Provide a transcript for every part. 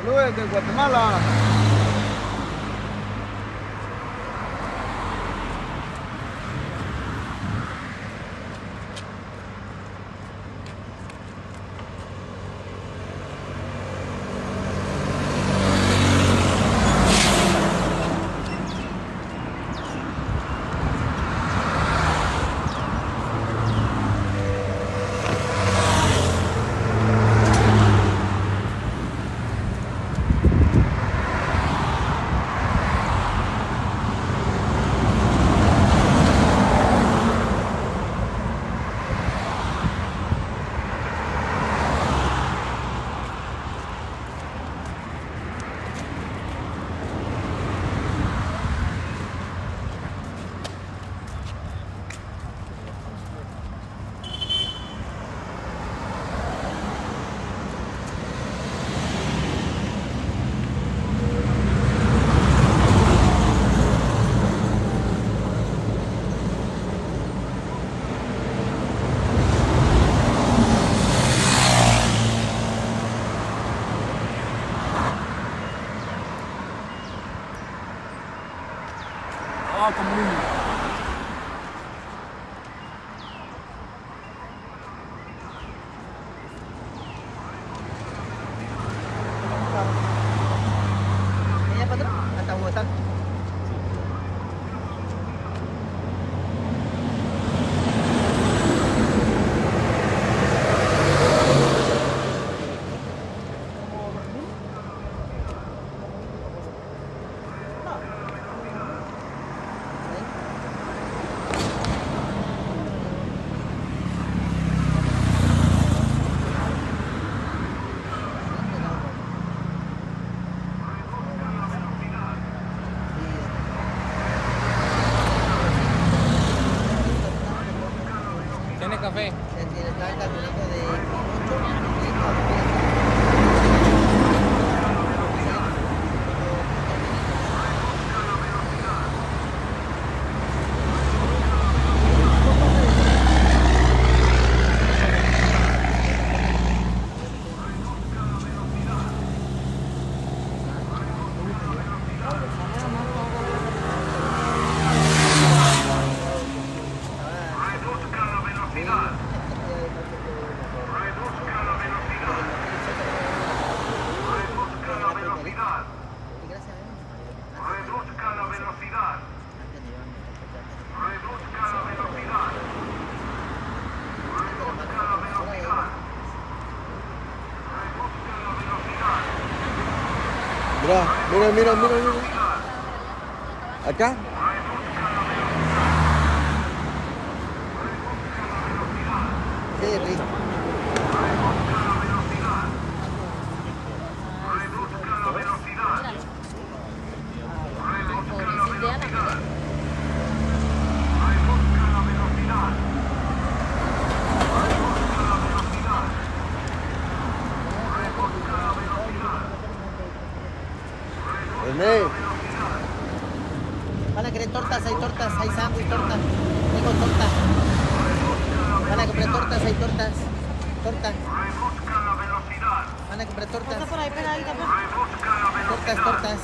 Saludos desde Guatemala. Ini apa tuh? Atau hutan? ¿Tiene café? Está caminando de 8. Mira. Acá. Qué rico. Van a querer tortas, hay sándwich, tortas. Tengo tortas. Van a comprar tortas, hay tortas. Tortas. Van a comprar tortas. Pasa por ahí pegadita, pues. Tortas.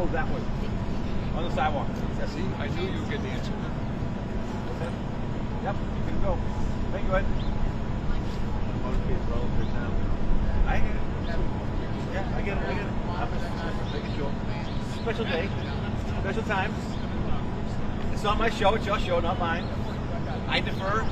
go that way. On the sidewalk. Yeah, see, I knew you would get the answer. Okay. Yep, you can go. Thank you, Ed. I get it. Yeah, I get it. I'm just making sure. Special day. Special time. It's not my show, it's your show, not mine. I defer.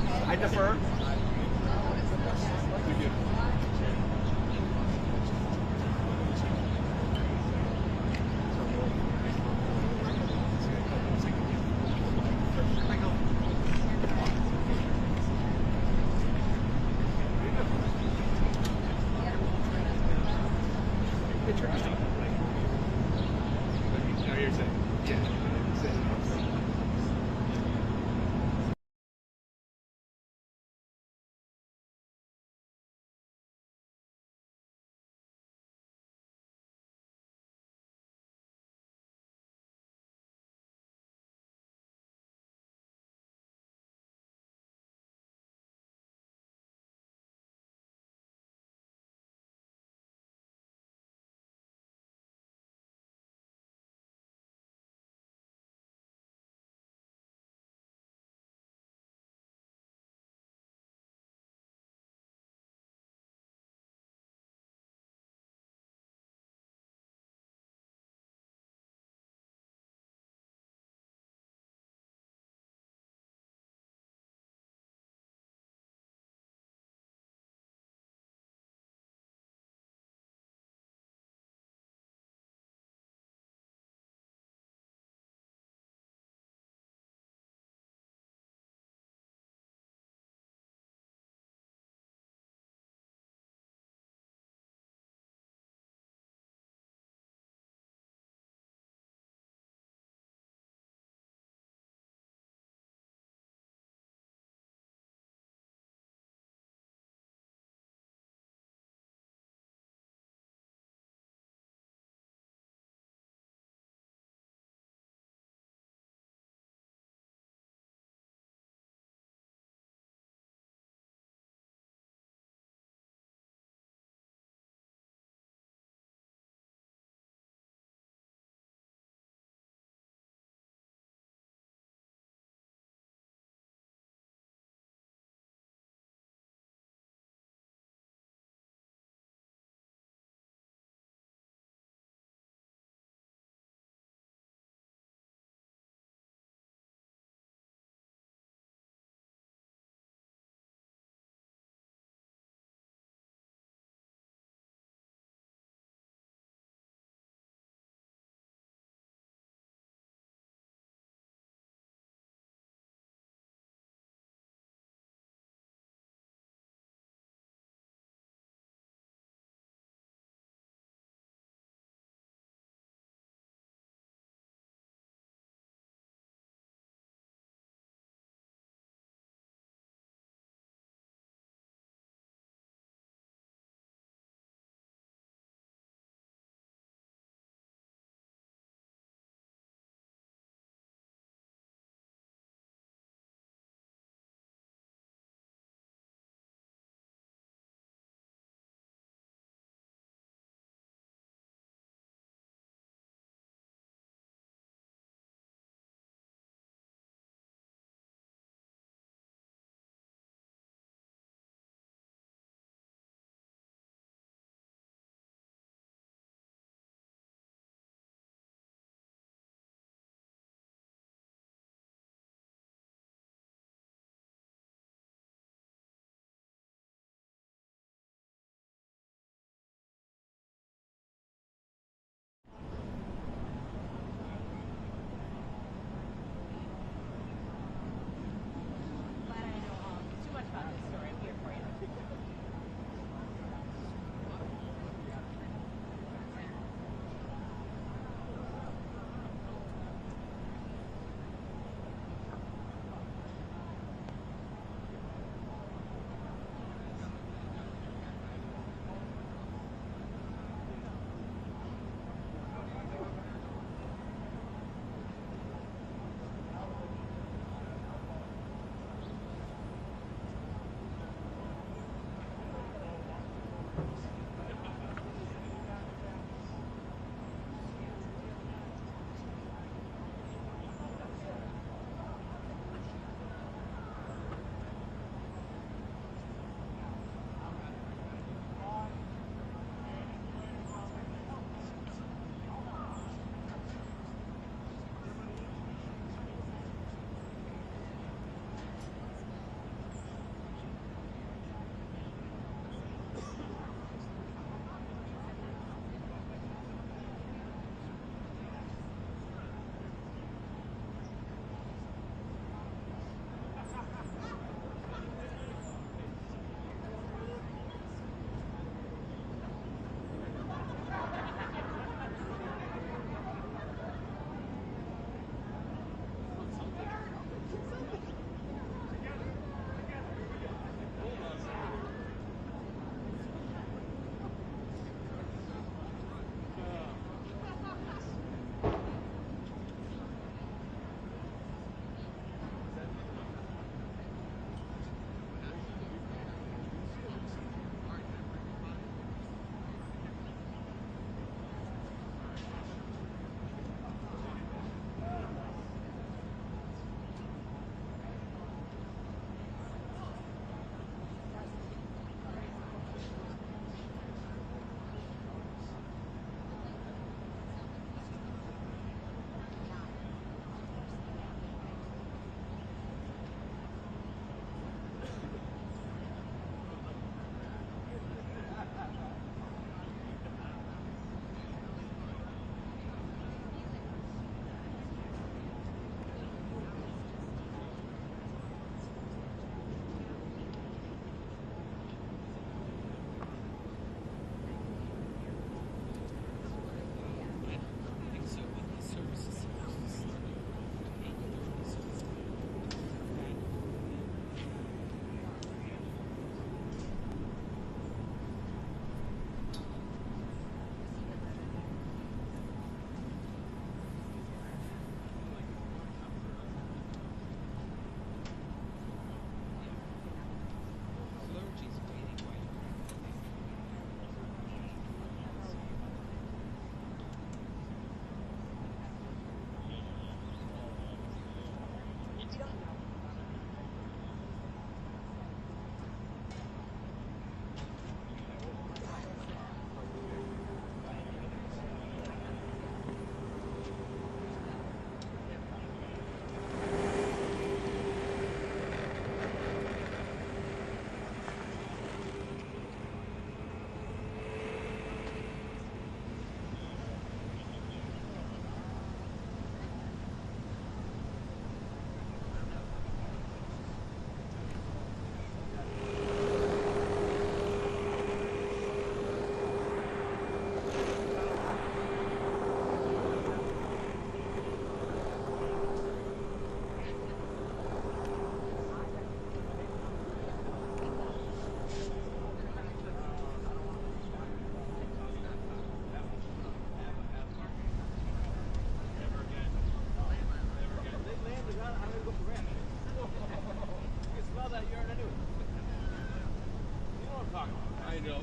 know,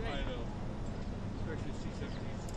especially C-17s.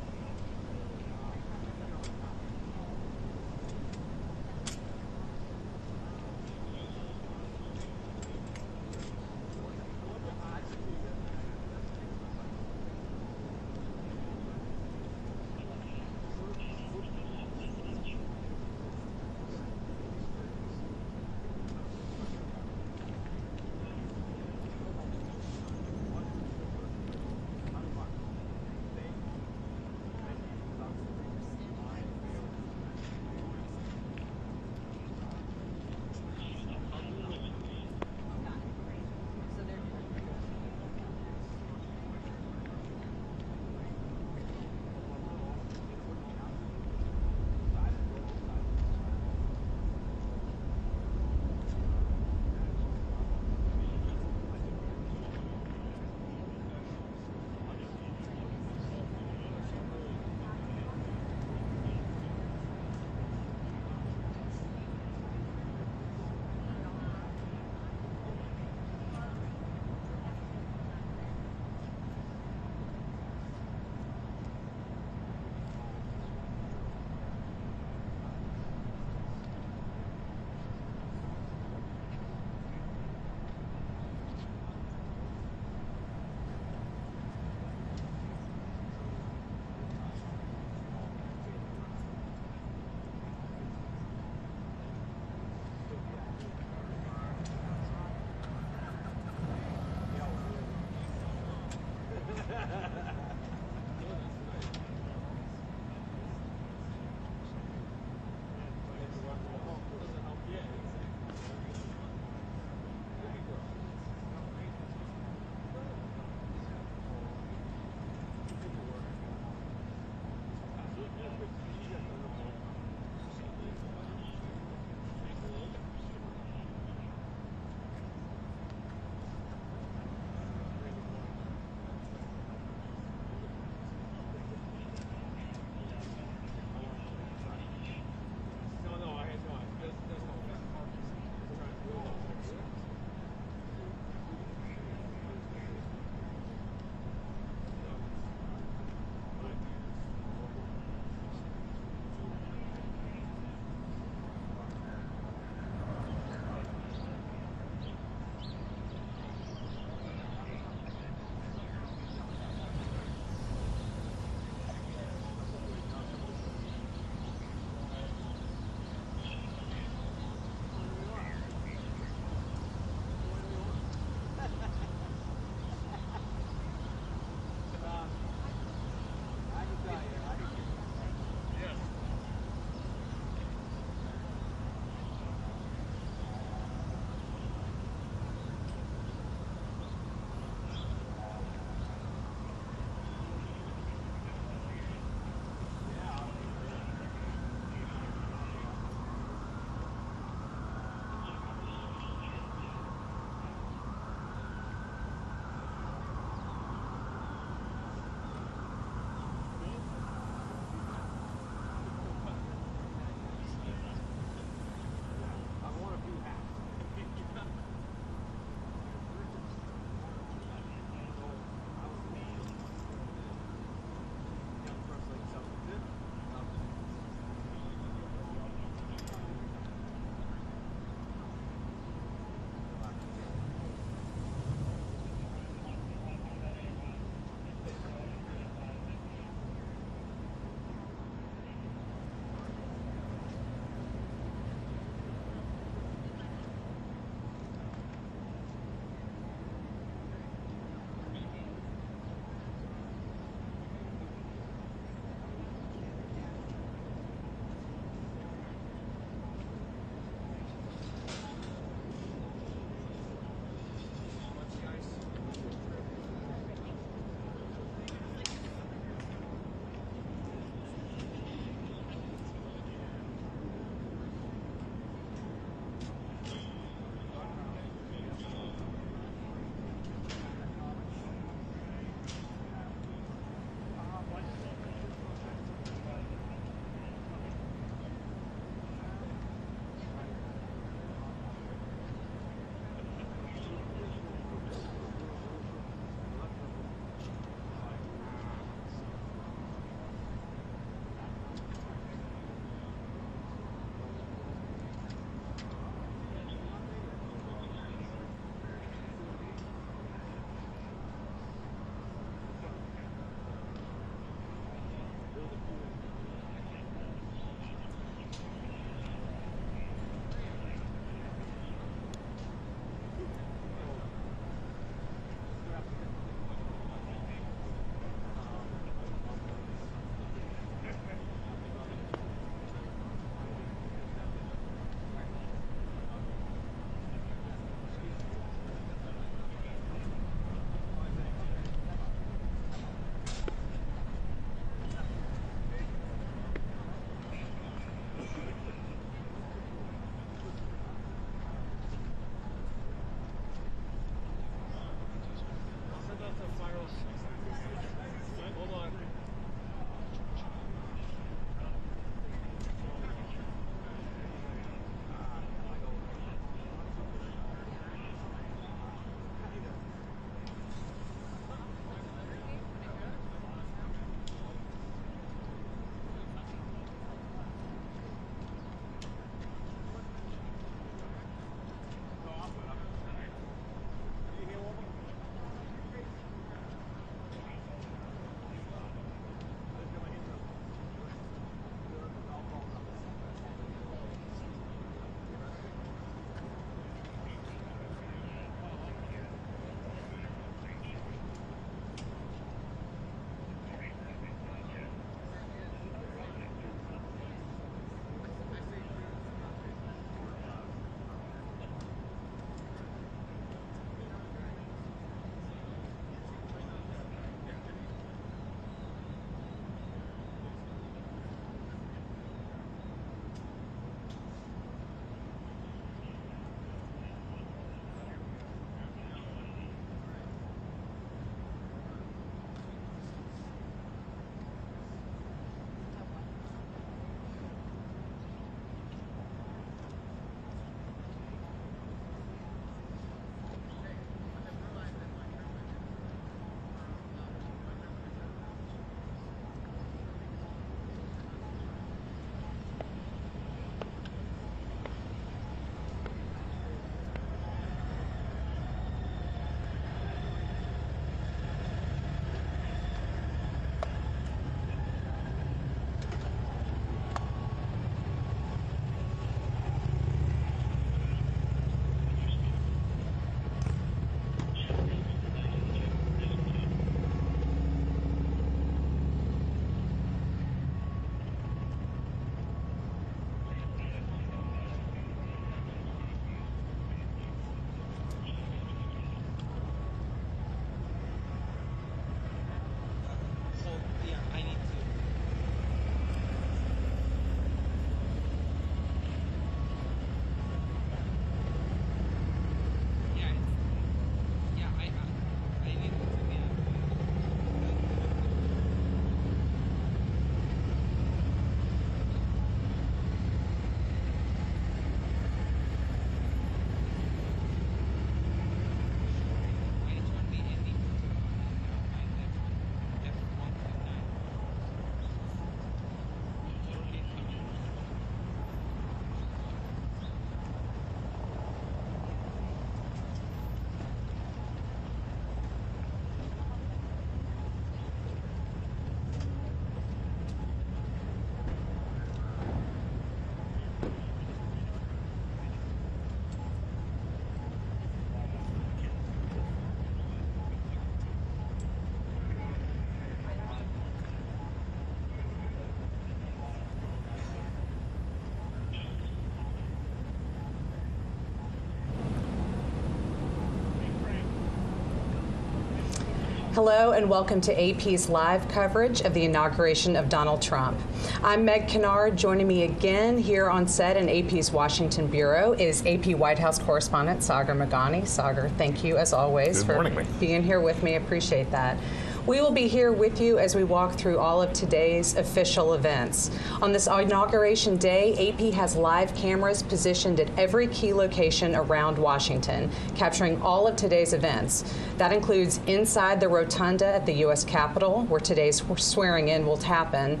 Hello and welcome to AP's live coverage of the inauguration of Donald Trump. I'm Meg Kennard. Joining me again here on set in AP's Washington Bureau is AP White House correspondent Sagar Meghani. Sagar, thank you as always for being here with me. Appreciate that. We will be here with you as we walk through all of today's official events. On this inauguration day, AP has live cameras positioned at every key location around Washington, capturing all of today's events. That includes inside the rotunda at the U.S. Capitol, where today's swearing in will happen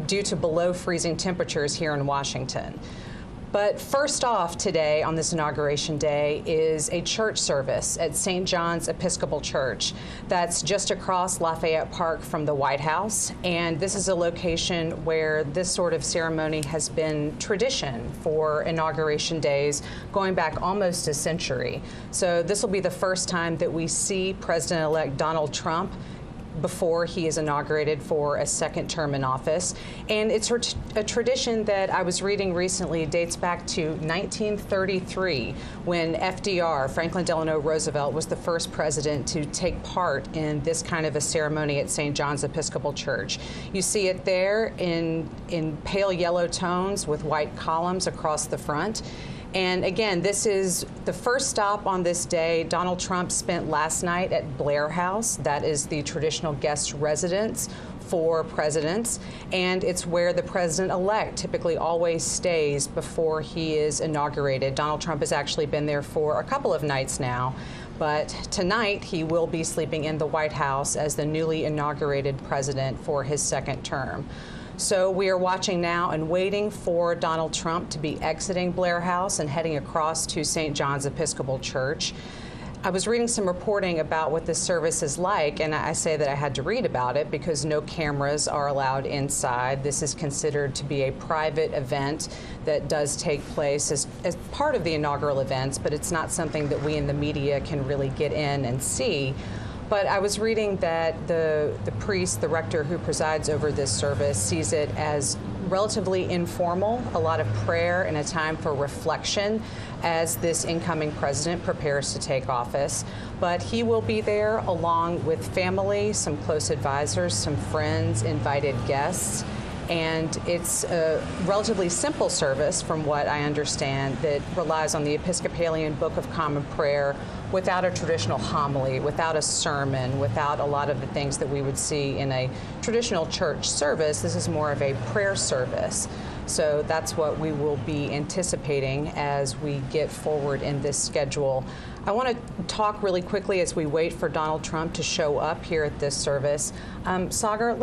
due to below freezing temperatures here in Washington. But first off today on this inauguration day is a church service at St. John's Episcopal Church. That's just across Lafayette Park from the White House. And this is a location where this sort of ceremony has been tradition for inauguration days going back almost a century. So this will be the first time that we see President-elect Donald Trump before he is inaugurated for a second term in office. And it's a tradition that I was reading recently dates back to 1933 when FDR, Franklin Delano Roosevelt, was the first president to take part in this kind of a ceremony at St. John's Episcopal Church. You see it there in pale yellow tones with white columns across the front. And again, this is the first stop on this day. Donald Trump spent last night at Blair House. That is the traditional guest residence for presidents, and it's where the president-elect typically always stays before he is inaugurated. Donald Trump has actually been there for a couple of nights now, but tonight he will be sleeping in the White House as the newly inaugurated president for his second term. So we are watching now and waiting for Donald Trump to be exiting Blair House and heading across to St. John's Episcopal Church. I was reading some reporting about what this service is like, and I say that I had to read about it because no cameras are allowed inside. This is considered to be a private event that does take place as part of the inaugural events, but it's not something that we in the media can really get in and see. But I was reading that the priest, the rector who presides over this service, sees it as relatively informal, a lot of prayer and a time for reflection as this incoming president prepares to take office. But he will be there along with family, some close advisors, some friends, invited guests. And it's a relatively simple service, from what I understand, that relies on the Episcopalian Book of Common Prayer without a traditional homily, without a sermon, without a lot of the things that we would see in a traditional church service. This is more of a prayer service. So that's what we will be anticipating as we get forward in this schedule. I want to talk really quickly as we wait for Donald Trump to show up here at this service. Sagar,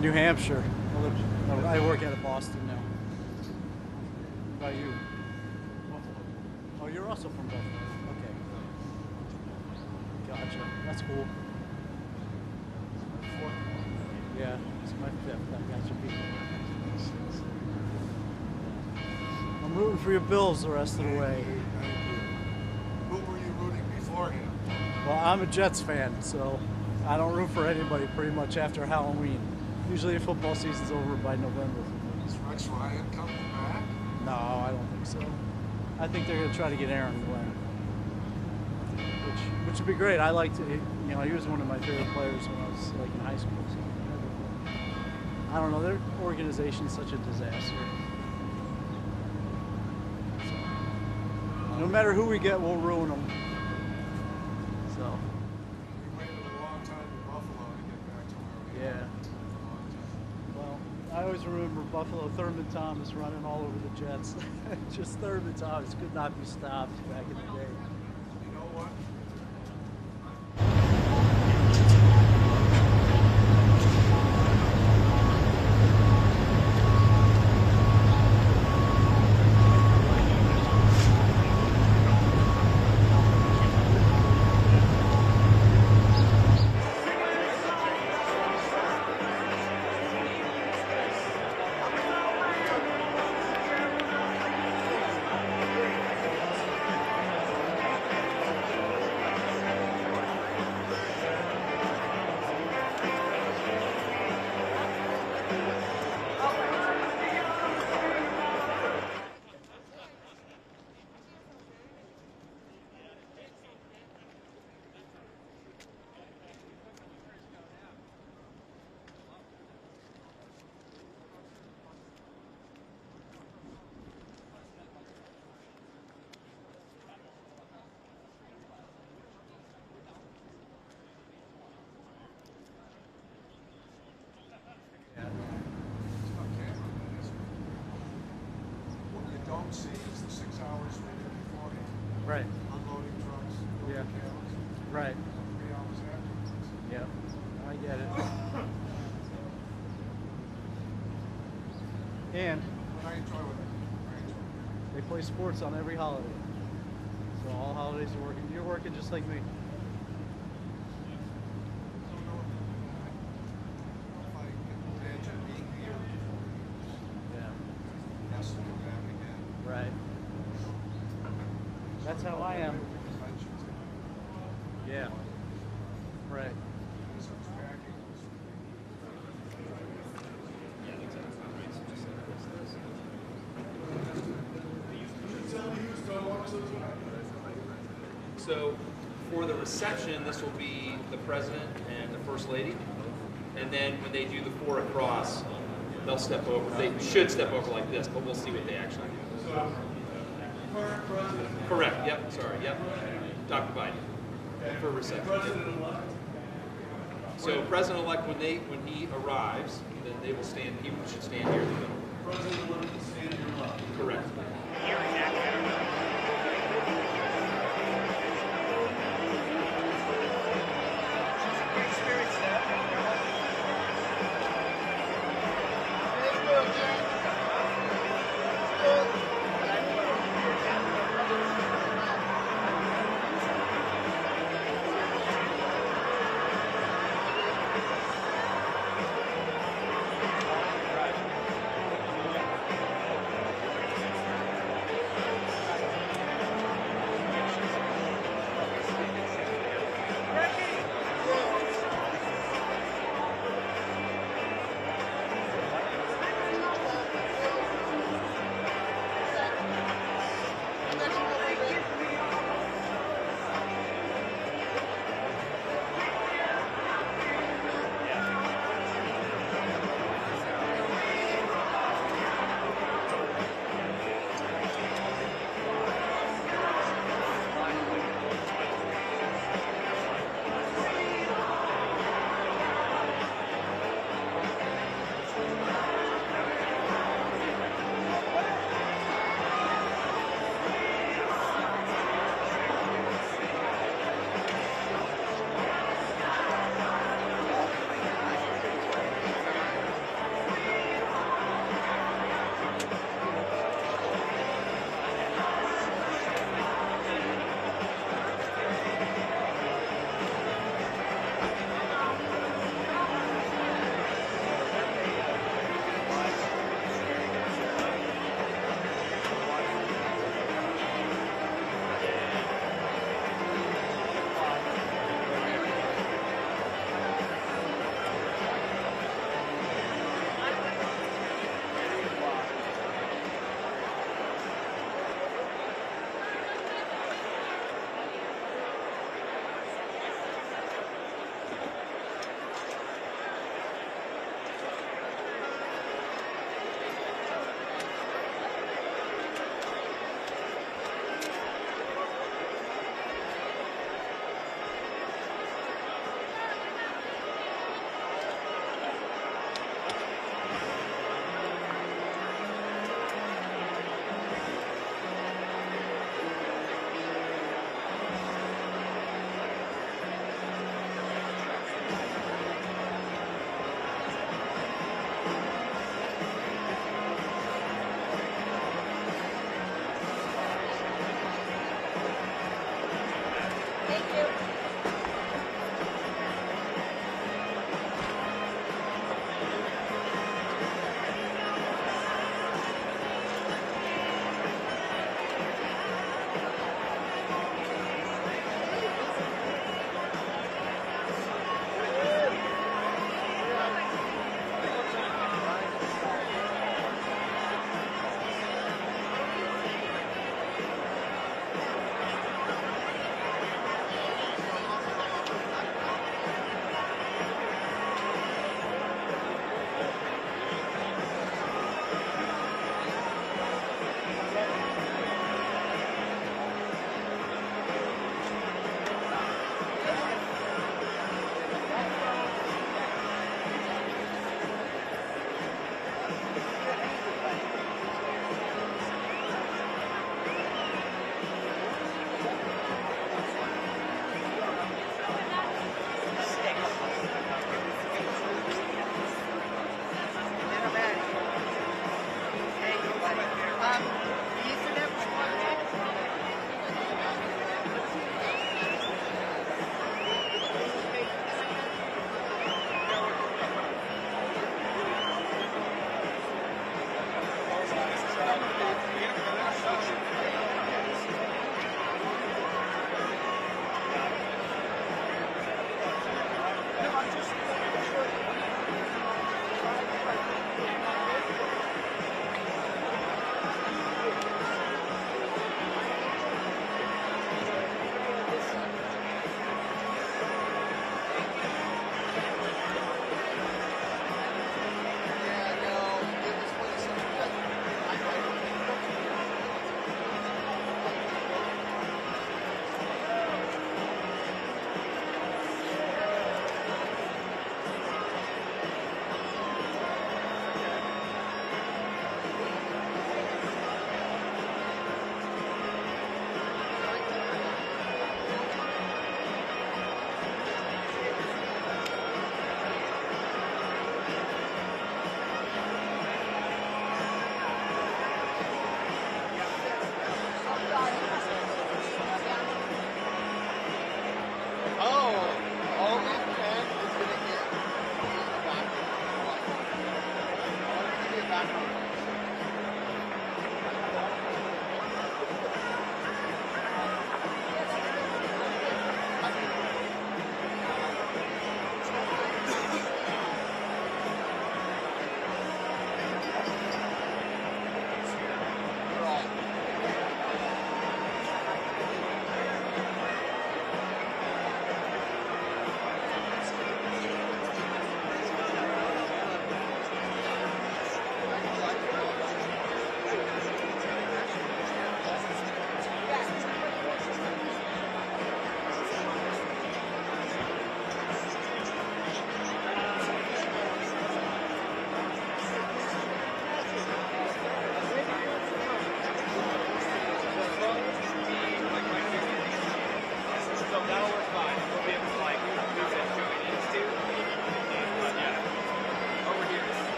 New Hampshire. I work out of Boston now. What about you? Buffalo. Oh, you're also from Buffalo. Okay. Gotcha. That's cool. Yeah, it's my fifth. I got you beat. I'm rooting for your Bills the rest of the way. Who were you rooting beforehand? Well, I'm a Jets fan, so I don't root for anybody pretty much after Halloween. Usually football season's over by November. Is Rex Ryan coming back? No, I don't think so. I think they're going to try to get Aaron Glenn, which would be great. I liked it. You know, he was one of my favorite players when I was like in high school. So I don't know. Their organization's such a disaster. So, no matter who we get, we'll ruin them. So. We waited a long time in Buffalo to get back to where we are. Yeah. Well, I always remember Buffalo, Thurman Thomas running all over the Jets. Just Thurman Thomas could not be stopped back in the day. You know what? What you don't see is the 6 hours we did beforehand. Right. Unloading trucks, Yeah. building camels, Right. 3 hours afterwards. Yep. I get it. And But I enjoy it. I enjoy it. they play sports on every holiday. So all holidays are working. You're working just like me. I don't know if I can imagine being here for years. Yeah. Yes, to do that again. Right. That's how I am. Conventions. Yeah. Right. This was packing. So for the reception, this will be the president and the first lady. And then when they do the four across, they'll step over. They should step over like this, but we'll see what they actually do. Correct, yep, sorry, yep. Dr. Biden for reception. So President-elect, when he arrives, then they will stand, he should stand here in the middle. President-elect will stand here left. Correct.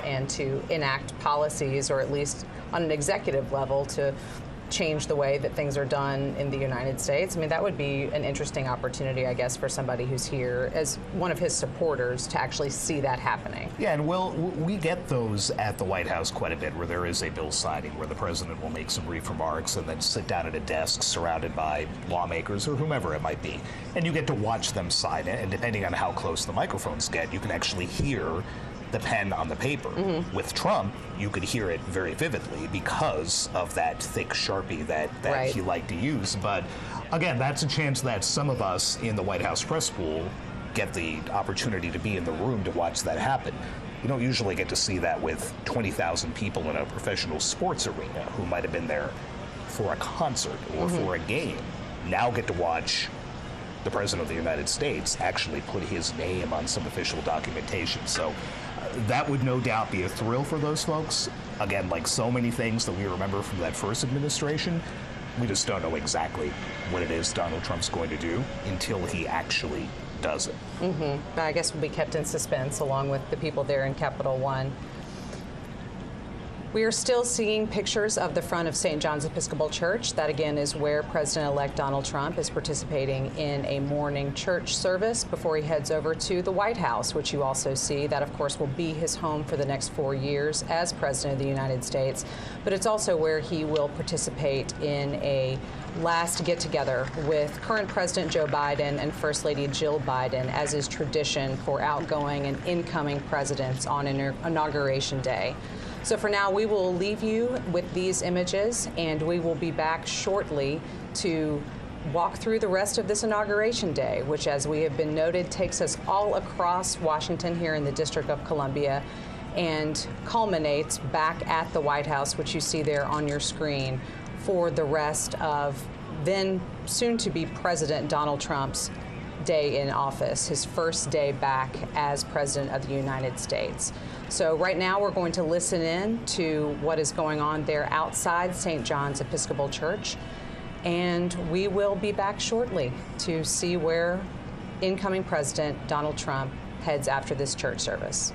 and to enact policies, or at least on an executive level, to change the way that things are done in the United States. I mean, that would be an interesting opportunity, I guess, for somebody who's here as one of his supporters to actually see that happening. Yeah, and we get those at the White House quite a bit, where there is a bill signing where the president will make some brief remarks and then sit down at a desk surrounded by lawmakers or whomever it might be. And you get to watch them sign it, and depending on how close the microphones get, you can actually hear the pen on the paper. With Trump, you could hear it very vividly because of that thick Sharpie that Right. he liked to use. But again, that's a chance that some of us in the White House press pool get the opportunity to be in the room to watch that happen. You don't usually get to see that with 20,000 people in a professional sports arena who might have been there for a concert or for a game. Now get to watch the President of the United States actually put his name on some official documentation. So that would no doubt be a thrill for those folks. Again, like so many things that we remember from that first administration, we just don't know exactly what it is Donald Trump's going to do until he actually does it. I guess we'll be kept in suspense along with the people there in Capitol One. We are still seeing pictures of the front of St. John's Episcopal Church. That, again, is where President-elect Donald Trump is participating in a morning church service before he heads over to the White House, which you also see. That, of course, will be his home for the next 4 years as President of the United States. But it's also where he will participate in a last get-together with current President Joe Biden and First Lady Jill Biden, as is tradition for outgoing and incoming presidents on Inauguration Day. So for now, we will leave you with these images, and we will be back shortly to walk through the rest of this Inauguration Day, which, as we have been noted, takes us all across Washington here in the District of Columbia and culminates back at the White House, which you see there on your screen, for the rest of then soon-to-be President Donald Trump's day in office, his first day back as President of the United States. So right now we're going to listen in to what is going on there outside St. John's Episcopal Church, and we will be back shortly to see where incoming President Donald Trump heads after this church service.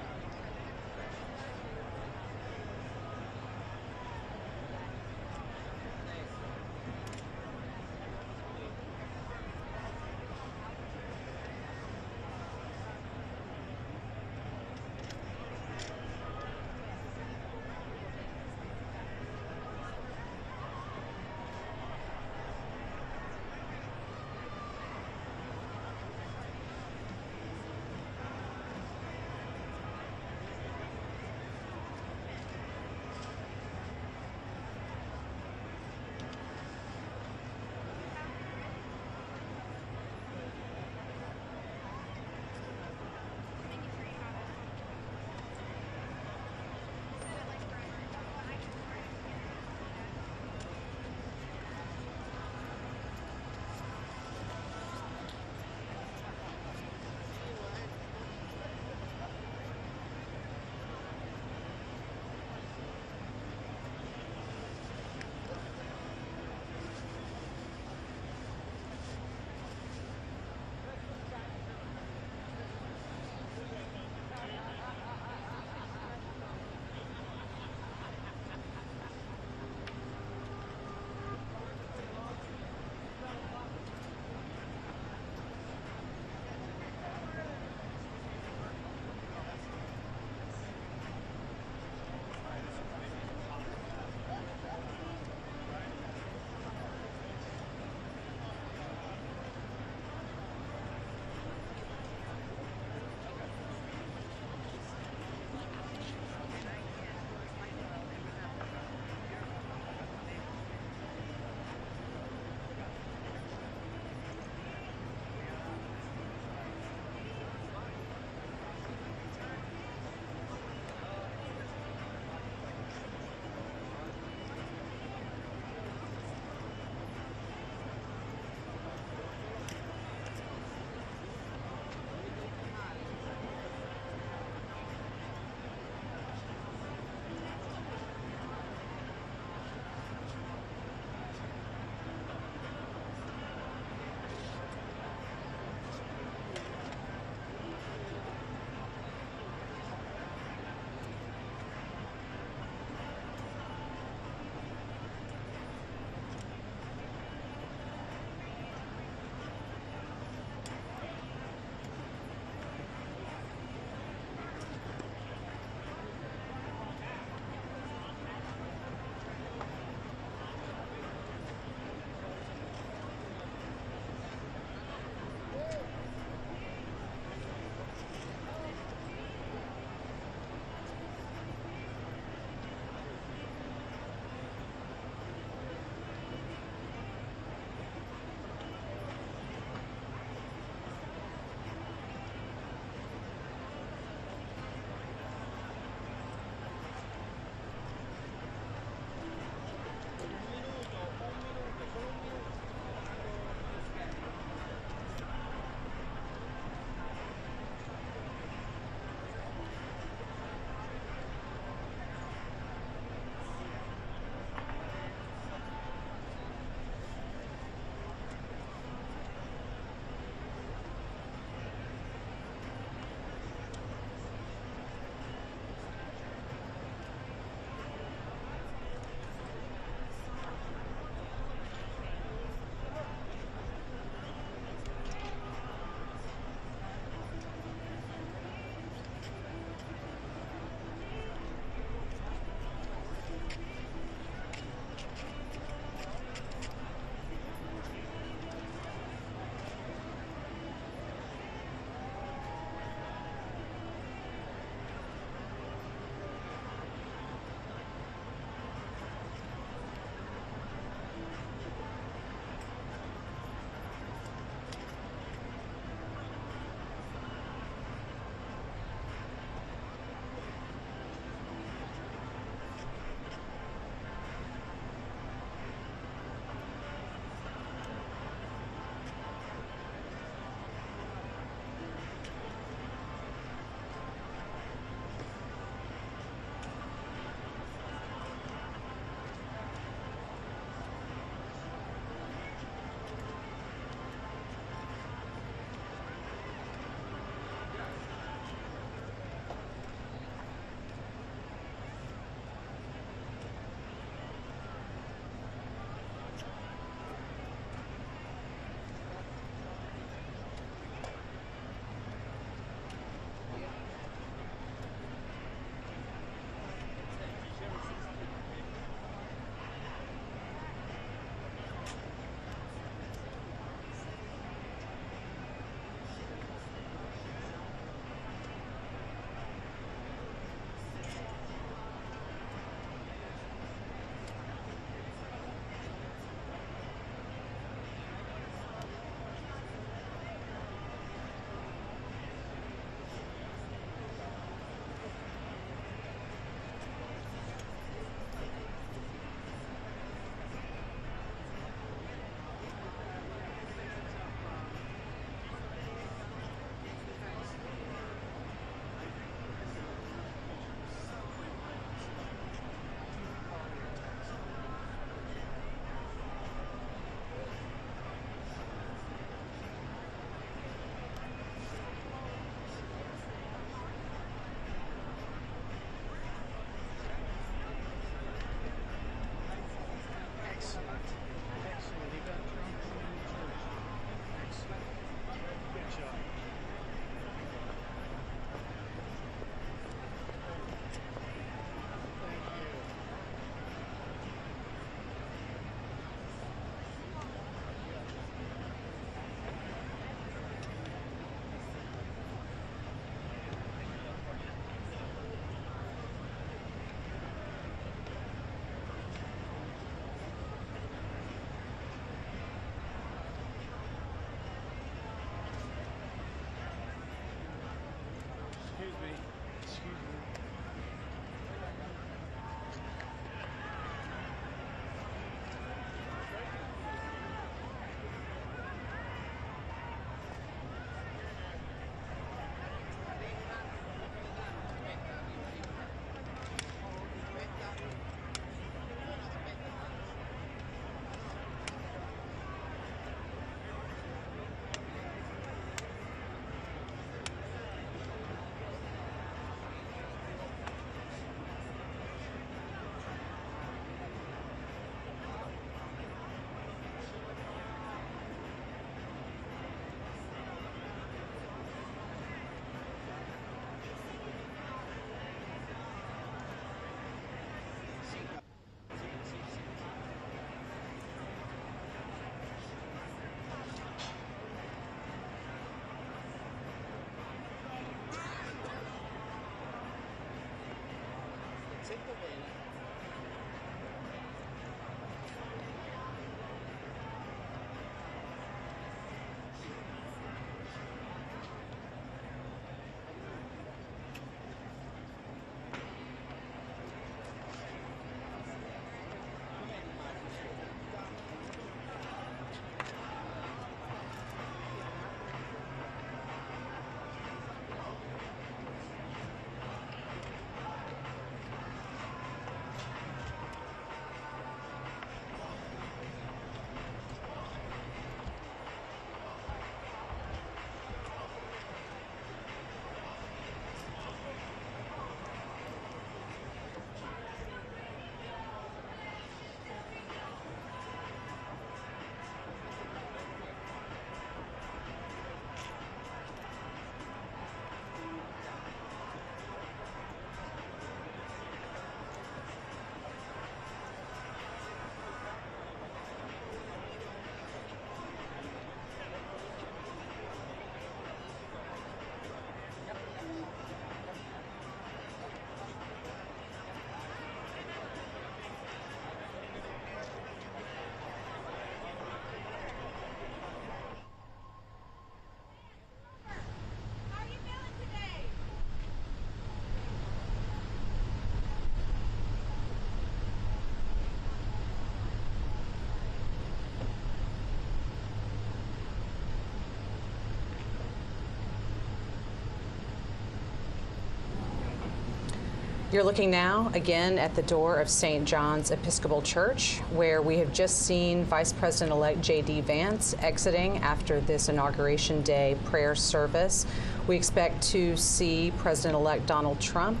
You're looking now again at the door of St. John's Episcopal Church, where we have just seen Vice President-elect J.D. Vance exiting after this Inauguration Day prayer service. We expect to see President-elect Donald Trump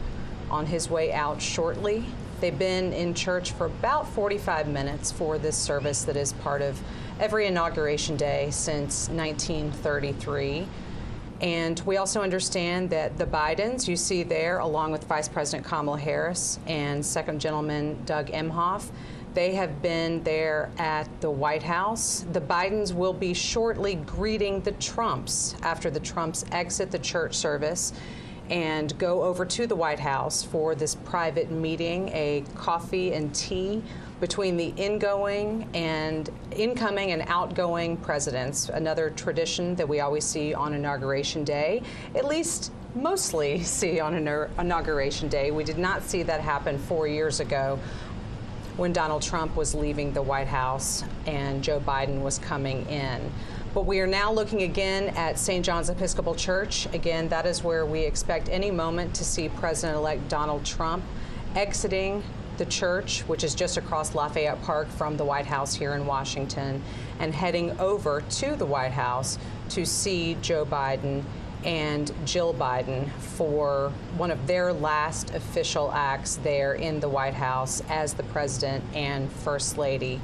on his way out shortly. They've been in church for about 45 minutes for this service that is part of every Inauguration Day since 1933. And we also understand that the Bidens, you see there, along with Vice President Kamala Harris and Second Gentleman Doug Emhoff, they have been there at the White House. The Bidens will be shortly greeting the Trumps after the Trumps exit the church service and go over to the White House for this private meeting, a coffee and tea between the incoming and outgoing presidents, another tradition that we always see on Inauguration Day, at least mostly see on Inauguration Day. We did not see that happen 4 years ago when Donald Trump was leaving the White House and Joe Biden was coming in. But we are now looking again at St. John's Episcopal Church. Again, that is where we expect any moment to see President-elect Donald Trump exiting the church, which is just across Lafayette Park from the White House here in Washington, and heading over to the White House to see Joe Biden and Jill Biden for one of their last official acts there in the White House as the President and First Lady.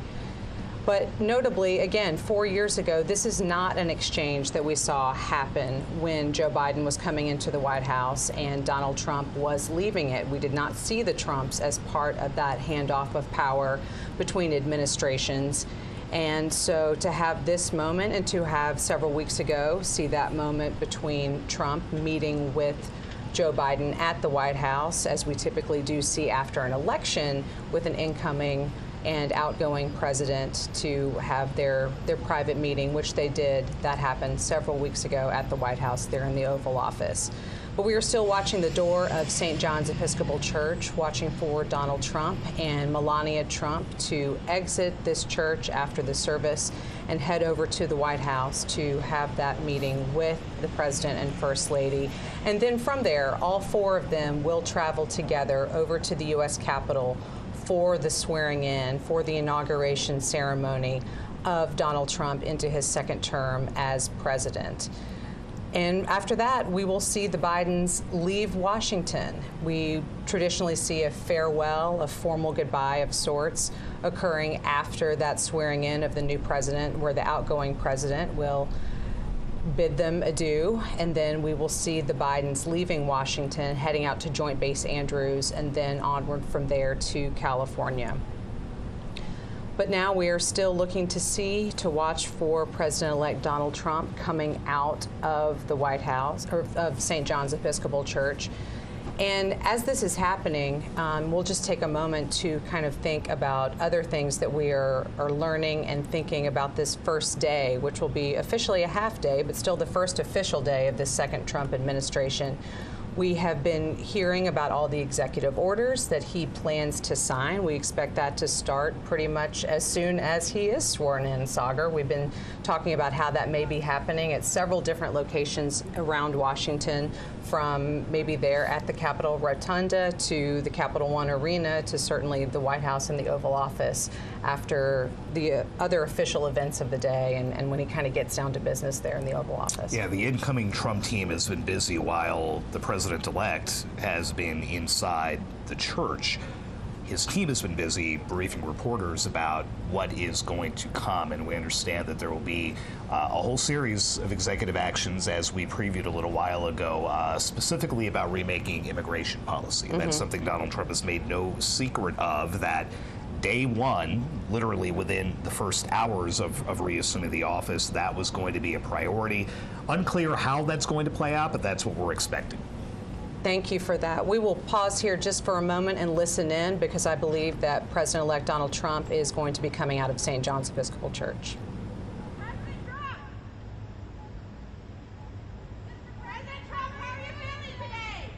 But notably, again, 4 years ago, this is not an exchange that we saw happen when Joe Biden was coming into the White House and Donald Trump was leaving it. We did not see the Trumps as part of that handoff of power between administrations. And so to have this moment and to have several weeks ago see that moment between Trump meeting with Joe Biden at the White House, as we typically do see after an election with an incoming and outgoing president to have their private meeting, which they did. That happened several weeks ago at the White House there in the Oval Office. But we are still watching the door of St. John's Episcopal Church, watching for Donald Trump and Melania Trump to exit this church after the service and head over to the White House to have that meeting with the President and First Lady. And then from there, all four of them will travel together over to the U.S. Capitol for the swearing in, for the inauguration ceremony of Donald Trump into his second term as president. And after that, we will see the Bidens leave Washington. We traditionally see a farewell, a formal goodbye of sorts occurring after that swearing in of the new president, where the outgoing president will bid them adieu, and then we will see the Bidens leaving Washington, heading out to Joint Base Andrews, and then onward from there to California. But now we are still looking to watch for President-elect Donald Trump coming out of the White House, or of St. John's Episcopal Church. And as this is happening, we'll just take a moment to kind of think about other things that we are learning and thinking about this first day, which will be officially a half day, but still the first official day of this second Trump administration. We have been hearing about all the executive orders that he plans to sign. We expect that to start pretty much as soon as he is sworn in, Sagar. We've been talking about how that may be happening at several different locations around Washington, from maybe there at the Capitol Rotunda to the Capital One Arena to certainly the White House and the Oval Office after the other official events of the day and when he kind of gets down to business there in the Oval Office. Yeah, the incoming Trump team has been busy while the president-elect has been inside the church. His team has been busy briefing reporters about what is going to come, and we understand that there will be a whole series of executive actions, as we previewed a little while ago, specifically about remaking immigration policy. That's something Donald Trump has made no secret of, that day one, literally within the first hours of reassuming the office, that was going to be a priority. Unclear how that's going to play out, but that's what we're expecting. Thank you for that. We will pause here just for a moment and listen in, because I believe that President-elect Donald Trump is going to be coming out of St. John's Episcopal Church. President Trump! President Trump, how are you feeling today?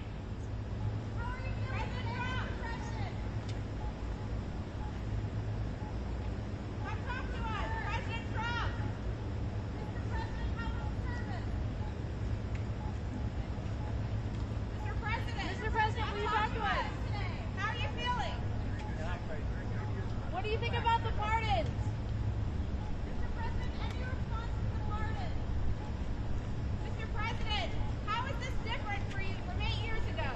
How are you feeling, President Trump? President! Come talk to us, President Trump! Mr. President, how was service? Mr. President! Mr. President, will you talk to us? How are you feeling? What do you think about the pardons? Mr. President, any response to the pardons? Mr. President, how is this different for you from 8 years ago?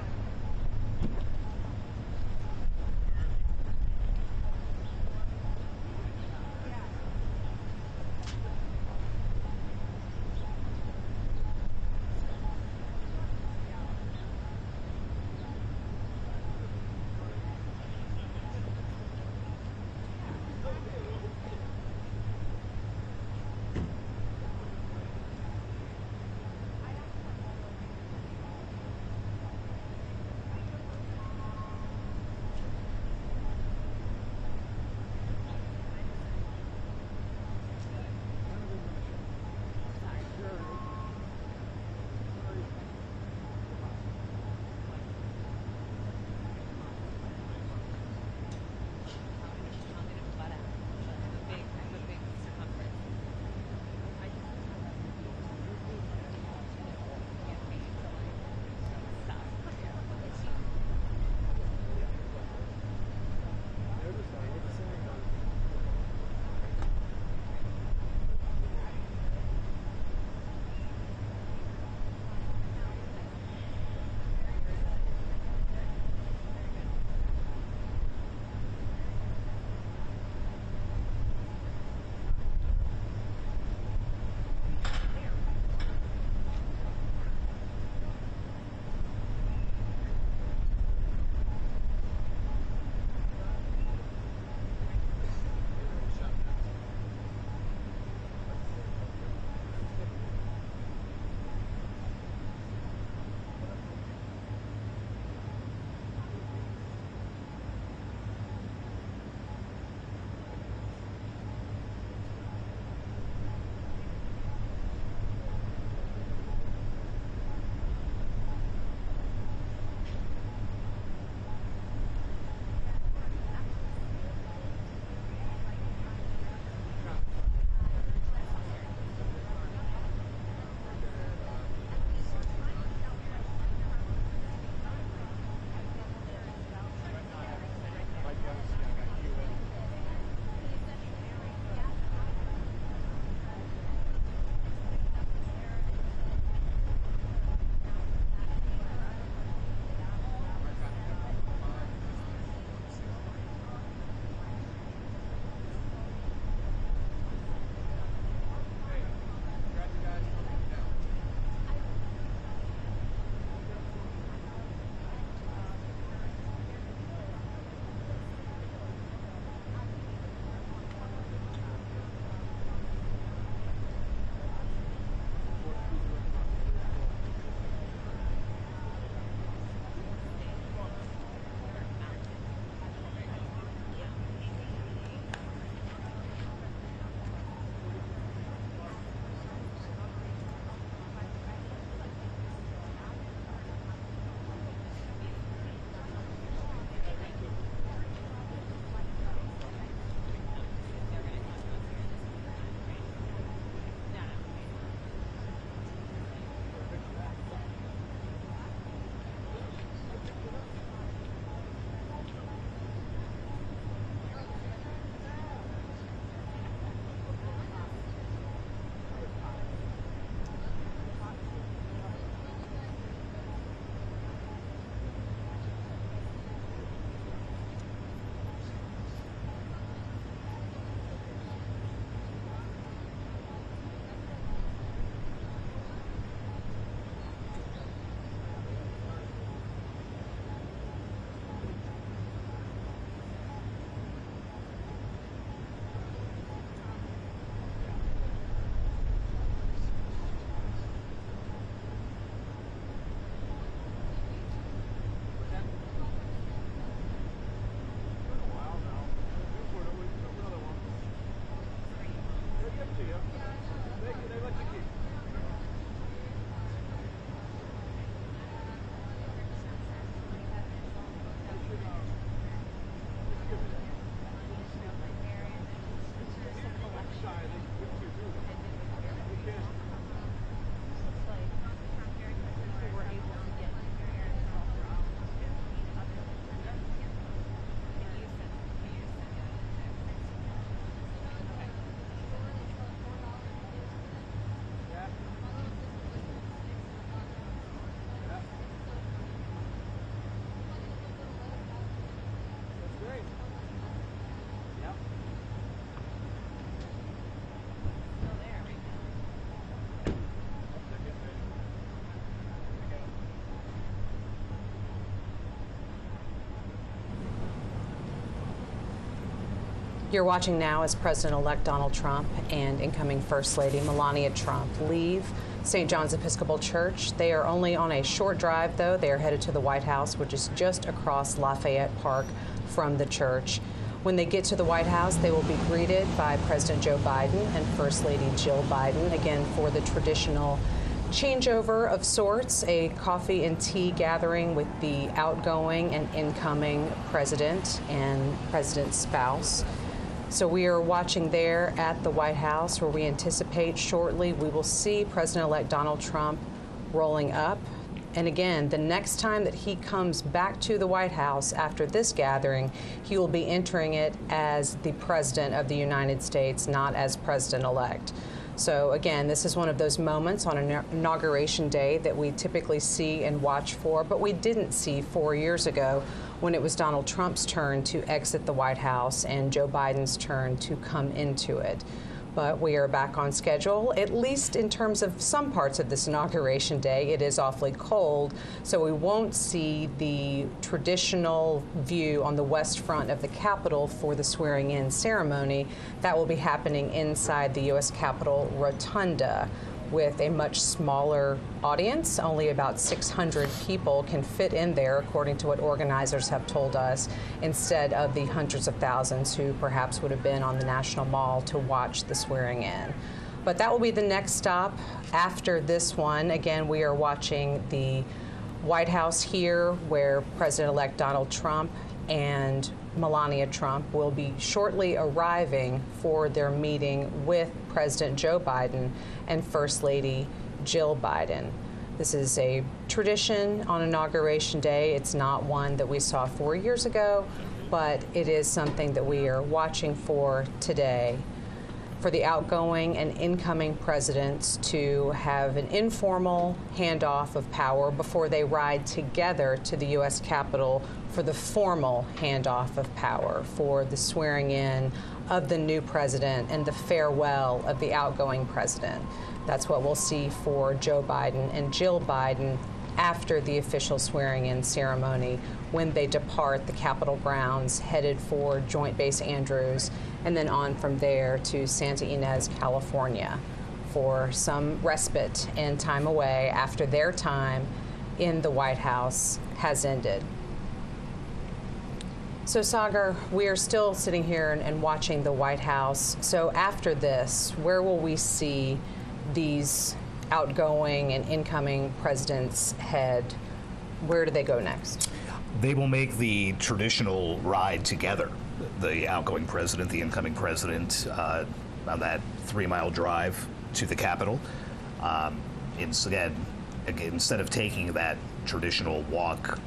You're watching now as President-elect Donald Trump and incoming First Lady Melania Trump leave St. John's Episcopal Church. They are only on a short drive, though. They are headed to the White House, which is just across Lafayette Park from the church. When they get to the White House, they will be greeted by President Joe Biden and First Lady Jill Biden, again for the traditional changeover of sorts, a coffee and tea gathering with the outgoing and incoming president and president's spouse. So we are watching there at the White House, where we anticipate shortly we will see President-elect Donald Trump rolling up. And again, the next time that he comes back to the White House after this gathering, he will be entering it as the President of the United States, not as President-elect. So again, this is one of those moments on Inauguration Day that we typically see and watch for, but we didn't see 4 years ago when it was Donald Trump's turn to exit the White House and Joe Biden's turn to come into it. But we are back on schedule, at least in terms of some parts of this Inauguration Day. It is awfully cold, so we won't see the traditional view on the west front of the Capitol for the swearing-in ceremony. That will be happening inside the U.S. Capitol Rotunda, with a much smaller audience. Only about 600 people can fit in there, according to what organizers have told us, instead of the hundreds of thousands who perhaps would have been on the National Mall to watch the swearing in. But that will be the next stop after this one. Again, we are watching the White House here, where President-elect Donald Trump and Melania Trump will be shortly arriving for their meeting with President Joe Biden and First Lady Jill Biden. This is a tradition on Inauguration Day. It's not one that we saw 4 years ago, but it is something that we are watching for today, for the outgoing and incoming presidents to have an informal handoff of power before they ride together to the U.S. Capitol for the formal handoff of power, for the swearing in of the new president and the farewell of the outgoing president. That's what we'll see for Joe Biden and Jill Biden after the official swearing-in ceremony, when they depart the Capitol grounds, headed for Joint Base Andrews, and then on from there to Santa Ynez, California, for some respite and time away after their time in the White House has ended. So, Sagar, we are still sitting here and watching the White House. So after this, where will we see these outgoing and incoming presidents head? Where do they go next? They will make the traditional ride together, the outgoing president, the incoming president, on that 3-mile drive to the Capitol. Instead of taking that traditional walk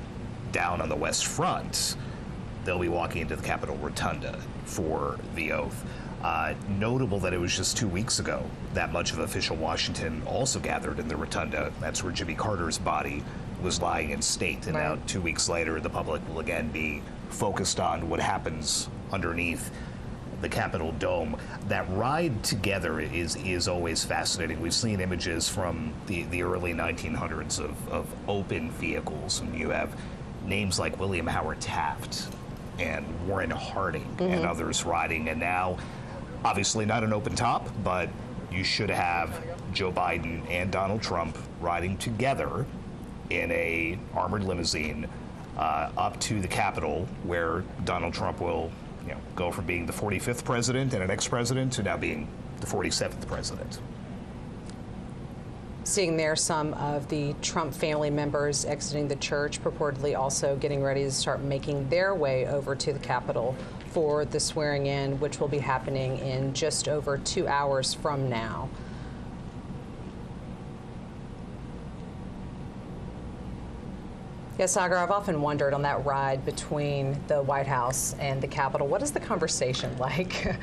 down on the West Front, they'll be walking into the Capitol Rotunda for the oath. Notable that it was just 2 weeks ago that much of official Washington also gathered in the Rotunda. That's where Jimmy Carter's body was lying in state. And now 2 weeks later, the public will again be focused on what happens underneath the Capitol dome. That ride together is always fascinating. We've seen images from the early 1900s of open vehicles, and you have names like William Howard Taft and Warren Harding and others riding. And now, obviously not an open top, but you should have Joe Biden and Donald Trump riding together in a armored limousine up to the Capitol, where Donald Trump will go from being the 45th president and an ex-president to now being the 47th president. Seeing there some of the Trump family members exiting the church, purportedly also getting ready to start making their way over to the Capitol for the swearing in, which will be happening in just over 2 hours from now. Yes, Sagar, I've often wondered on that ride between the White House and the Capitol, what is the conversation like?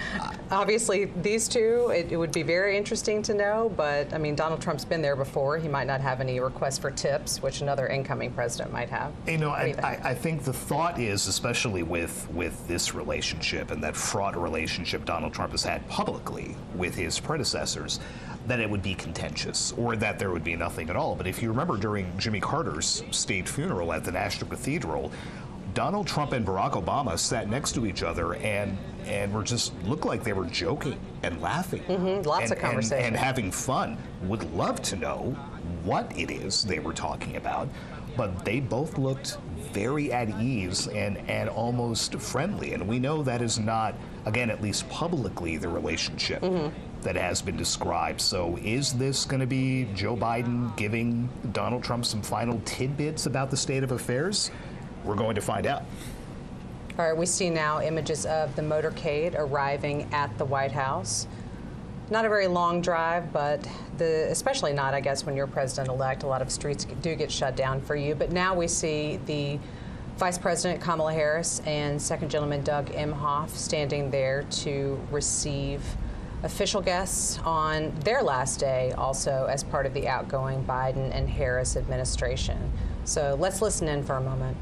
Obviously, these two, it would be very interesting to know, but I mean, Donald Trump's been there before. He might not have any requests for tips, which another incoming president might have. I think the thought is, especially with this relationship and that fraught relationship Donald Trump has had publicly with his predecessors, that it would be contentious or that there would be nothing at all. But if you remember during Jimmy Carter's state funeral at the National Cathedral, Donald Trump and Barack Obama sat next to each other and were just looked like they were joking and laughing. Lots of conversation. And having fun. Would love to know what it is they were talking about, but they both looked very at ease and almost friendly. And we know that is not, again, at least publicly, the relationship that has been described. So is this going to be Joe Biden giving Donald Trump some final tidbits about the state of affairs? We're going to find out. All right, we see now images of the motorcade arriving at the White House. Not a very long drive, but especially not, I guess, when you're president-elect. A lot of streets do get shut down for you. But now we see the Vice President Kamala Harris and Second Gentleman Doug Emhoff standing there to receive official guests on their last day, also as part of the outgoing Biden and Harris administration. So let's listen in for a moment.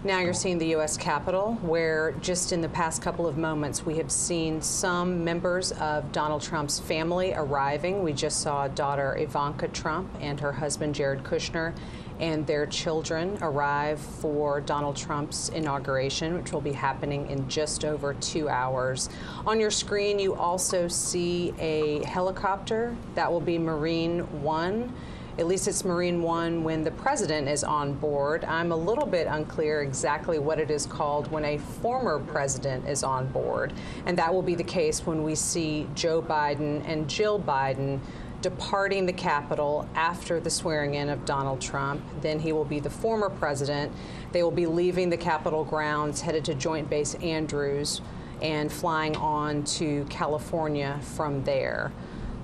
Now you're seeing the U.S. Capitol, where just in the past couple of moments we have seen some members of Donald Trump's family arriving. We just saw daughter Ivanka Trump and her husband Jared Kushner and their children arrive for Donald Trump's inauguration, which will be happening in just over 2 hours. On your screen, you also see a helicopter. That will be Marine One. At least it's Marine One when the president is on board. I'm a little bit unclear exactly what it is called when a former president is on board. And that will be the case when we see Joe Biden and Jill Biden departing the Capitol after the swearing in of Donald Trump. Then he will be the former president. They will be leaving the Capitol grounds, headed to Joint Base Andrews, and flying on to California from there.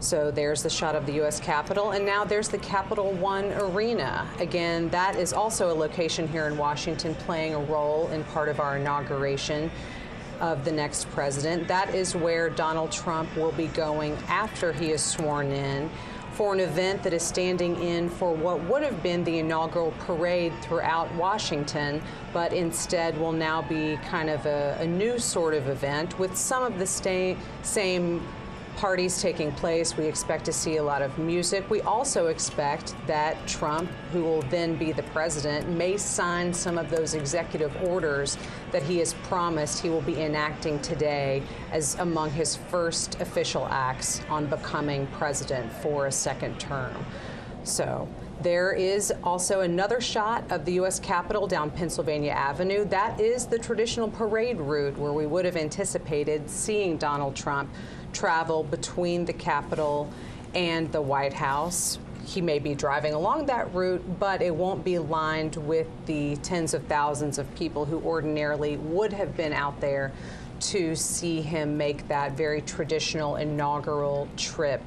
So there's the shot of the U.S. Capitol, and now there's the Capital One Arena. Again, that is also a location here in Washington playing a role in part of our inauguration of the next president. That is where Donald Trump will be going after he is sworn in for an event that is standing in for what would have been the inaugural parade throughout Washington, but instead will now be kind of a new sort of event with some of the same parties taking place. We expect to see a lot of music. We also expect that Trump, who will then be the president, may sign some of those executive orders that he has promised he will be enacting today as among his first official acts on becoming president for a second term. So there is also another shot of the U.S. Capitol down Pennsylvania Avenue. That is the traditional parade route where we would have anticipated seeing Donald Trump travel between the Capitol and the White House. He may be driving along that route, but it won't be lined with the tens of thousands of people who ordinarily would have been out there to see him make that very traditional inaugural trip.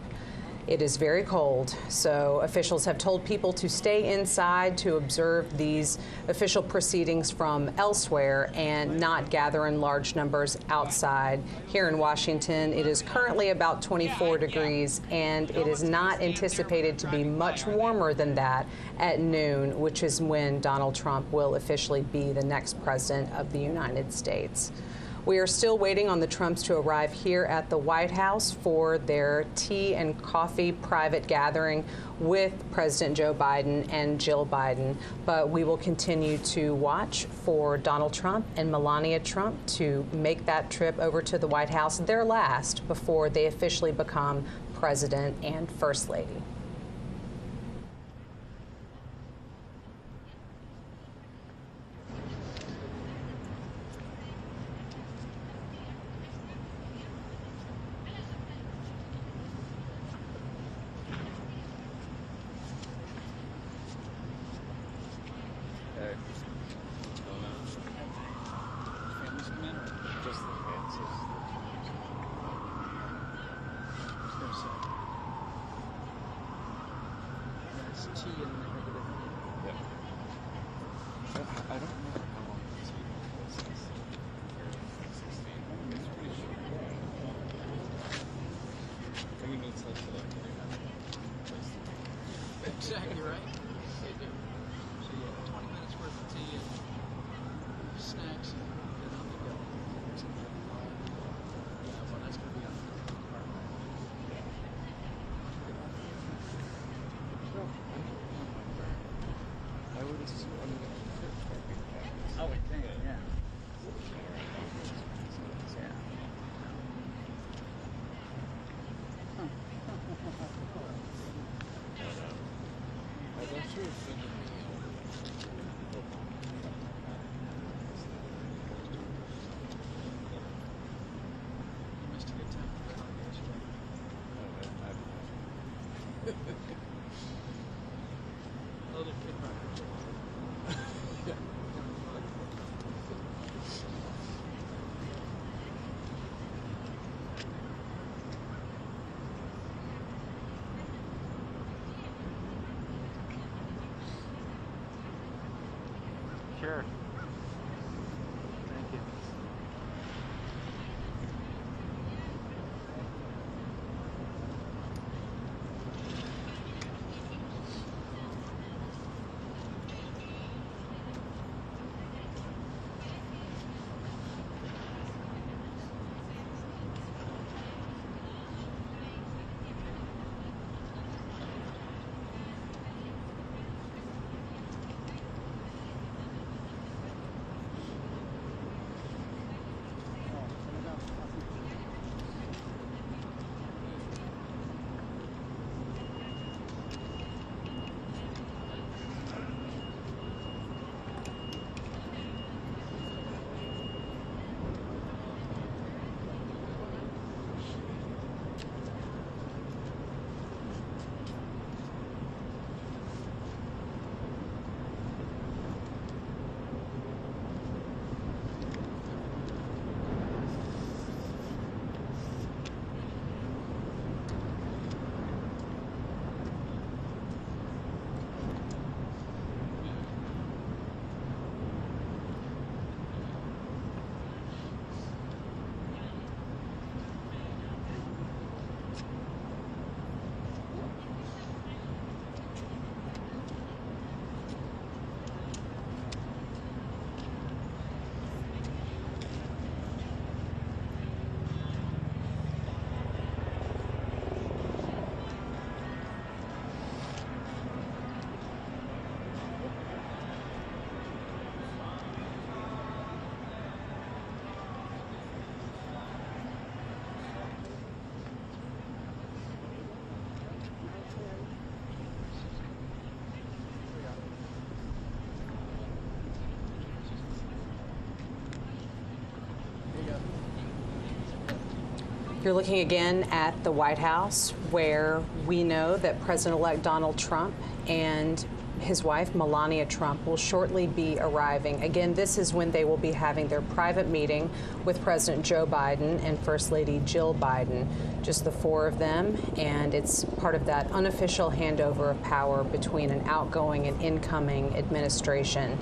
It is very cold, so officials have told people to stay inside to observe these official proceedings from elsewhere and not gather in large numbers outside. Here in Washington, it is currently about 24 degrees, and it is not anticipated to be much warmer than that at noon, which is when Donald Trump will officially be the next president of the United States. We are still waiting on the Trumps to arrive here at the White House for their tea and coffee private gathering with President Joe Biden and Jill Biden. But we will continue to watch for Donald Trump and Melania Trump to make that trip over to the White House, their last, before they officially become president and first lady. Exactly right. They do. So yeah, 20 minutes worth of tea and snacks and then on the go. Yeah, well, that's going to be on the I would assume. I would think, yeah. Sure. Thank you. You're looking again at the White House, where we know that President-elect Donald Trump and his wife, Melania Trump, will shortly be arriving. Again, this is when they will be having their private meeting with President Joe Biden and First Lady Jill Biden, just the four of them, and it's part of that unofficial handover of power between an outgoing and incoming administration.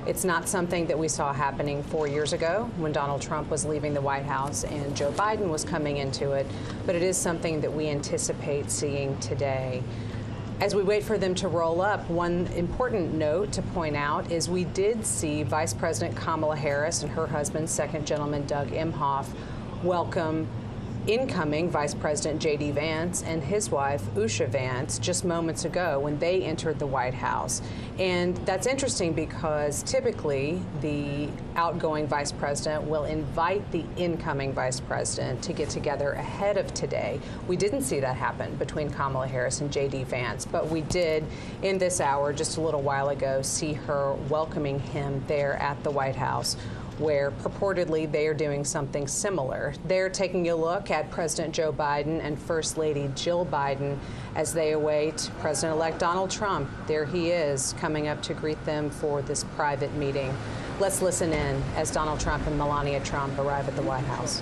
It's not something that we saw happening 4 years ago when Donald Trump was leaving the White House and Joe Biden was coming into it, but it is something that we anticipate seeing today. As we wait for them to roll up, one important note to point out is we did see Vice President Kamala Harris and her husband, Second Gentleman Doug Emhoff, welcome incoming Vice President J.D. Vance and his wife, Usha Vance, just moments ago when they entered the White House. And that's interesting because typically the outgoing vice president will invite the incoming vice president to get together ahead of today. We didn't see that happen between Kamala Harris and J.D. Vance, but we did in this hour just a little while ago see her welcoming him there at the White House, where purportedly they are doing something similar. They're taking a look at President Joe Biden and First Lady Jill Biden as they await President-elect Donald Trump. There he is, coming up to greet them for this private meeting. Let's listen in as Donald Trump and Melania Trump arrive at the White House.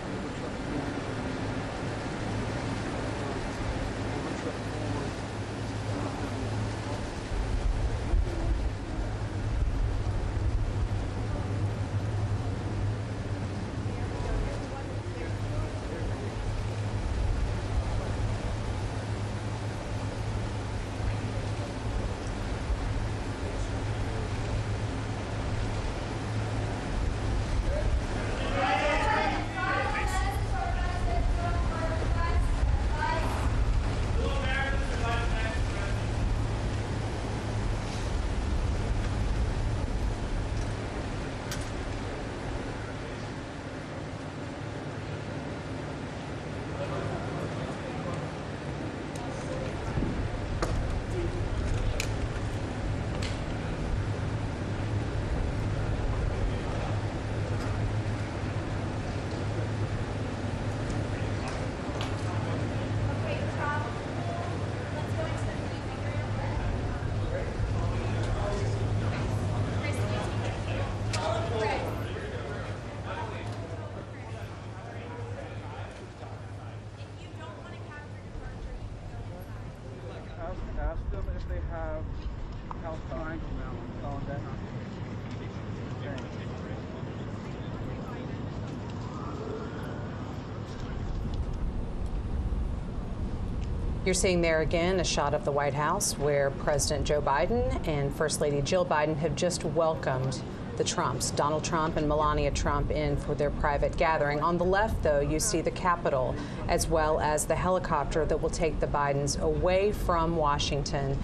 Ask them if they have house triangle now on that. You're seeing there again a shot of the White House where President Joe Biden and First Lady Jill Biden have just welcomed the Trumps, Donald Trump and Melania Trump, in for their private gathering. On the left, though, you see the Capitol, as well as the helicopter that will take the Bidens away from Washington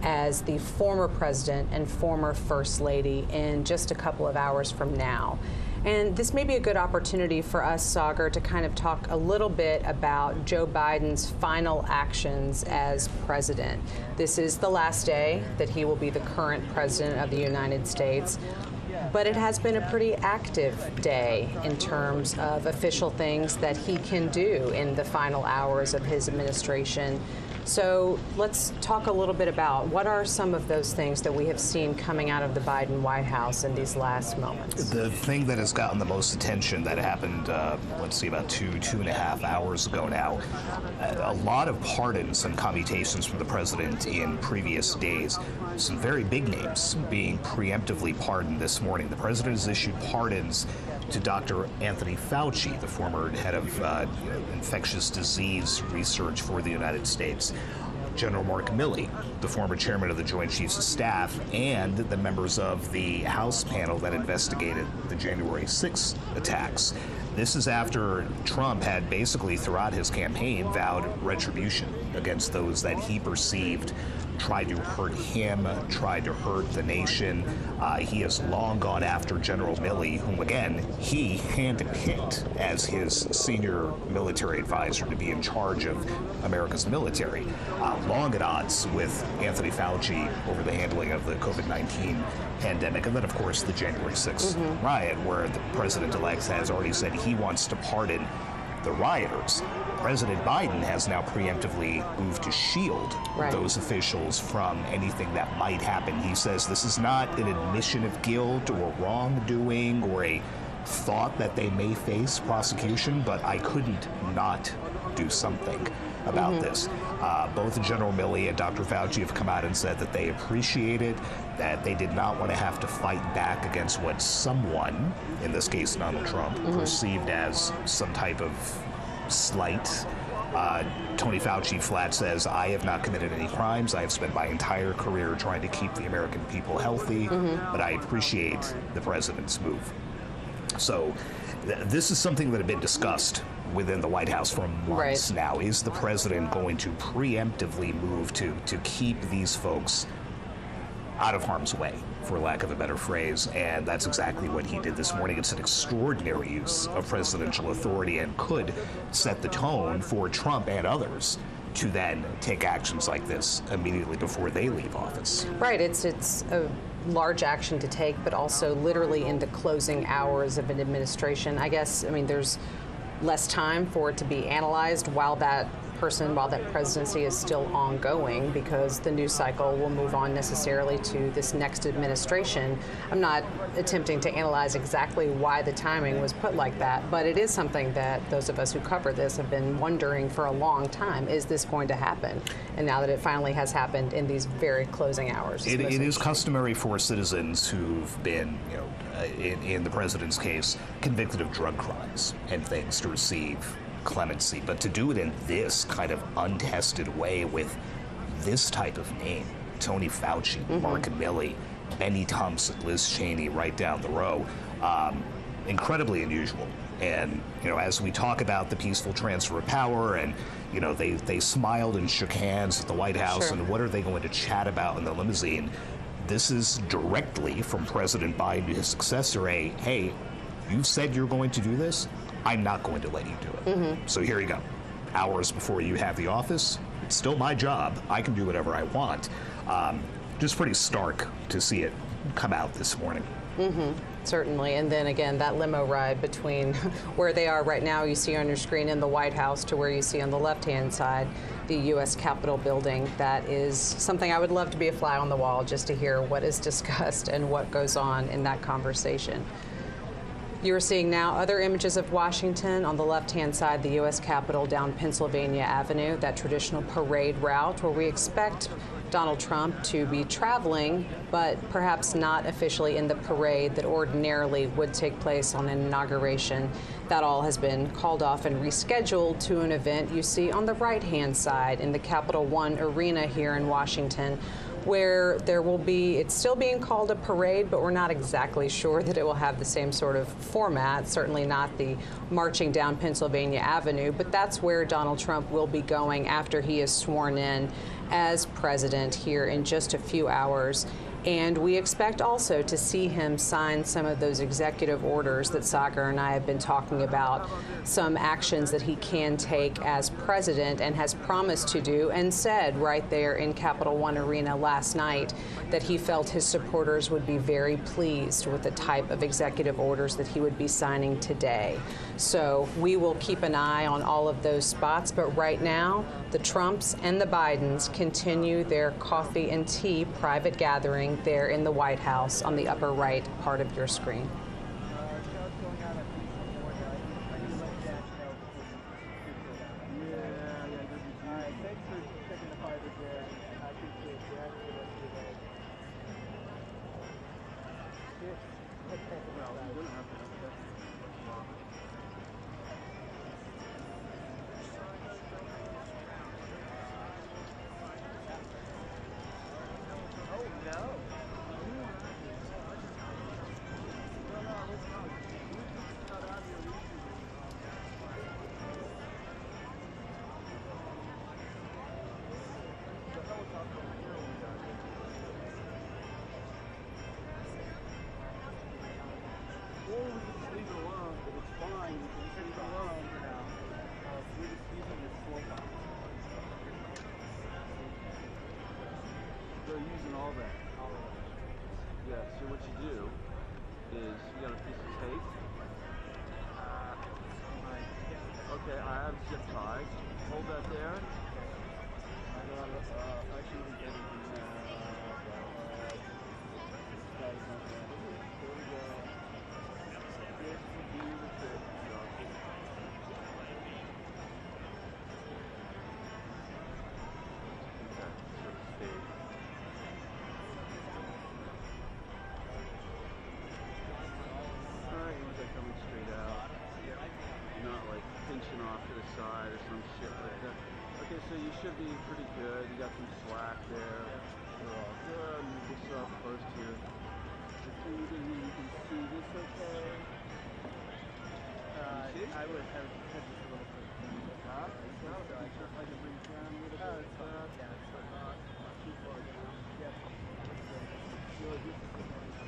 as the former president and former First Lady in just a couple of hours from now. And this may be a good opportunity for us, Sagar, to kind of talk a little bit about Joe Biden's final actions as president. This is the last day that he will be the current president of the United States. But it has been a pretty active day in terms of official things that he can do in the final hours of his administration. So let's talk a little bit about what are some of those things that we have seen coming out of the Biden White House in these last moments. The thing that has gotten the most attention that happened, let's see, about two and a half hours ago now, a lot of pardons and commutations from the president in previous days. Some very big names being preemptively pardoned this morning. The president has issued pardons to Dr. Anthony Fauci, the former head of infectious disease research for the United States, General Mark Milley, the former chairman of the Joint Chiefs of Staff, and the members of the House panel that investigated the January 6th attacks. This is after Trump had basically throughout his campaign vowed retribution against those that he perceived tried to hurt him, tried to hurt the nation. He has long gone after General Milley, whom, again, he handpicked as his senior military advisor to be in charge of America's military. Long at odds with Anthony Fauci over the handling of the COVID-19 pandemic. And then, of course, the January 6th riot, where the president-elect has already said he wants to pardon the rioters. President Biden has now preemptively moved to shield those officials from anything that might happen. He says this is not an admission of guilt or wrongdoing or a thought that they may face prosecution, but I couldn't not do something about this. Both General Milley and Dr. Fauci have come out and said that they appreciate it, that they did not want to have to fight back against what someone, in this case Donald Trump, perceived as some type of slight. Tony Fauci flat says, I have not committed any crimes. I have spent my entire career trying to keep the American people healthy, but I appreciate the president's move. So this is something that had been discussed within the White House for months now. Is the president going to preemptively move to keep these folks out of harm's way, for lack of a better phrase? And that's exactly what he did this morning. It's an extraordinary use of presidential authority and could set the tone for Trump and others to then take actions like this immediately before they leave office. Right. It's a large action to take, but also literally into closing hours of an administration. I guess, I mean, there's less time for it to be analyzed while that presidency is still ongoing, because the news cycle will move on necessarily to this next administration. I'm not attempting to analyze exactly why the timing was put like that, but it is something that those of us who cover this have been wondering for a long time. Is this going to happen? And now that it finally has happened in these very closing hours. It is customary for citizens who've been, in the president's case, convicted of drug crimes and things to receive clemency, but to do it in this kind of untested way with this type of name, Tony Fauci, Mark Milley, Benny Thompson, Liz Cheney, right down the row, incredibly unusual. And, as we talk about the peaceful transfer of power and, they smiled and shook hands at the White House, and what are they going to chat about in the limousine? This is directly from President Biden to his successor, hey, you said you're going to do this? I'm not going to let you do it. So here you go. Hours before you have the office, it's still my job. I can do whatever I want. Just pretty stark to see it come out this morning. Certainly. And then again, that limo ride between where they are right now, you see on your screen in the White House, to where you see on the left-hand side, the U.S. Capitol building. That is something I would love to be a fly on the wall just to hear what is discussed and what goes on in that conversation. You're seeing now other images of Washington. On the left-hand side, the U.S. Capitol down Pennsylvania Avenue, that traditional parade route where we expect Donald Trump to be traveling, but perhaps not officially in the parade that ordinarily would take place on an inauguration. That all has been called off and rescheduled to an event you see on the right-hand side in the Capital One Arena here in Washington, where there will be, it's still being called a parade, but we're not exactly sure that it will have the same sort of format, certainly not the marching down Pennsylvania Avenue, but that's where Donald Trump will be going after he is sworn in as president here in just a few hours. And we expect also to see him sign some of those executive orders that Sagar and I have been talking about, some actions that he can take as president and has promised to do, and said right there in Capital One Arena last night that he felt his supporters would be very pleased with the type of executive orders that he would be signing today. So we will keep an eye on all of those spots, but right now, the Trumps and the Bidens continue their coffee and tea private gathering there in the White House on the upper right part of your screen. Yeah, so what you do is you got a piece of tape. Okay, I have zip ties. Hold that there. I got actually we can do here we go. This will be the trick. Okay, so stay. Alright, you look coming straight out. Not like pinching off to the side or some shit like that. Okay, so you should be pretty good. You got some slack there. You're all good. Move this up close to your breathing. You can see this okay. I would have just a little bit. Huh? So I can bring it down a little bit. Not too far down. Yep. So this is the good.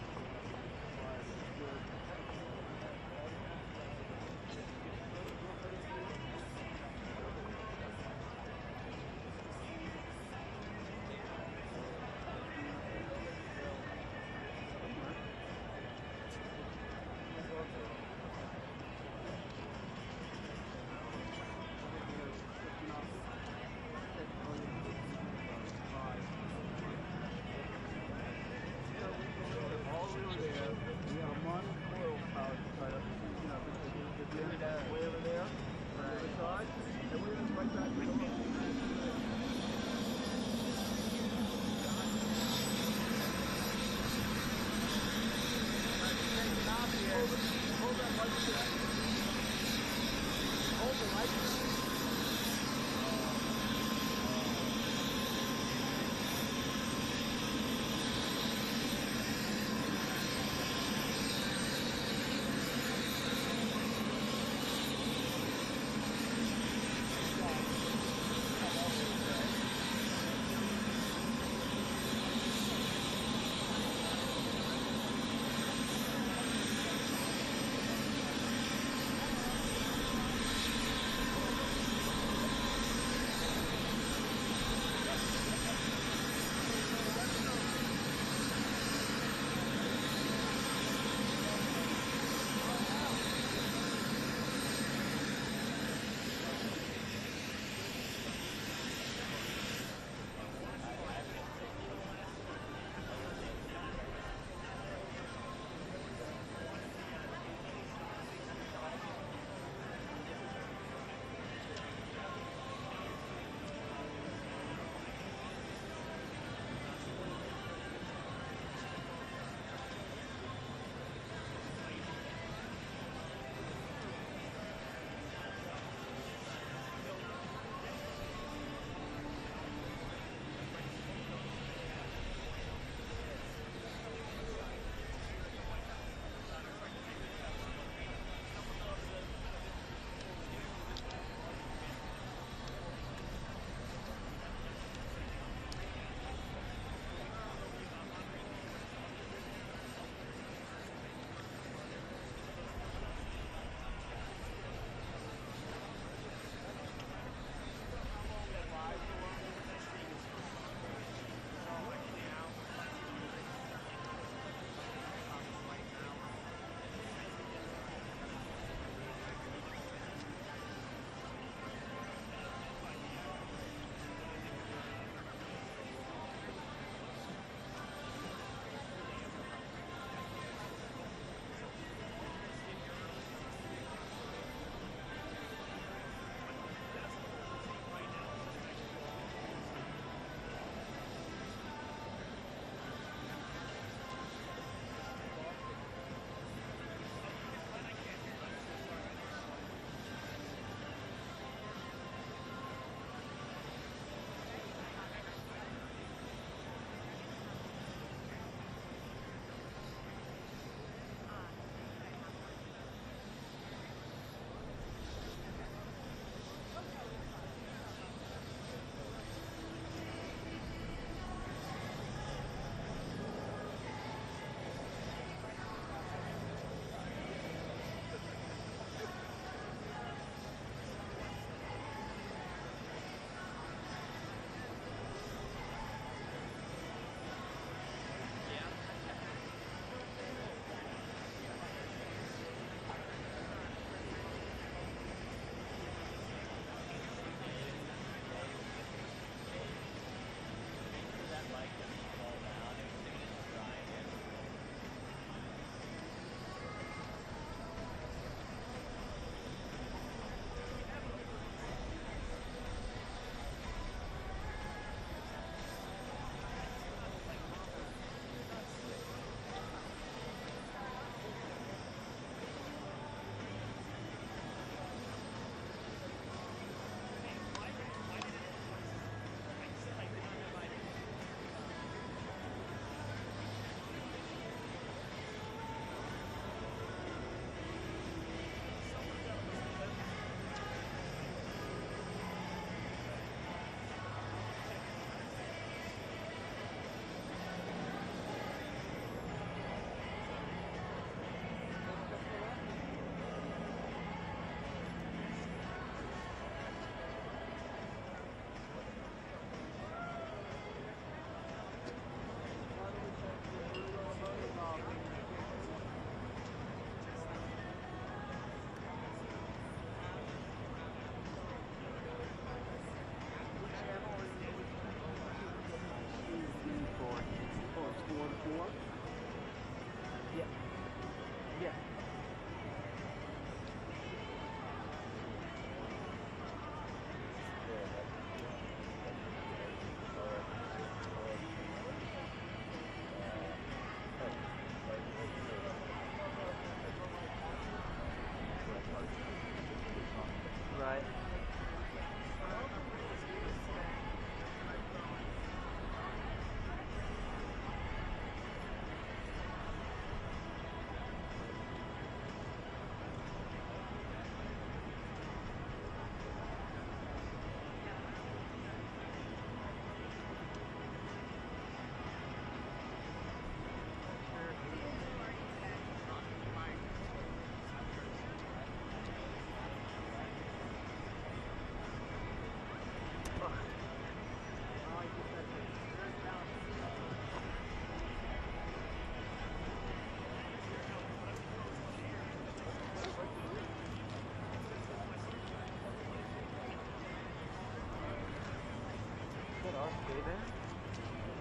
are. Stay there.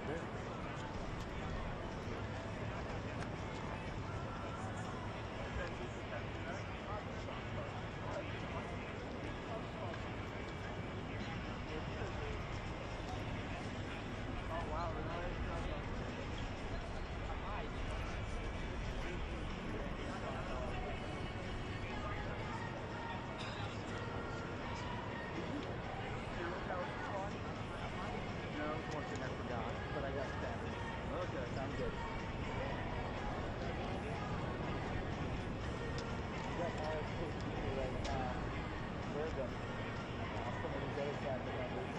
There. Oh wow, really? No, one thing I forgot, but I got stabbed. Okay, sounds good. You got my picture right now. Where are they? Some of these other family members.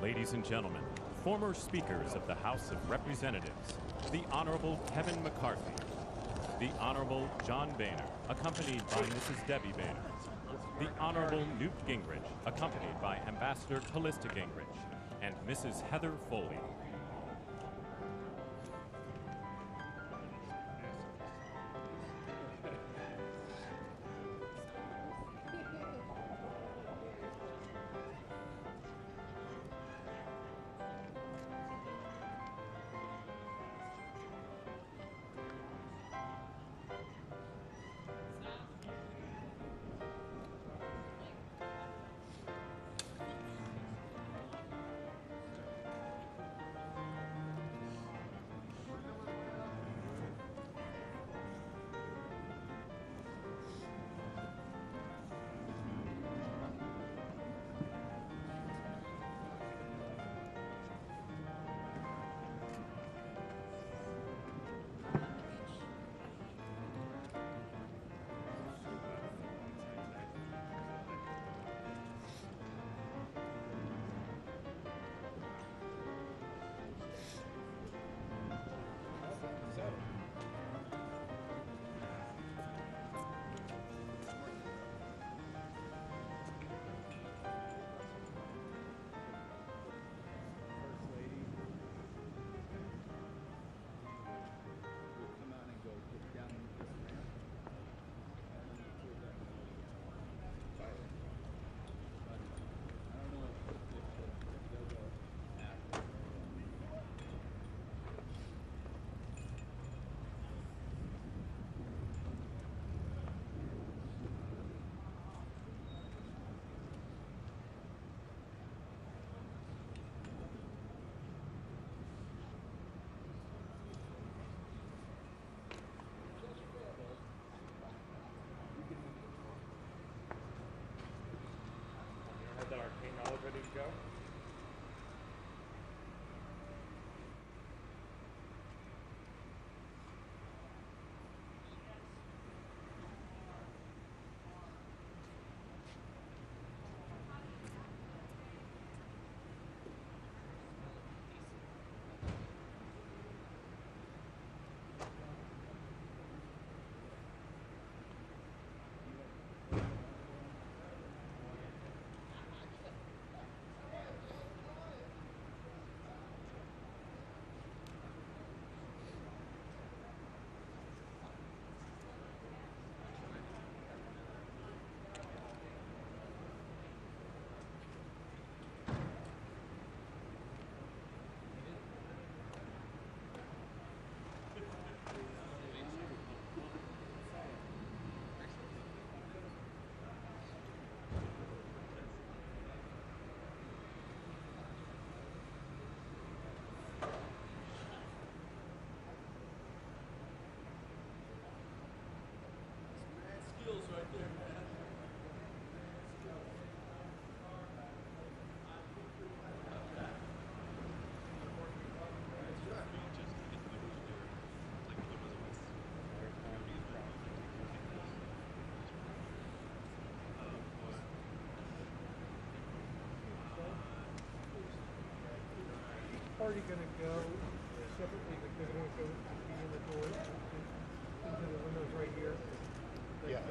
Ladies and gentlemen, former speakers of the House of Representatives, the Honorable Kevin McCarthy, the Honorable John Boehner, accompanied by Mrs. Debbie Boehner, the Honorable Newt Gingrich, accompanied by Ambassador Callista Gingrich, and Mrs. Heather Foley. go. Party going to go separately, but they're going to go in the door into the windows right here. Yes.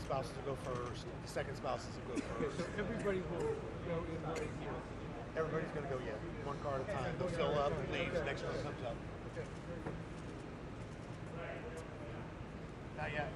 Spouses will go first. The second spouses will go first. Okay, so everybody will go in right here. Everybody's going to go, yeah, one car at a time. They'll fill up, leave, the next one comes up. Okay. Not yet.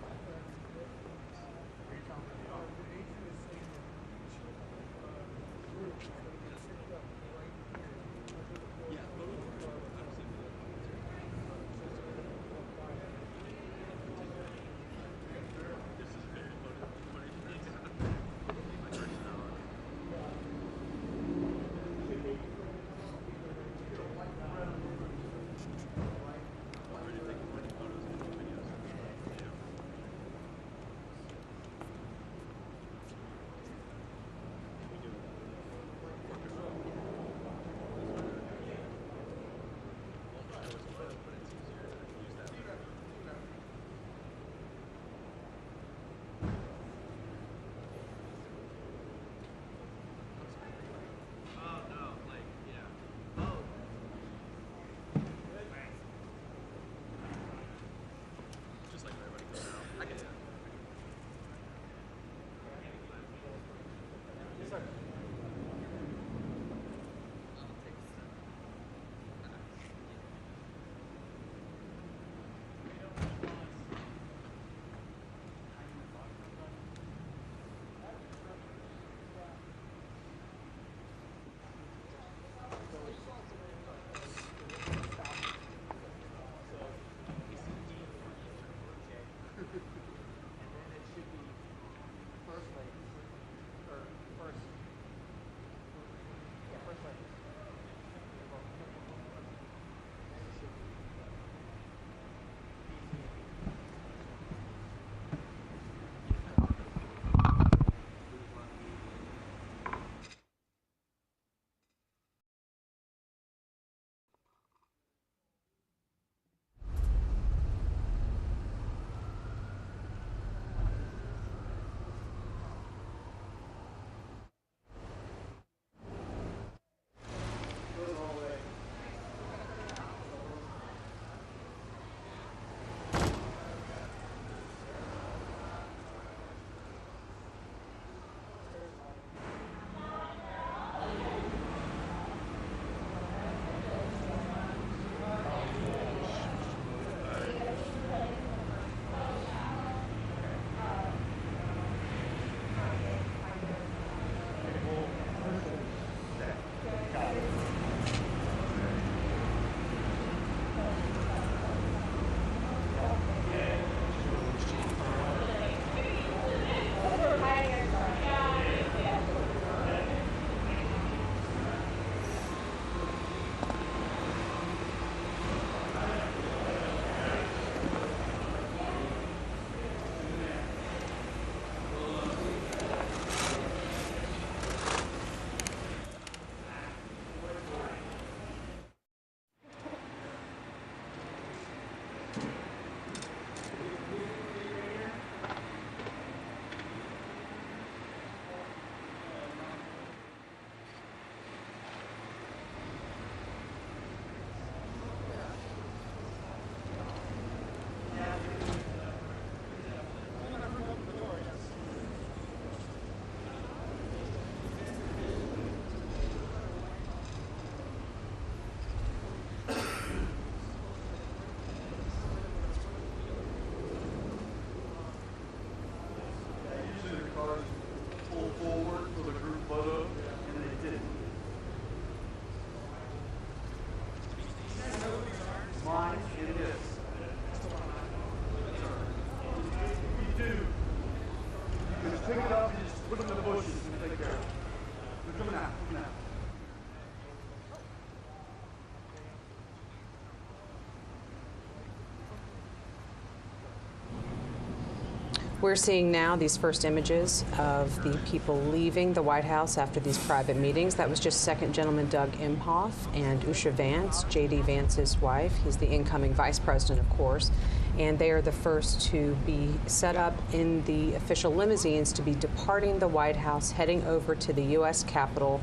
We're seeing now these first images of the people leaving the White House after these private meetings. That was just Second Gentleman Doug Emhoff and Usha Vance, J.D. Vance's wife. He's the incoming vice president, of course. And they are the first to be set up in the official limousines to be departing the White House, heading over to the U.S. Capitol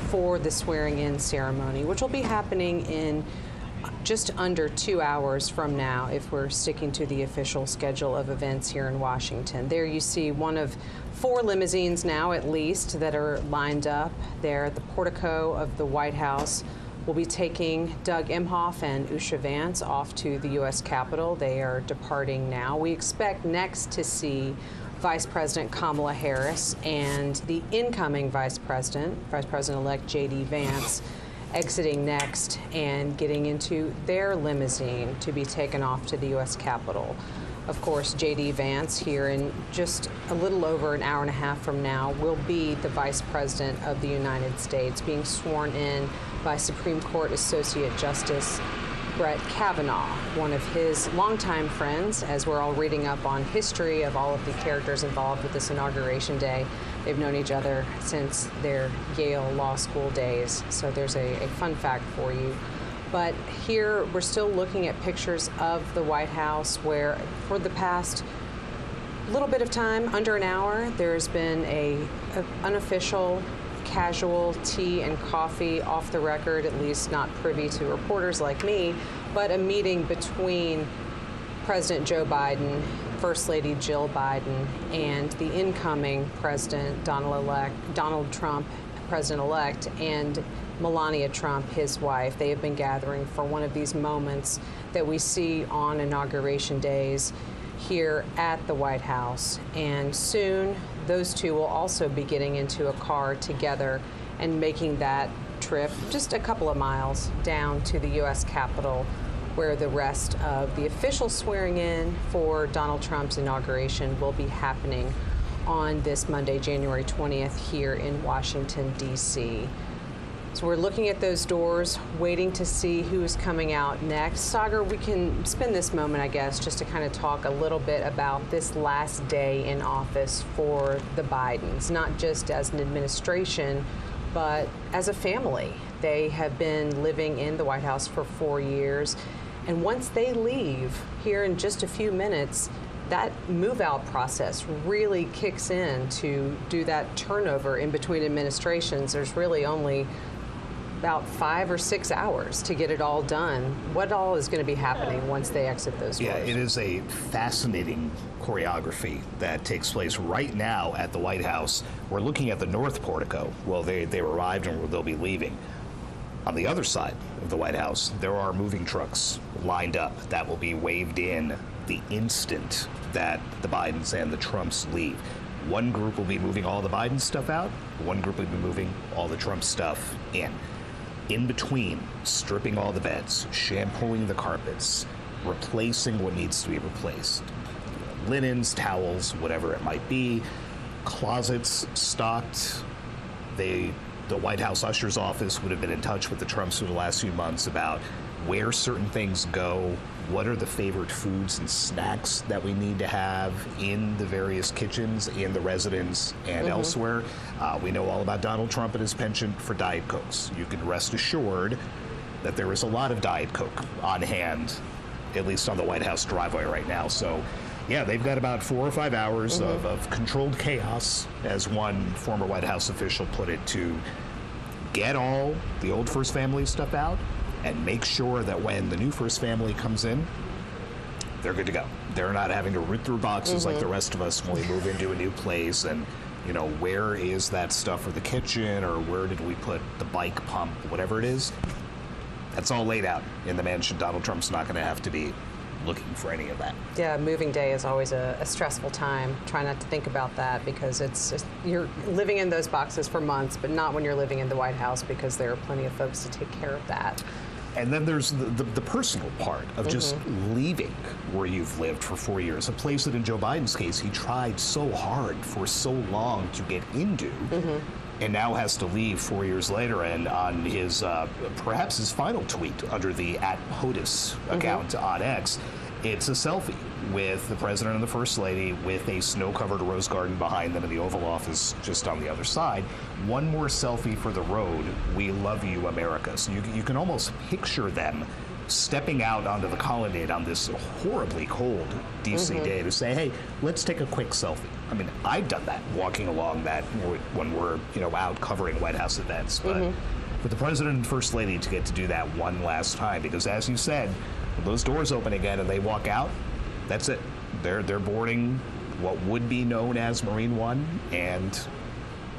for the swearing-in ceremony, which will be happening in just under 2 hours from now if we're sticking to the official schedule of events here in Washington. There you see one of 4 limousines now, at least, that are lined up there at the portico of the White House. We'll be taking Doug Emhoff and Usha Vance off to the U.S. Capitol. They are departing now. We expect next to see Vice President Kamala Harris and the incoming Vice President-elect J.D. Vance, exiting next and getting into their limousine to be taken off to the U.S. Capitol. Of course, J.D. Vance, here in just a little over an hour and a half from now, will be the Vice President of the United States, being sworn in by Supreme Court Associate Justice Brett Kavanaugh, one of his longtime friends, as we're all reading up on history of all of the characters involved with this Inauguration Day. They've known each other since their Yale Law School days, so there's a fun fact for you. But here we're still looking at pictures of the White House where for the past little bit of time, under an hour, there's been an unofficial casual tea and coffee, off the record, at least not privy to reporters like me, but a meeting between President Joe Biden, First Lady Jill Biden, and the incoming President Donald Trump, President-elect, and Melania Trump, his wife. They have been gathering for one of these moments that we see on Inauguration days here at the White House. And soon, those two will also be getting into a car together and making that trip just a couple of miles down to the U.S. Capitol, where the rest of the official swearing in for Donald Trump's inauguration will be happening on this Monday, January 20th, here in Washington, D.C. So we're looking at those doors, waiting to see who is coming out next. Sagar, we can spend this moment, I guess, just to kind of talk a little bit about this last day in office for the Bidens, not just as an administration, but as a family. They have been living in the White House for 4 years, and once they leave here in just a few minutes, that move-out process really kicks in to do that turnover in between administrations. There's really only about 5 or 6 hours to get it all done. What all is going to be happening once they exit those doors? Yeah, it is a fascinating choreography that takes place right now at the White House. We're looking at the North Portico. Well, they arrived and they'll be leaving. On the other side of the White House, there are moving trucks lined up that will be waved in the instant that the Bidens and the Trumps leave. One group will be moving all the Biden stuff out. One group will be moving all the Trump stuff in. In between, stripping all the beds, shampooing the carpets, replacing what needs to be replaced. Linens, towels, whatever it might be. Closets stocked. The White House usher's office would have been in touch with the Trumps for the last few months about where certain things go, what are the favorite foods and snacks that we need to have in the various kitchens, in the residence, and elsewhere. We know all about Donald Trump and his penchant for Diet Cokes. You can rest assured that there is a lot of Diet Coke on hand, at least on the White House driveway right now. So, yeah, they've got about 4 or 5 hours of controlled chaos, as one former White House official put it, to get all the old First Family stuff out and make sure that when the new First Family comes in, they're good to go. They're not having to root through boxes like the rest of us when we move into a new place and, you know, where is that stuff for the kitchen, or where did we put the bike pump, whatever it is. That's all laid out in the mansion. Donald Trump's not going to have to be looking for any of that. Yeah, moving day is always a stressful time. Try not to think about that, because it's just, you're living in those boxes for months, but not when you're living in the White House, because there are plenty of folks to take care of that. And then there's the personal part of just leaving where you've lived for 4 years, a place that in Joe Biden's case, he tried so hard for so long to get into, and now has to leave 4 years later. And on his, perhaps his final tweet under the @POTUS account on X, It's a selfie with the president and the first lady with a snow-covered rose garden behind them and the Oval Office just on the other side. One more selfie for the road. We love you, America. So you can almost picture them stepping out onto the colonnade on this horribly cold DC day to say, hey, let's take a quick selfie. I mean, I've done that, walking along that when we're out covering White House events. But for the president and first lady to get to do that one last time, because as you said, when those doors open again and they walk out, that's it. They're boarding what would be known as Marine One and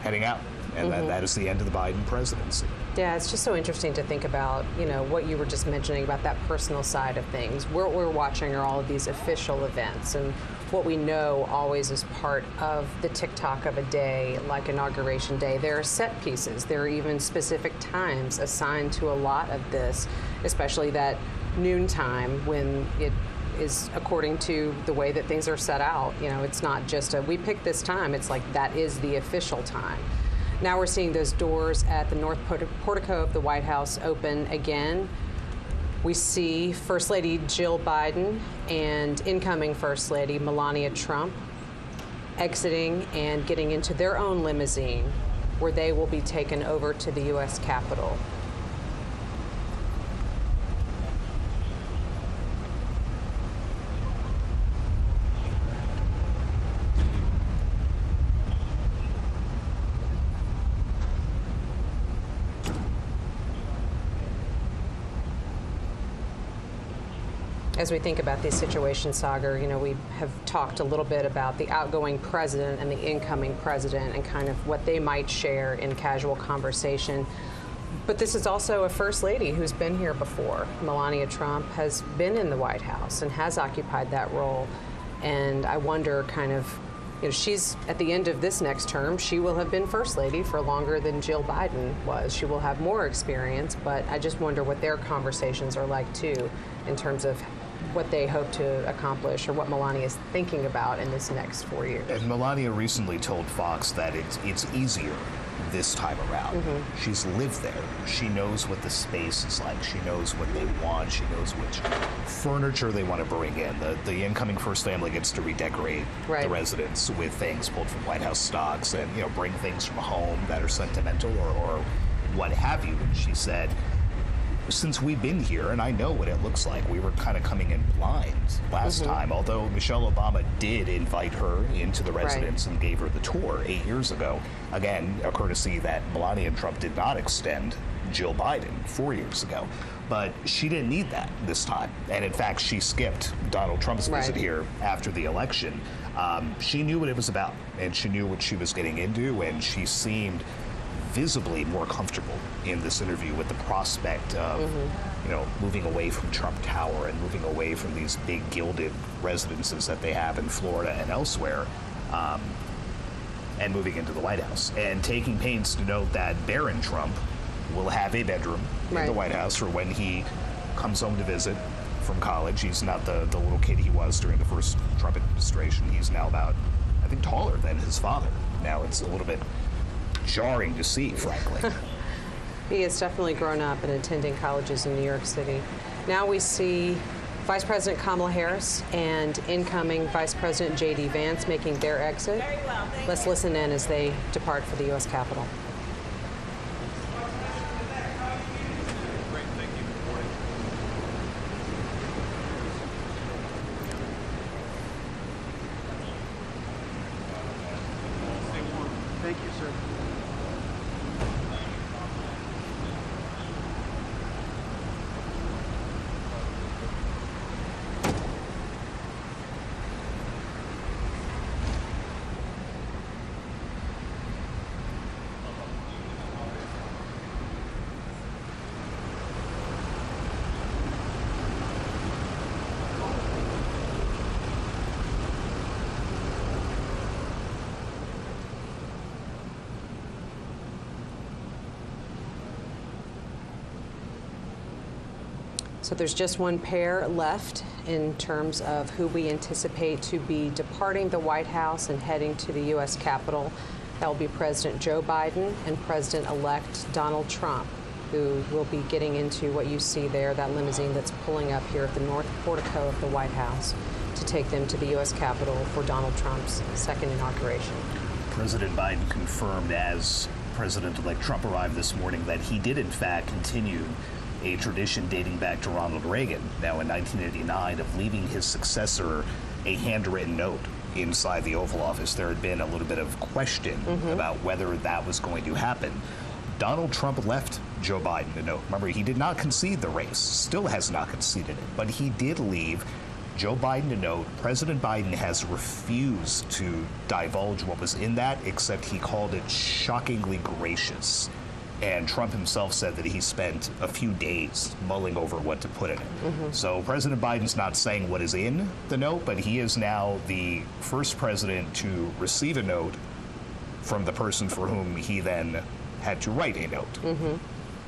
heading out. And that is the end of the Biden presidency. Yeah, it's just so interesting to think about, what you were just mentioning about that personal side of things. What we're watching are all of these official events, and what we know always is part of the TikTok of a day, like Inauguration Day. There are set pieces. There are even specific times assigned to a lot of this, especially that noontime when it is according to the way that things are set out. It's not just we picked this time. It's like that is the official time. Now we're seeing those doors at the north portico of the White House open again. We see First Lady Jill Biden and incoming First Lady Melania Trump exiting and getting into their own limousine, where they will be taken over to the U.S. Capitol. As we think about these situations, Sagar, we have talked a little bit about the outgoing president and the incoming president and kind of what they might share in casual conversation. But this is also a first lady who's been here before. Melania Trump has been in the White House and has occupied that role. And I wonder she's at the end of this next term, she will have been first lady for longer than Jill Biden was. She will have more experience, but I just wonder what their conversations are like too, in terms of what they hope to accomplish or what Melania is thinking about in this next 4 years. And Melania recently told Fox that it's easier this time around. She's lived there. She knows what the space is like. She knows what they want. She knows which furniture they want to bring in. The incoming first family gets to redecorate the residence with things pulled from White House stocks and bring things from home that are sentimental or what have you. And she said, since we've been here, and I know what it looks like, we were kind of coming in blind last time, although Michelle Obama did invite her into the residence and gave her the tour 8 years ago. Again, a courtesy that Melania Trump did not extend Jill Biden 4 years ago. But she didn't need that this time. And in fact, she skipped Donald Trump's visit here after the election. She knew what it was about, and she knew what she was getting into, and she seemed visibly more comfortable in this interview with the prospect of, moving away from Trump Tower and moving away from these big gilded residences that they have in Florida and elsewhere, and moving into the White House. And taking pains to note that Barron Trump will have a bedroom in the White House for when he comes home to visit from college. He's not the little kid he was during the first Trump administration. He's now about, I think, taller than his father. Now it's a little bit jarring to see, frankly. He has definitely grown up and attending colleges in New York City. Now we see Vice President Kamala Harris and incoming Vice President J.D. Vance making their exit. Let's listen in as they depart for the U.S. Capitol. Thank you, sir. So there's just one pair left in terms of who we anticipate to be departing the White House and heading to the U.S. Capitol. That will be President Joe Biden and President-elect Donald Trump. who will be getting into what you see there, that limousine that's pulling up here at the north portico of the White House to take them to the U.S. Capitol for Donald Trump's second inauguration. President Biden confirmed as President-elect Trump arrived this morning that he did, in fact, continue a tradition dating back to Ronald Reagan, now in 1989, of leaving his successor a handwritten note inside the Oval Office. There had been a little bit of question about whether that was going to happen. Donald Trump left Joe Biden a note. Remember, he did not concede the race, still has not conceded it, but he did leave Joe Biden a note. President Biden has refused to divulge what was in that, except he called it shockingly gracious. And Trump himself said that he spent a few days mulling over what to put in it. So President Biden's not saying what is in the note, but he is now the first president to receive a note from the person for whom he then had to write a note.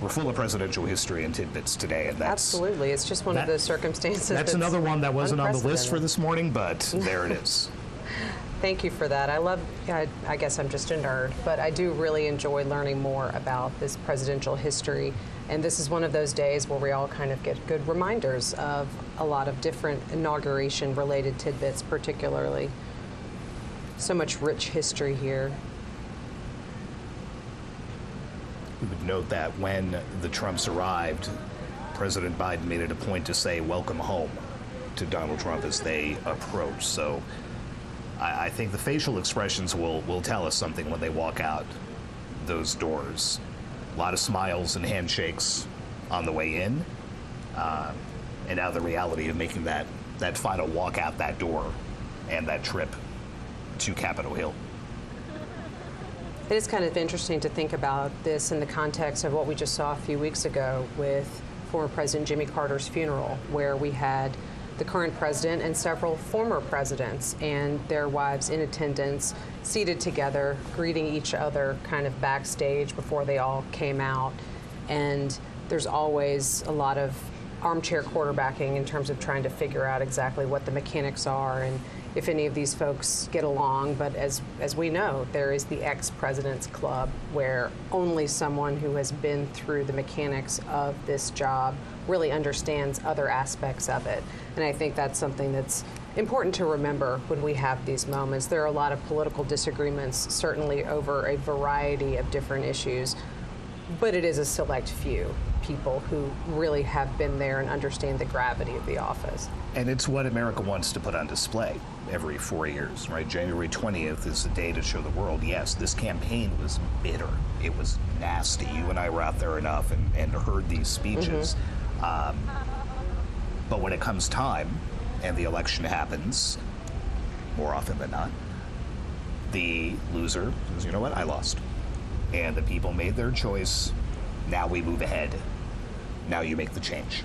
We're full of presidential history and tidbits today, and that's absolutely. It's just one of those circumstances. That's another one that wasn't on the list for this morning, but there it is. Thank you for that. I guess I'm just a nerd, but I do really enjoy learning more about this presidential history. And this is one of those days where we all kind of get good reminders of a lot of different inauguration-related tidbits, particularly. So much rich history here. We would note that when the Trumps arrived, President Biden made it a point to say welcome home to Donald Trump as they approach. So I think the facial expressions will tell us something when they walk out those doors. A lot of smiles and handshakes on the way in, and now the reality of making that final walk out that door and that trip to Capitol Hill. It is kind of interesting to think about this in the context of what we just saw a few weeks ago with former President Jimmy Carter's funeral, where we had the current president and several former presidents and their wives in attendance, seated together, greeting each other kind of backstage before they all came out. And there's always a lot of armchair quarterbacking in terms of trying to figure out exactly what the mechanics are and if any of these folks get along. But as we know, there is the ex-president's club, where only someone who has been through the mechanics of this job really understands other aspects of it. And I think that's something that's important to remember when we have these moments. There are a lot of political disagreements, certainly over a variety of different issues, but it is a select few people who really have been there and understand the gravity of the office. And it's what America wants to put on display every 4 years, right? January 20th is the day to show the world, yes, this campaign was bitter. It was nasty. You and I were out there enough and heard these speeches. But when it comes time and the election happens, more often than not, the loser says, you know what, I lost. And the people made their choice. Now we move ahead. Now you make the change.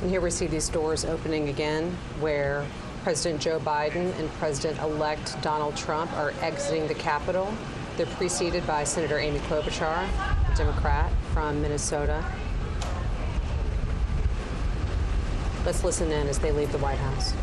And here we see these doors opening again, where President Joe Biden and President-elect Donald Trump are exiting the Capitol. They're preceded by Senator Amy Klobuchar, a Democrat from Minnesota. Let's listen in as they leave the White House.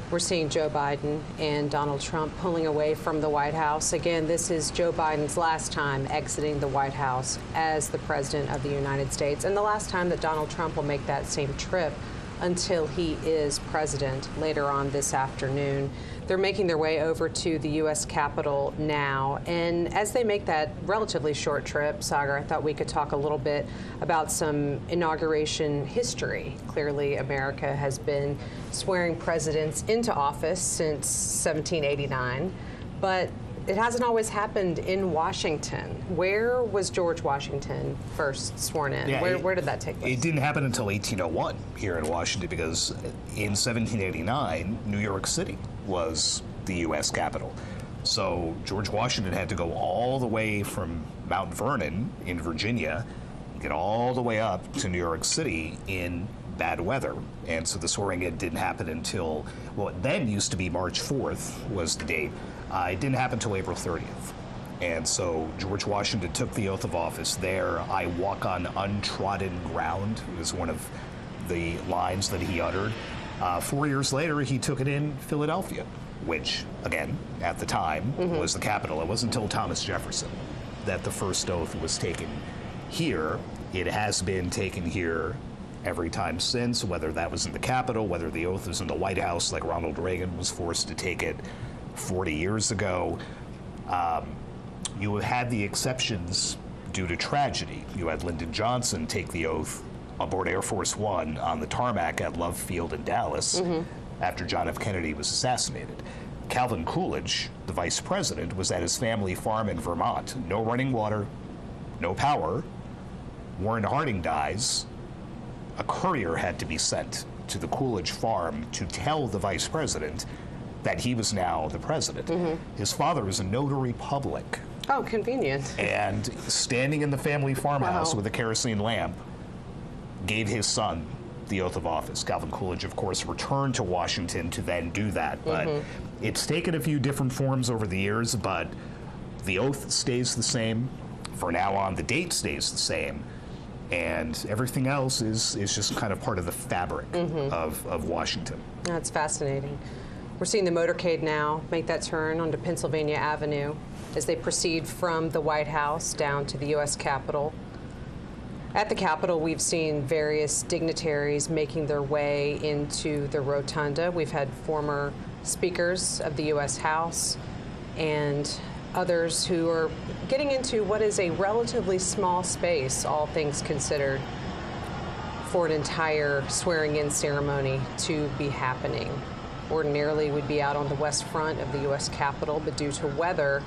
We're seeing Joe Biden and Donald Trump pulling away from the White House. Again, this is Joe Biden's last time exiting the White House as the President of the United States, and the last time that Donald Trump will make that same trip until he is president later on this afternoon. They're making their way over to the U.S. Capitol now, and as they make that relatively short trip, Sagar, I thought we could talk a little bit about some inauguration history. Clearly, America has been swearing presidents into office since 1789, but it hasn't always happened in Washington. Where was George Washington first sworn in? Yeah, where did that take place? It didn't happen until 1801 here in Washington, because in 1789, New York City was the U.S. capital. So George Washington had to go all the way from Mount Vernon in Virginia, get all the way up to New York City in bad weather. And so the swearing in didn't happen until, well, it then used to be March 4th was the date. It didn't happen until April 30th. And so George Washington took the oath of office there. "I walk on untrodden ground" was one of the lines that he uttered. 4 years later, he took it in Philadelphia, which, again, at the time was the capital. It wasn't until Thomas Jefferson that the first oath was taken here. It has been taken here every time since, whether that was in the Capitol, whether the oath was in the White House, like Ronald Reagan was forced to take it 40 years ago. You have had the exceptions due to tragedy. You had Lyndon Johnson take the oath aboard Air Force One on the tarmac at Love Field in Dallas after John F. Kennedy was assassinated. Calvin Coolidge, the vice president, was at his family farm in Vermont. No running water, no power. Warren Harding dies. A courier had to be sent to the Coolidge farm to tell the vice president that he was now the president. His father was a notary public. Oh, convenient. And standing in the family farmhouse with a kerosene lamp, gave his son the oath of office. Calvin Coolidge, of course, returned to Washington to then do that. But it's taken a few different forms over the years, but the oath stays the same. For now on, the date stays the same. And everything else is just kind of part of the fabric of Washington. That's fascinating. We're seeing the motorcade now make that turn onto Pennsylvania Avenue as they proceed from the White House down to the U.S. Capitol. At the Capitol, we've seen various dignitaries making their way into the rotunda. We've had former speakers of the U.S. House and others who are getting into what is a relatively small space, all things considered, for an entire swearing-in ceremony to be happening. Ordinarily, we'd be out on the west front of the U.S. Capitol, but due to weather,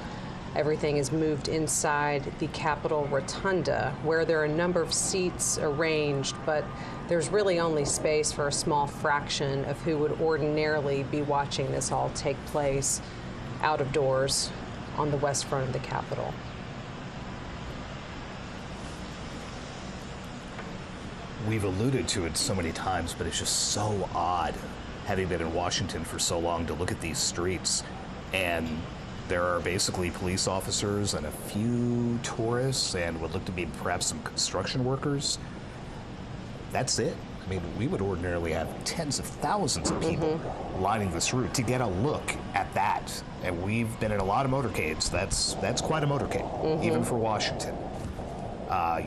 everything is moved inside the Capitol Rotunda, where there are a number of seats arranged, but there's really only space for a small fraction of who would ordinarily be watching this all take place out of doors on the west front of the Capitol. We've alluded to it so many times, but it's just so odd, having been in Washington for so long, to look at these streets, and there are basically police officers and a few tourists and what look to be perhaps some construction workers. That's it. I mean, we would ordinarily have tens of thousands of people lining this route to get a look at that. And we've been in a lot of motorcades. That's quite a motorcade, even for Washington.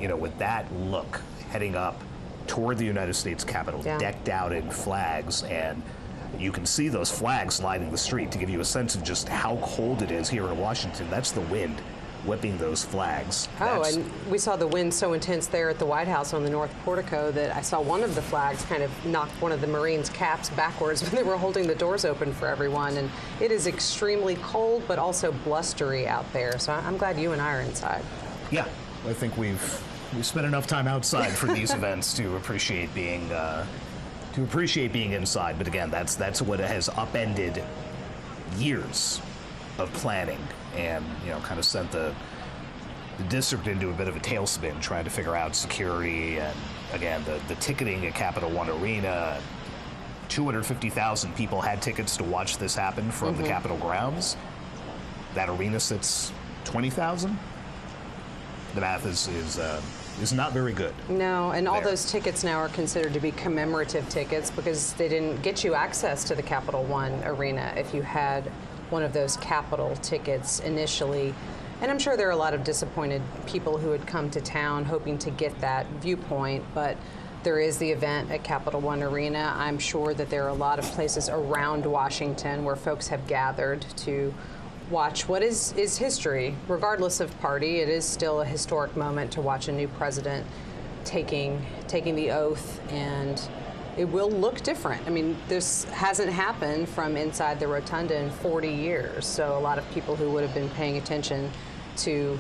You know, with that look, heading up toward the United States Capitol, decked out in flags, and you can see those flags lining the street to give you a sense of just how cold it is here in Washington. That's the wind whipping those flags. And we saw the wind so intense there at the White House on the North Portico that I saw one of the flags kind of knock one of the Marines' caps backwards when they were holding the doors open for everyone. And it is extremely cold, but also blustery out there. So I'm glad you and I are inside. Yeah, I think we've spent enough time outside for these events to appreciate being inside. But again, that's what has upended years of planning, and kind of sent the district into a bit of a tailspin, trying to figure out security and again the ticketing at Capital One Arena. 250,000 people had tickets to watch this happen from the Capitol grounds. That arena sits 20,000. The math is not very good. No, and all those tickets now are considered to be commemorative tickets because they didn't get you access to the Capital One Arena if you had one of those Capitol tickets initially. And I'm sure there are a lot of disappointed people who had come to town hoping to get that viewpoint, but there is the event at Capital One Arena. I'm sure that there are a lot of places around Washington where folks have gathered to watch what is history. Regardless of party, it is still a historic moment to watch a new president taking the oath and it will look different. I mean, this hasn't happened from inside the rotunda in 40 years, so a lot of people who would have been paying attention to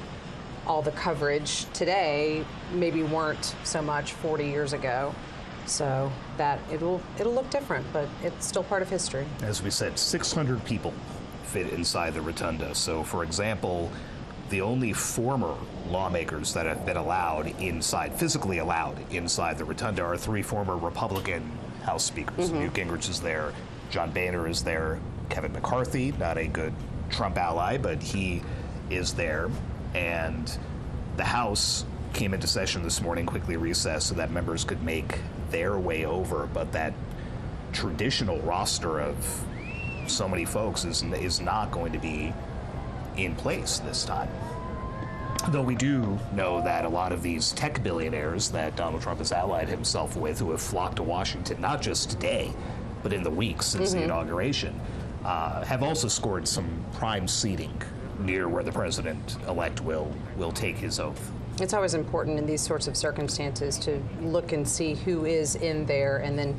all the coverage today maybe weren't so much 40 years ago. So that it'll look different, but it's still part of history. As we said, 600 people fit inside the rotunda. So, for example, the only former lawmakers that have been allowed inside, physically allowed inside the rotunda, are 3 former Republican House speakers. Newt Gingrich is there, John Boehner is there, Kevin McCarthy, not a good Trump ally, but he is there. And the House came into session this morning, quickly recessed so that members could make their way over, but that traditional roster of so many folks is not going to be in place this time. Though we do know that a lot of these tech billionaires that Donald Trump has allied himself with, who have flocked to Washington, not just today, but in the weeks since the inauguration, have also scored some prime seating near where the president-elect will take his oath. It's always important in these sorts of circumstances to look and see who is in there and then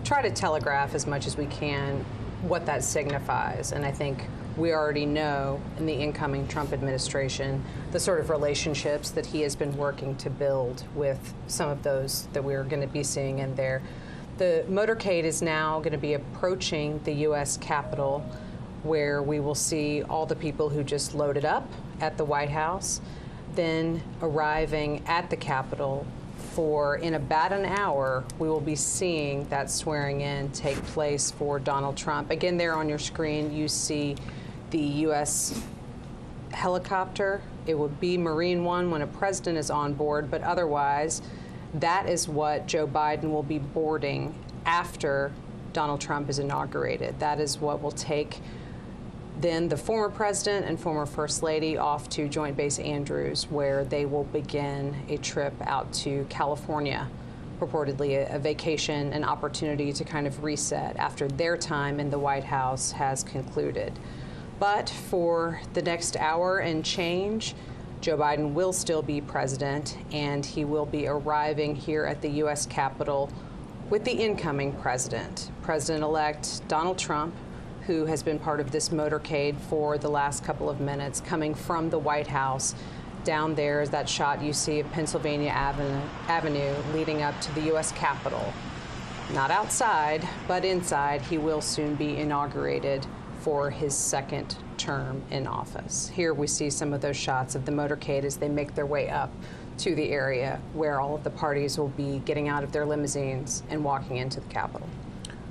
try to telegraph as much as we can what that signifies. And I think we already know in the incoming Trump administration the sort of relationships that he has been working to build with some of those that we're going to be seeing in there. The motorcade is now going to be approaching the U.S. Capitol, where we will see all the people who just loaded up at the White House, then arriving at the Capitol for, in about an hour, we will be seeing that swearing in take place for Donald Trump. Again, there on your screen, you see the U.S. helicopter. It would be Marine One when a president is on board, but otherwise, that is what Joe Biden will be boarding after Donald Trump is inaugurated. That is what will take then the former president and former first lady off to Joint Base Andrews, where they will begin a trip out to California, purportedly a vacation, an opportunity to kind of reset after their time in the White House has concluded. But for the next hour and change, Joe Biden will still be president, and he will be arriving here at the U.S. Capitol with the incoming president, President-elect Donald Trump, who has been part of this motorcade for the last couple of minutes, coming from the White House. Down there is that shot you see of Pennsylvania Avenue leading up to the U.S. Capitol. Not outside, but inside. He will soon be inaugurated for his second term in office. Here we see some of those shots of the motorcade as they make their way up to the area where all of the parties will be getting out of their limousines and walking into the Capitol.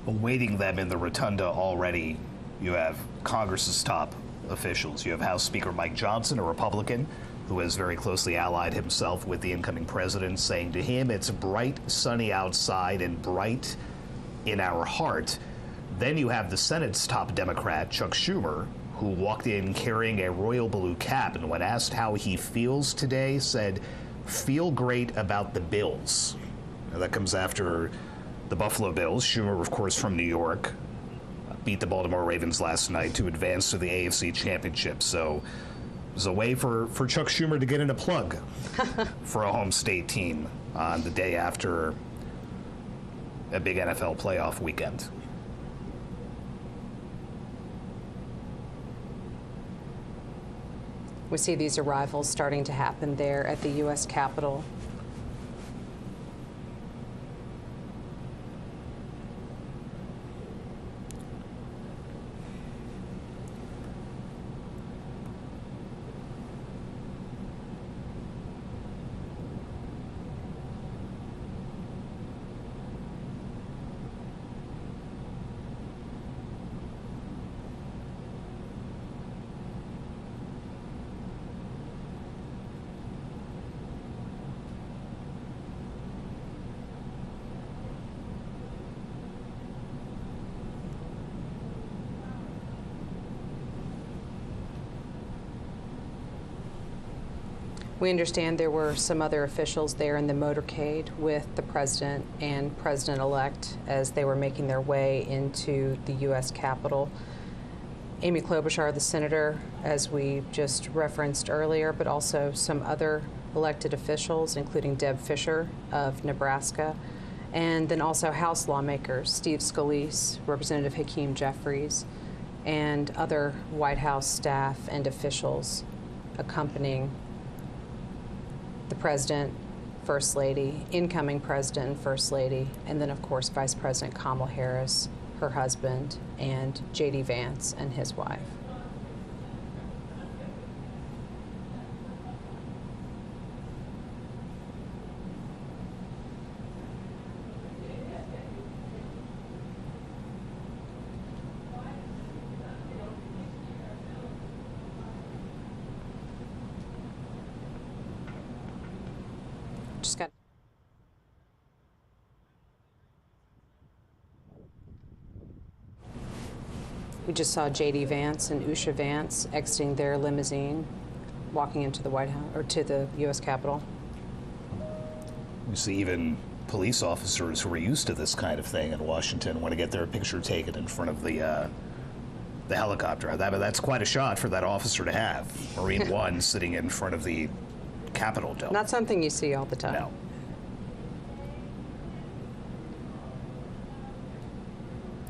Awaiting them in the rotunda already, you have Congress's top officials. You have House Speaker Mike Johnson, a Republican, who has very closely allied himself with the incoming president, saying to him, it's bright, sunny outside and bright in our heart. Then you have the Senate's top Democrat, Chuck Schumer, who walked in carrying a royal blue cap, and when asked how he feels today, said, feel great about the Bills. Now, that comes after the Buffalo Bills. Schumer, of course, from New York, beat the Baltimore Ravens last night to advance to the AFC Championship. So it was a way for Chuck Schumer to get in a plug for a home state team on the day after a big NFL playoff weekend. We see these arrivals starting to happen there at the U.S. Capitol. We understand there were some other officials there in the motorcade with the president and president-elect as they were making their way into the U.S. Capitol. Amy Klobuchar, the senator, as we just referenced earlier, but also some other elected officials, including Deb Fischer of Nebraska, And then also House lawmakers, Steve Scalise, Representative Hakeem Jeffries, and other White House staff and officials accompanying the President, First Lady, incoming President and First Lady, and then of course Vice President Kamala Harris, her husband, and J.D. Vance and his wife. We just saw J.D. Vance and Usha Vance exiting their limousine, walking into the White House, or to the U.S. Capitol. You see even police officers who are used to this kind of thing in Washington want to get their picture taken in front of the helicopter. That's quite a shot for that officer to have. Marine One sitting in front of the Capitol dome. Not something you see all the time. No.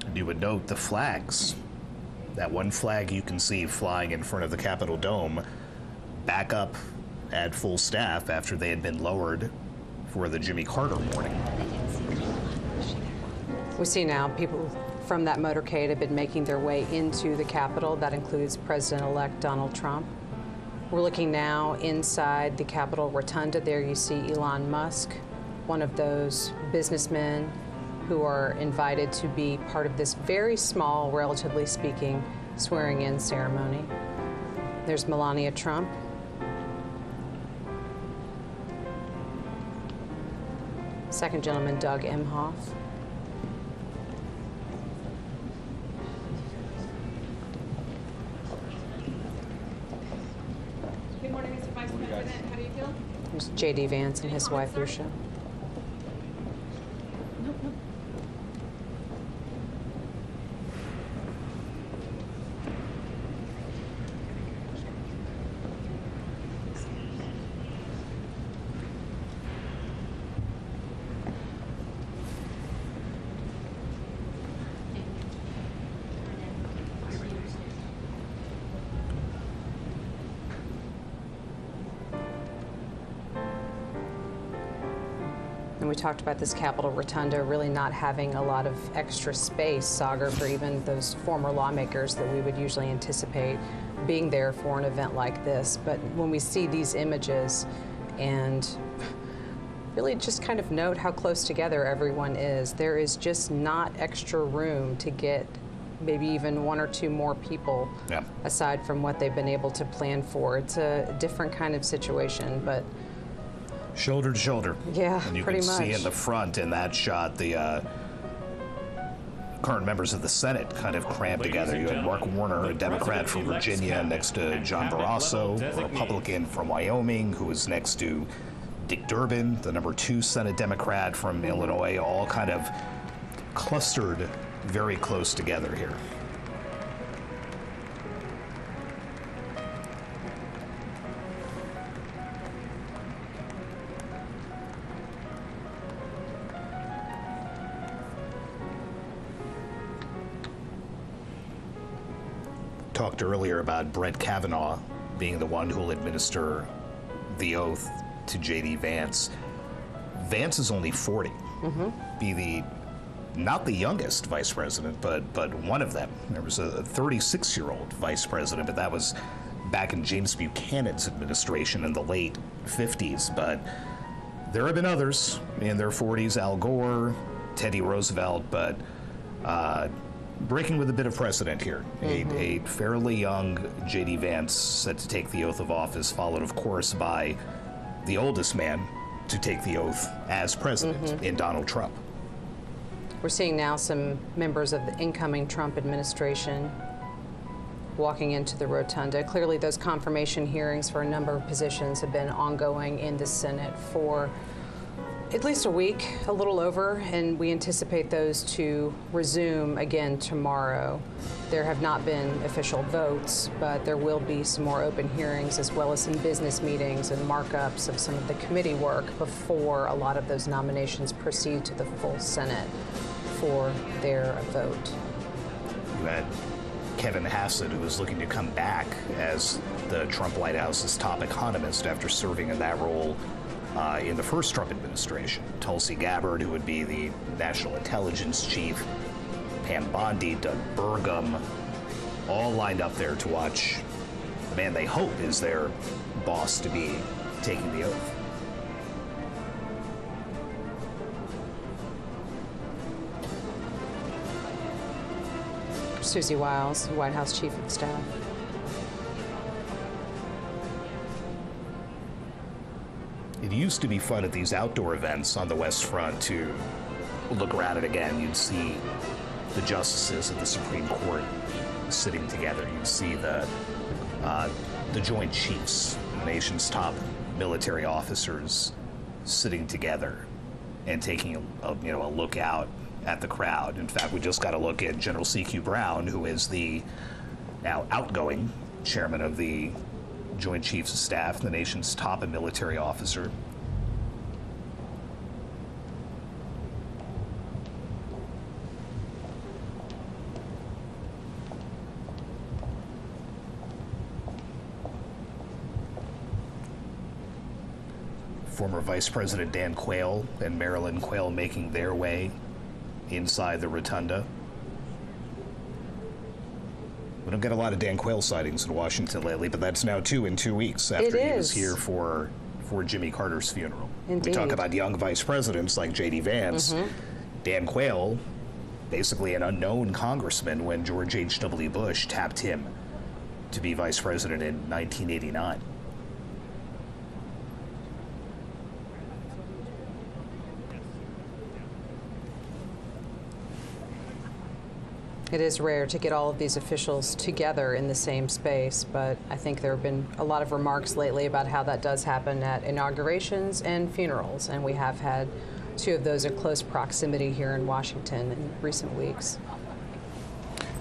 And you would note the flags. That one flag you can see flying in front of the Capitol dome back up at full staff after they had been lowered for the Jimmy Carter warning. We see now people from that motorcade have been making their way into the Capitol. That includes President-elect Donald Trump. We're looking now inside the Capitol Rotunda. There you see Elon Musk, one of those businessmen who are invited to be part of this very small, relatively speaking, swearing-in ceremony. There's Melania Trump. Second gentleman, Doug Emhoff. Good morning, Mr. Vice President. How do you feel? There's J.D. Vance and his wife, Usha. And we talked about this Capitol Rotunda really not having a lot of extra space, Sagar, for even those former lawmakers that we would usually anticipate being there for an event like this. But when we see these images and really just kind of note how close together everyone is, there is just not extra room to get maybe even one or two more people aside from what they've been able to plan for. It's a different kind of situation, but shoulder to shoulder. Yeah, and you pretty can much. see in the front in that shot the current members of the Senate kind of crammed together. You had Mark Warner, a Democrat from Virginia, next to John Barrasso, a Republican from Wyoming, who was next to Dick Durbin, the #2 Senate Democrat from Illinois, all kind of clustered very close together here. Talked earlier about Brett Kavanaugh being the one who will administer the oath to J.D. Vance. Vance is only 40. Be not the youngest vice president, but one of them. There was a 36-year-old vice president, but that was back in James Buchanan's administration in the late 50s. But there have been others in their 40s, Al Gore, Teddy Roosevelt, but breaking with a bit of precedent here. A fairly young J.D. Vance set to take the oath of office, followed, of course, by the oldest man to take the oath as president in Donald Trump. We're seeing now some members of the incoming Trump administration walking into the rotunda. Clearly, those confirmation hearings for a number of positions have been ongoing in the Senate for At least a week, a little over, and we anticipate those to resume again tomorrow. There have not been official votes, but there will be some more open hearings as well as some business meetings and markups of some of the committee work before a lot of those nominations proceed to the full Senate for their vote. You had Kevin Hassett, who was looking to come back as the Trump White House's top economist after serving in that role in the first Trump administration. Tulsi Gabbard, who would be the national intelligence chief, Pam Bondi, Doug Burgum, all lined up there to watch the man they hope is their boss to be taking the oath. Susie Wiles, White House Chief of Staff. It used to be fun at these outdoor events on the West Front to look around it again. You'd see the justices of the Supreme Court sitting together. You'd see the Joint Chiefs, the nation's top military officers, sitting together and taking a look out at the crowd. In fact, we just got a look at General C.Q. Brown, who is the now outgoing chairman of the Joint Chiefs of Staff, the nation's top military officer. Former Vice President Dan Quayle and Marilyn Quayle making their way inside the rotunda. We don't get a lot of Dan Quayle sightings in Washington lately, but that's now 2 in 2 weeks after he was here for Jimmy Carter's funeral. Indeed. We talk about young vice presidents like J.D. Vance. Dan Quayle, basically an unknown congressman when George H.W. Bush tapped him to be vice president in 1989. It is rare to get all of these officials together in the same space, but I think there have been a lot of remarks lately about how that does happen at inaugurations and funerals, and we have had 2 of those at close proximity here in Washington in recent weeks.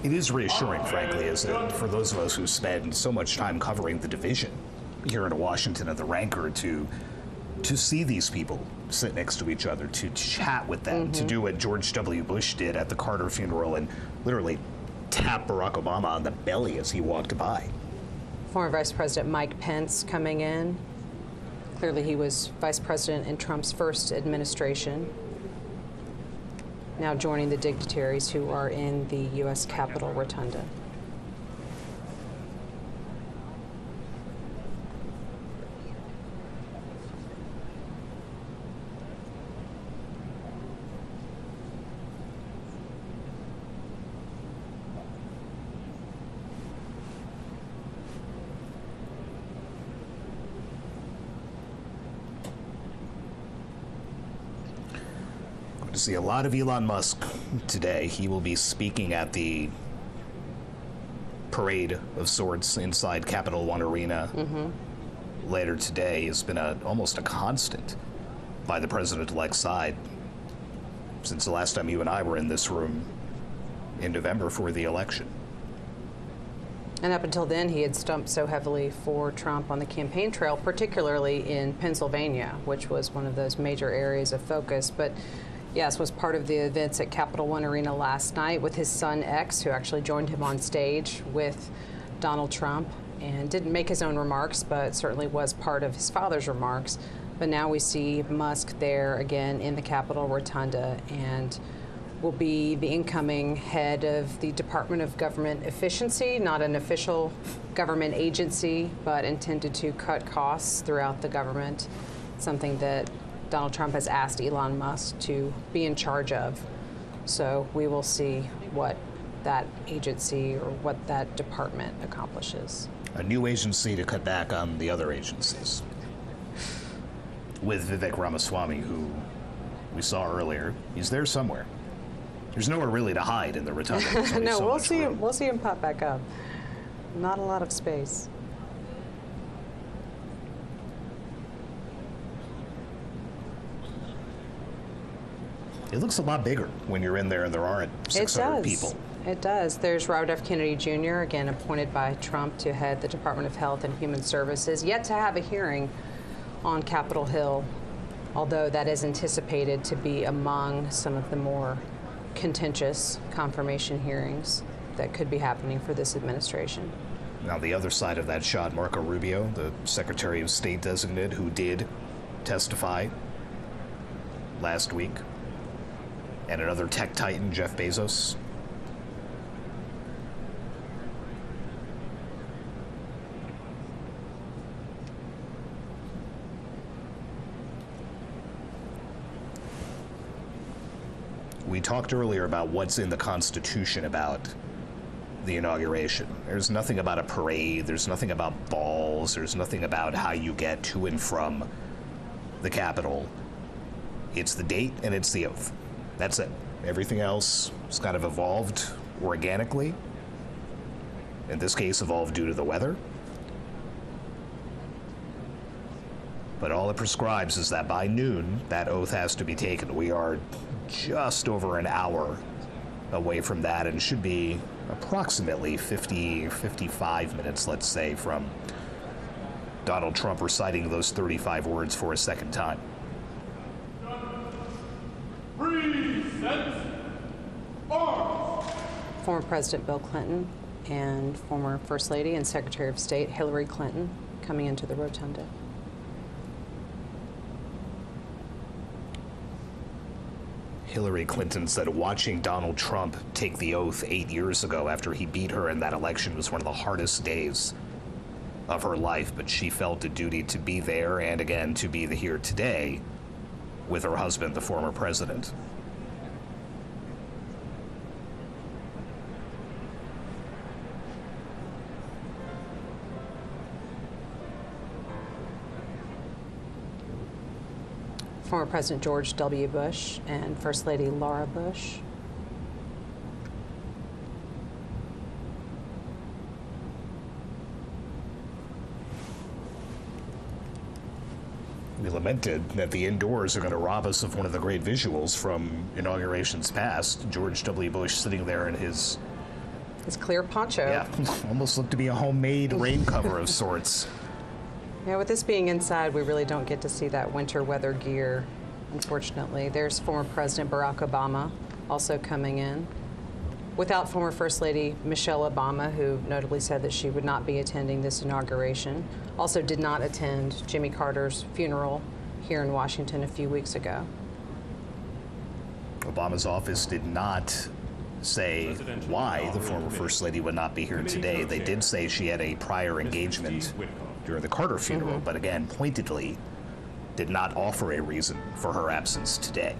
It is reassuring, frankly, is it, for those of us who spend so much time covering the division here in Washington and the rancor, to see these people sit next to each other, to chat with them, to do what George W. Bush did at the Carter funeral and literally tap Barack Obama on the belly as he walked by. Former Vice President Mike Pence coming in. Clearly he was vice president in Trump's first administration. Now joining the dignitaries who are in the U.S. Capitol Rotunda. To see a lot of Elon Musk today. He will be speaking at the parade of sorts inside Capital One Arena later today. Has been almost a constant by the president-elect's side since the last time you and I were in this room in November for the election. And up until then, he had stumped so heavily for Trump on the campaign trail, particularly in Pennsylvania, which was one of those major areas of focus. But yes, was part of the events at Capital One Arena last night with his son X, who actually joined him on stage with Donald Trump and didn't make his own remarks, but certainly was part of his father's remarks. But now we see Musk there again in the Capitol Rotunda and will be the incoming head of the Department of Government Efficiency, not an official government agency, but intended to cut costs throughout the government, something that Donald Trump has asked Elon Musk to be in charge of. So we will see what that agency or what that department accomplishes. A new agency to cut back on the other agencies. With Vivek Ramaswamy, who we saw earlier, he's there somewhere. There's nowhere really to hide in the rotunda. There's only No, so we'll much see room. him. We'll see him pop back up. Not a lot of space. It looks a lot bigger when you're in there and there aren't 600 people. It does. There's Robert F. Kennedy Jr., again appointed by Trump to head the Department of Health and Human Services, yet to have a hearing on Capitol Hill, although that is anticipated to be among some of the more contentious confirmation hearings that could be happening for this administration. Now, the other side of that shot, Marco Rubio, the Secretary of State designate, who did testify last week, and another tech titan, Jeff Bezos. We talked earlier about what's in the Constitution about the inauguration. There's nothing about a parade, there's nothing about balls, there's nothing about how you get to and from the Capitol. It's the date and it's the oath. That's it. Everything else has kind of evolved organically. In this case, evolved due to the weather. But all it prescribes is that by noon, that oath has to be taken. We are just over an hour away from that and should be approximately 55 minutes, let's say, from Donald Trump reciting those 35 words for a second time. Former President Bill Clinton and former First Lady and Secretary of State Hillary Clinton coming into the rotunda. Hillary Clinton said watching Donald Trump take the oath 8 years ago after he beat her in that election was one of the hardest days of her life, but she felt a duty to be there and again to be here today with her husband, the former president. Former President George W. Bush and First Lady Laura Bush. We lamented that the indoors are going to rob us of one of the great visuals from inaugurations past. George W. Bush sitting there in his clear poncho. Yeah, almost looked to be a homemade rain cover of sorts. Yeah, with this being inside, we really don't get to see that winter weather gear, unfortunately. There's former President Barack Obama also coming in, without former First Lady Michelle Obama, who notably said that she would not be attending this inauguration. Also did not attend Jimmy Carter's funeral here in Washington a few weeks ago. Obama's office did not say why the former First Lady would not be here today. They did say she had a prior engagement during the Carter funeral, but again, pointedly, did not offer a reason for her absence today.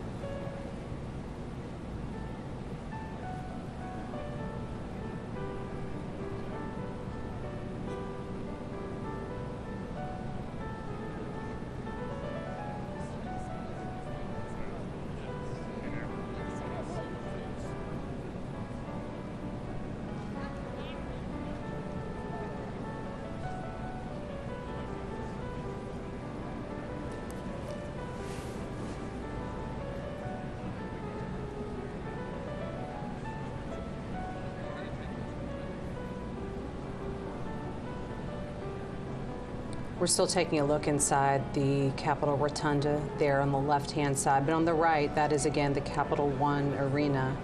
We're still taking a look inside the Capitol Rotunda there on the left-hand side, but on the right, that is again the Capital One Arena,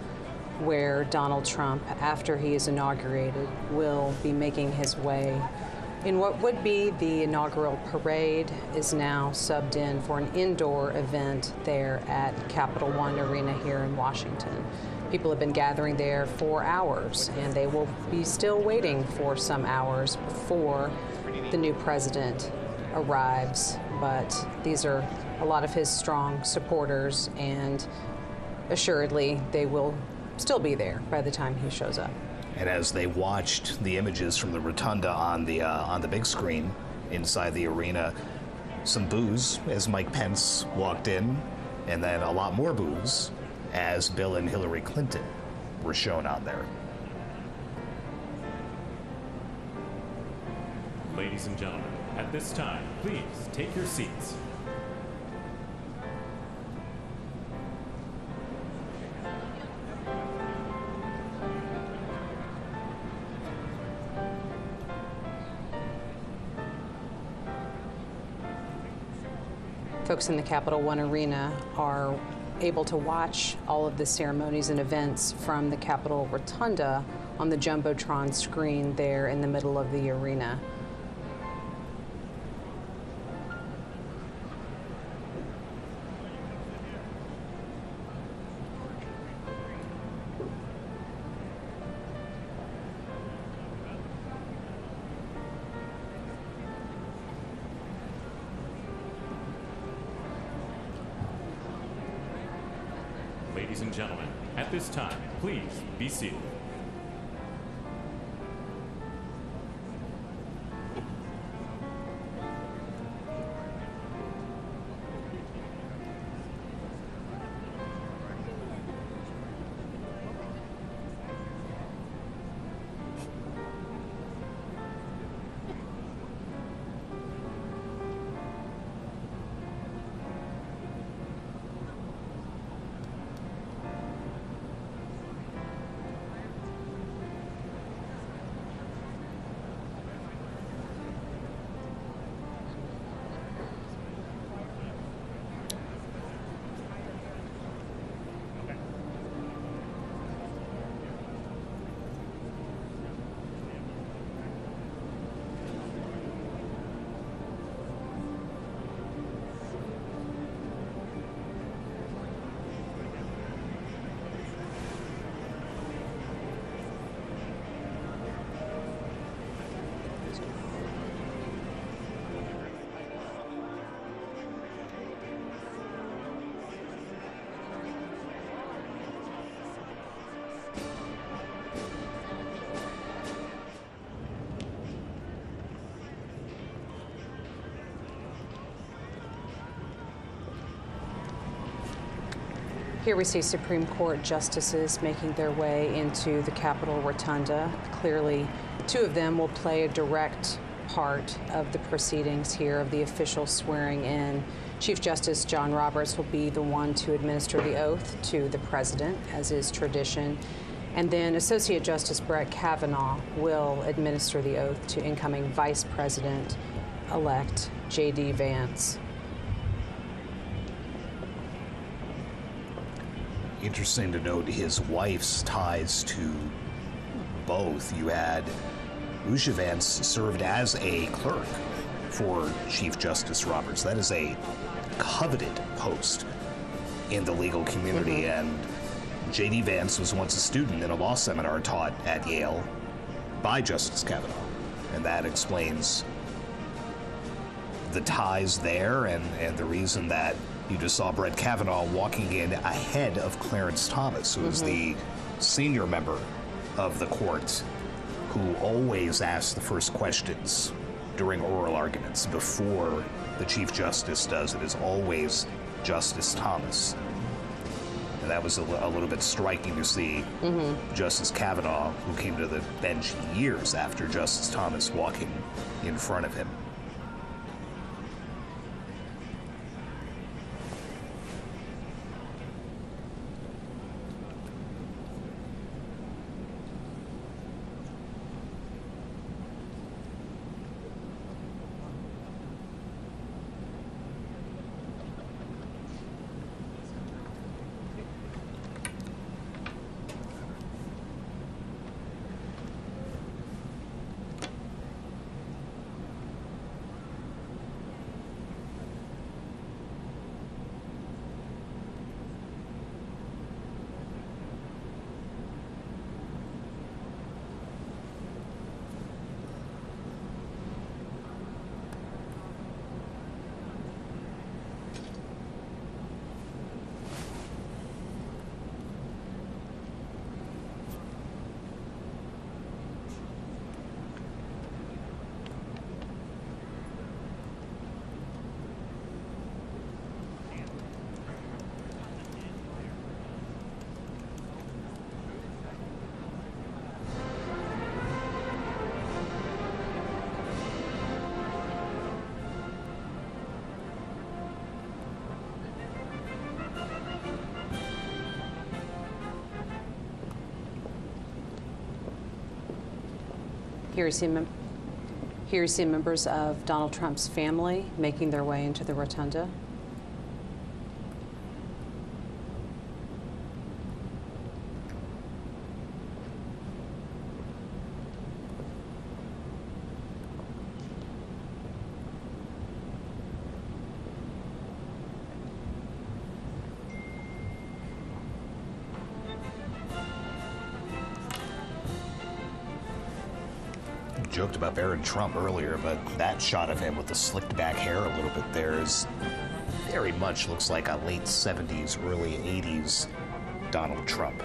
where Donald Trump, after he is inaugurated, will be making his way in what would be the inaugural parade, is now subbed in for an indoor event there at Capital One Arena here in Washington. People have been gathering there for hours, and they will be still waiting for some hours before the new president arrives. But these are a lot of his strong supporters, and assuredly they will still be there by the time he shows up. And as they watched the images from the rotunda on the big screen inside the arena, some boos as Mike Pence walked in, and then a lot more boos as Bill and Hillary Clinton were shown on there. Ladies and gentlemen, at this time, please take your seats. Folks in the Capital One Arena are able to watch all of the ceremonies and events from the Capitol Rotunda on the Jumbotron screen there in the middle of the arena. Ladies and gentlemen, at this time, please be seated. Here we see Supreme Court justices making their way into the Capitol Rotunda. Clearly, two of them will play a direct part of the proceedings here of the official swearing in. Chief Justice John Roberts will be the one to administer the oath to the president, as is tradition. And then Associate Justice Brett Kavanaugh will administer the oath to incoming Vice President-elect J.D. Vance. Interesting to note his wife's ties to both. You had Lucia Vance served as a clerk for Chief Justice Roberts. That is a coveted post in the legal community, and J.D. Vance was once a student in a law seminar taught at Yale by Justice Kavanaugh, and that explains the ties there and the reason that you just saw Brett Kavanaugh walking in ahead of Clarence Thomas, who is the senior member of the court, who always asks the first questions during oral arguments before the Chief Justice does. It is always Justice Thomas. And that was a little bit striking to see Justice Kavanaugh, who came to the bench years after Justice Thomas, walking in front of him. Here you see members of Donald Trump's family making their way into the rotunda. joked about Barron Trump earlier, but that shot of him with the slicked back hair a little bit there is very much looks like a late 70s, early 80s Donald Trump.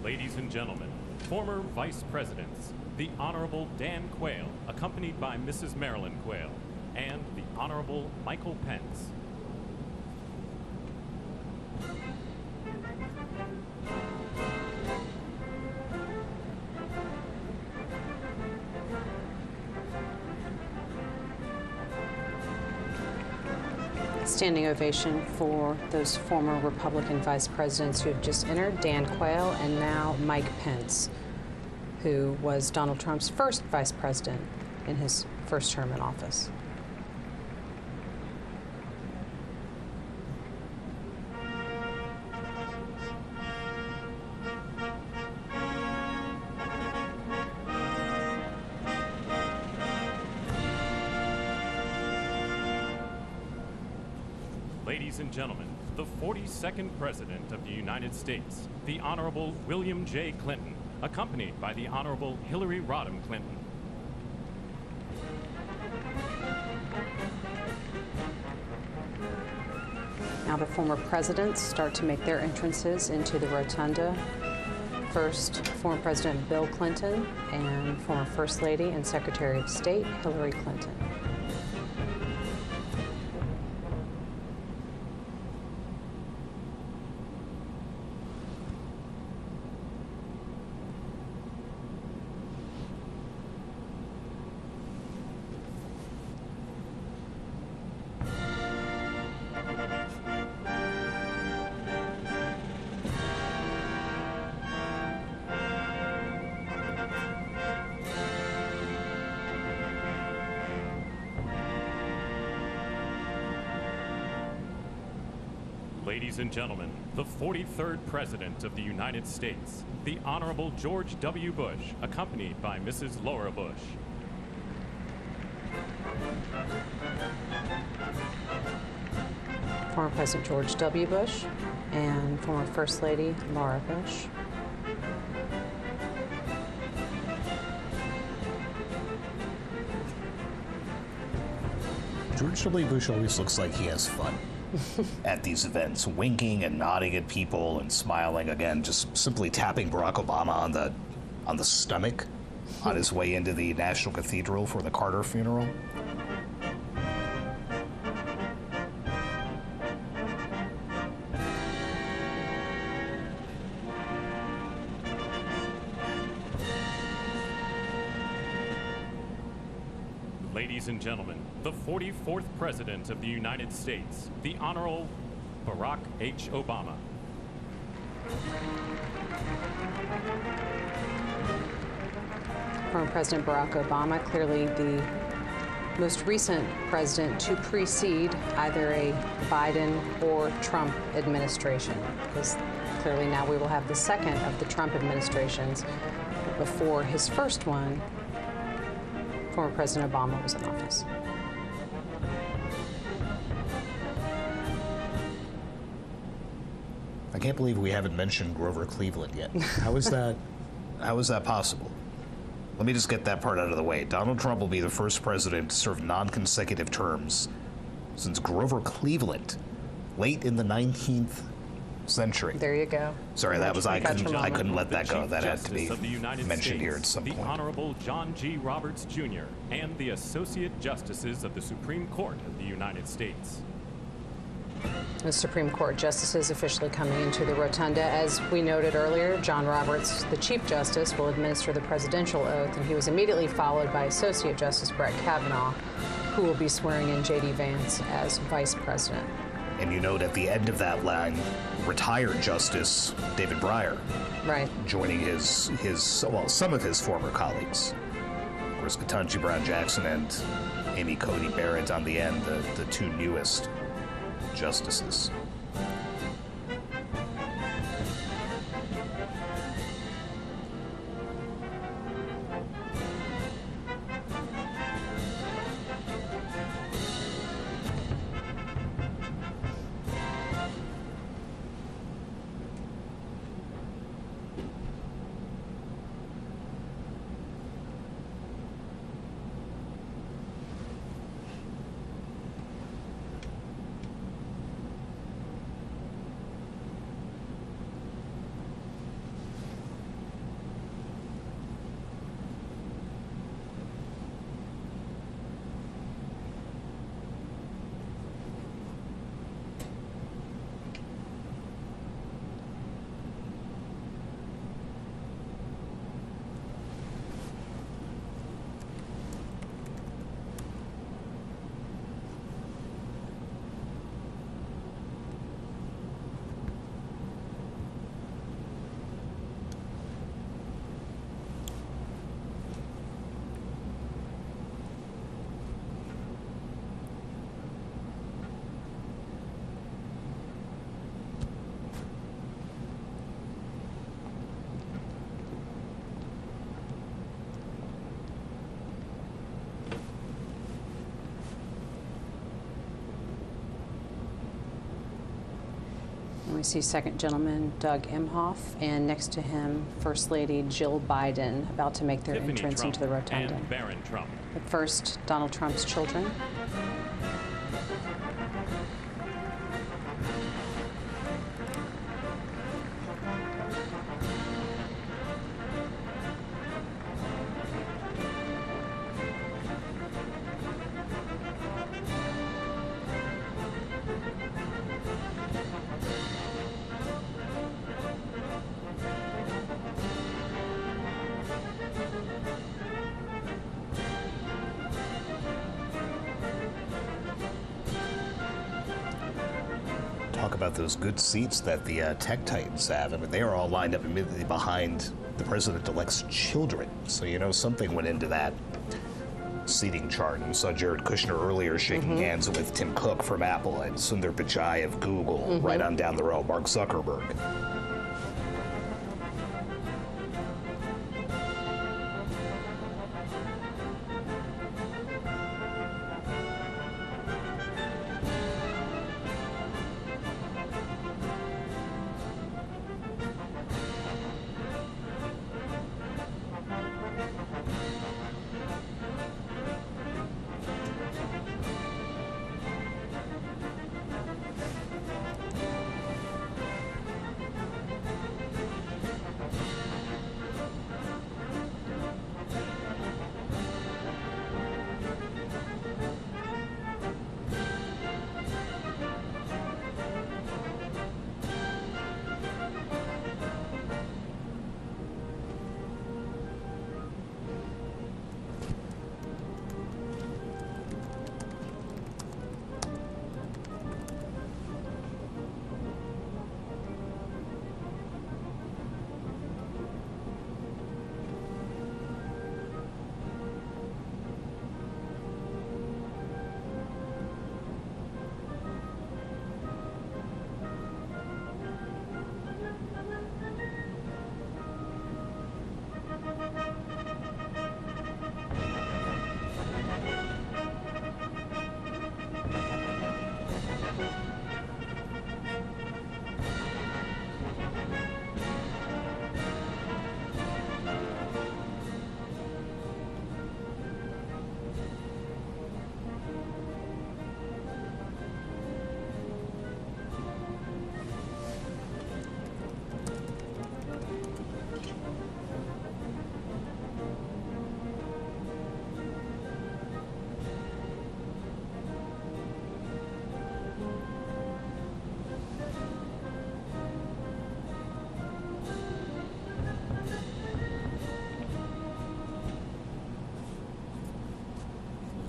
Ladies and gentlemen, former Vice Presidents, the Honorable Dan Quayle, accompanied by Mrs. Marilyn Quayle, and the Honorable Michael Pence. Standing ovation for those former Republican vice presidents who have just entered, Dan Quayle and now Mike Pence, who was Donald Trump's first vice president in his first term in office. Ladies and gentlemen, the 42nd President of the United States, the Honorable William J. Clinton, accompanied by the Honorable Hillary Rodham Clinton. the former presidents start to make their entrances into the rotunda. First, former President Bill Clinton and former First Lady and Secretary of State Hillary Clinton. Ladies and gentlemen, the 43rd President of the United States, the Honorable George W. Bush, accompanied by Mrs. Laura Bush. Former President George W. Bush and former First Lady Laura Bush. George W. Bush always looks like he has fun at these events, winking and nodding at people and smiling. Again, just simply tapping Barack Obama on the stomach on his way into the National Cathedral for the Carter funeral. Ladies and gentlemen, the 44th President of the United States, the Honorable Barack H. Obama. Former President Barack Obama, clearly the most recent president to precede either a Biden or Trump administration, because clearly now we will have the second of the Trump administrations. Before his first one, former President Obama was in office. I can't believe we haven't mentioned Grover Cleveland yet. How is that? How is that possible? Let me just get that part out of the way. Donald Trump will be the first president to serve non-consecutive terms since Grover Cleveland, late in the 19th century. There you go. Sorry, that was I couldn't let that go. That had to be mentioned here at some point. The Honorable John G. Roberts Jr. and the Associate Justices of the Supreme Court of the United States. The Supreme Court justices officially coming into the rotunda. As we noted earlier, John Roberts, the Chief Justice, will administer the presidential oath, and he was immediately followed by Associate Justice Brett Kavanaugh, who will be swearing in J.D. Vance as Vice President. And you note at the end of that line, retired Justice David Breyer, right, joining some of his former colleagues. Of course, Ketanji Brown Jackson and Amy Coney Barrett on the end, the two newest justices. We see Second Gentleman Doug Emhoff, and next to him, First Lady Jill Biden, about to make their Tiffany entrance Trump into the rotunda. and Barron Trump. But first, Donald Trump's children. about those good seats that the tech titans have. I mean, they are all lined up immediately behind the president-elect's children. So, you know, something went into that seating chart. We saw Jared Kushner earlier shaking hands with Tim Cook from Apple and Sundar Pichai of Google, right on down the road, Mark Zuckerberg.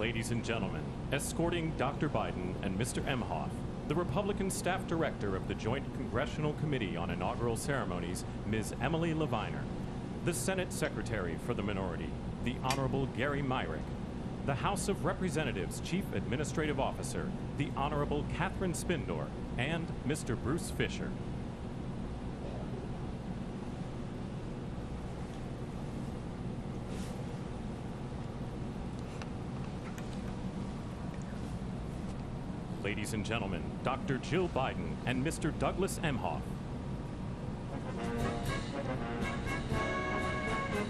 Ladies and gentlemen, escorting Dr. Biden and Mr. Emhoff, the Republican staff director of the Joint Congressional Committee on Inaugural Ceremonies, Ms. Emily Leviner, the Senate Secretary for the Minority, the Honorable Gary Myrick, the House of Representatives Chief Administrative Officer, the Honorable Catherine Spindor, and Mr. Bruce Fisher. Ladies and gentlemen, Dr. Jill Biden and Mr. Douglas Emhoff.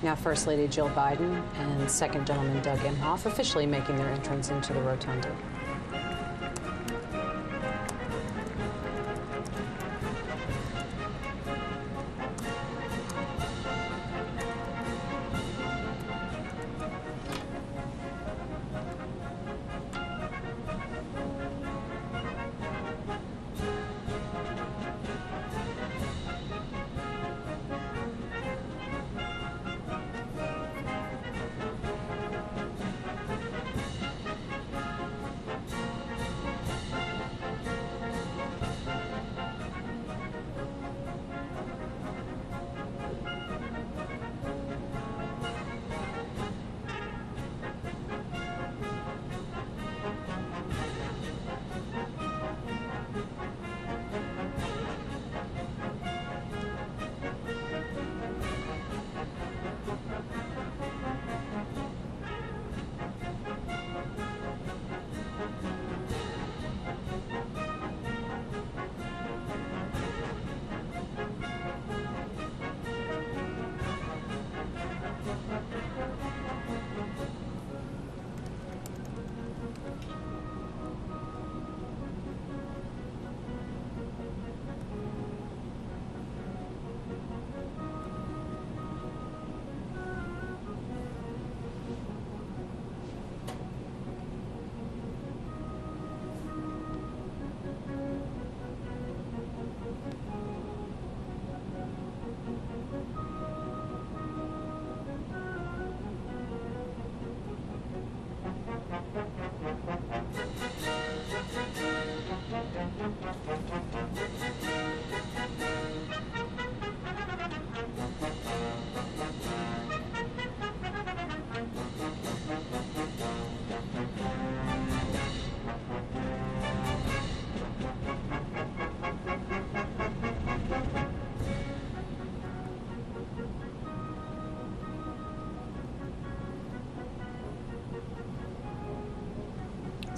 Now, First Lady Jill Biden and Second Gentleman Doug Emhoff officially making their entrance into the rotunda.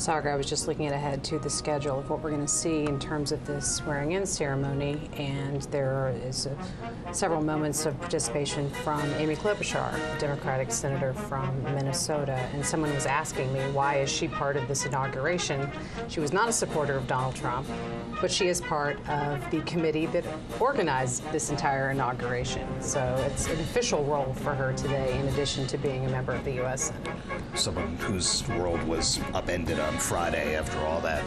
Sagar, I was just looking ahead to the schedule of what we're going to see in terms of this swearing-in ceremony, and there is several moments of participation from Amy Klobuchar, a Democratic senator from Minnesota, and someone was asking me, why is she part of this inauguration? She was not a supporter of Donald Trump, but she is part of the committee that organized this entire inauguration. So it's an official role for her today, in addition to being a member of the U.S. Senate. Someone whose world was upended on Friday after all that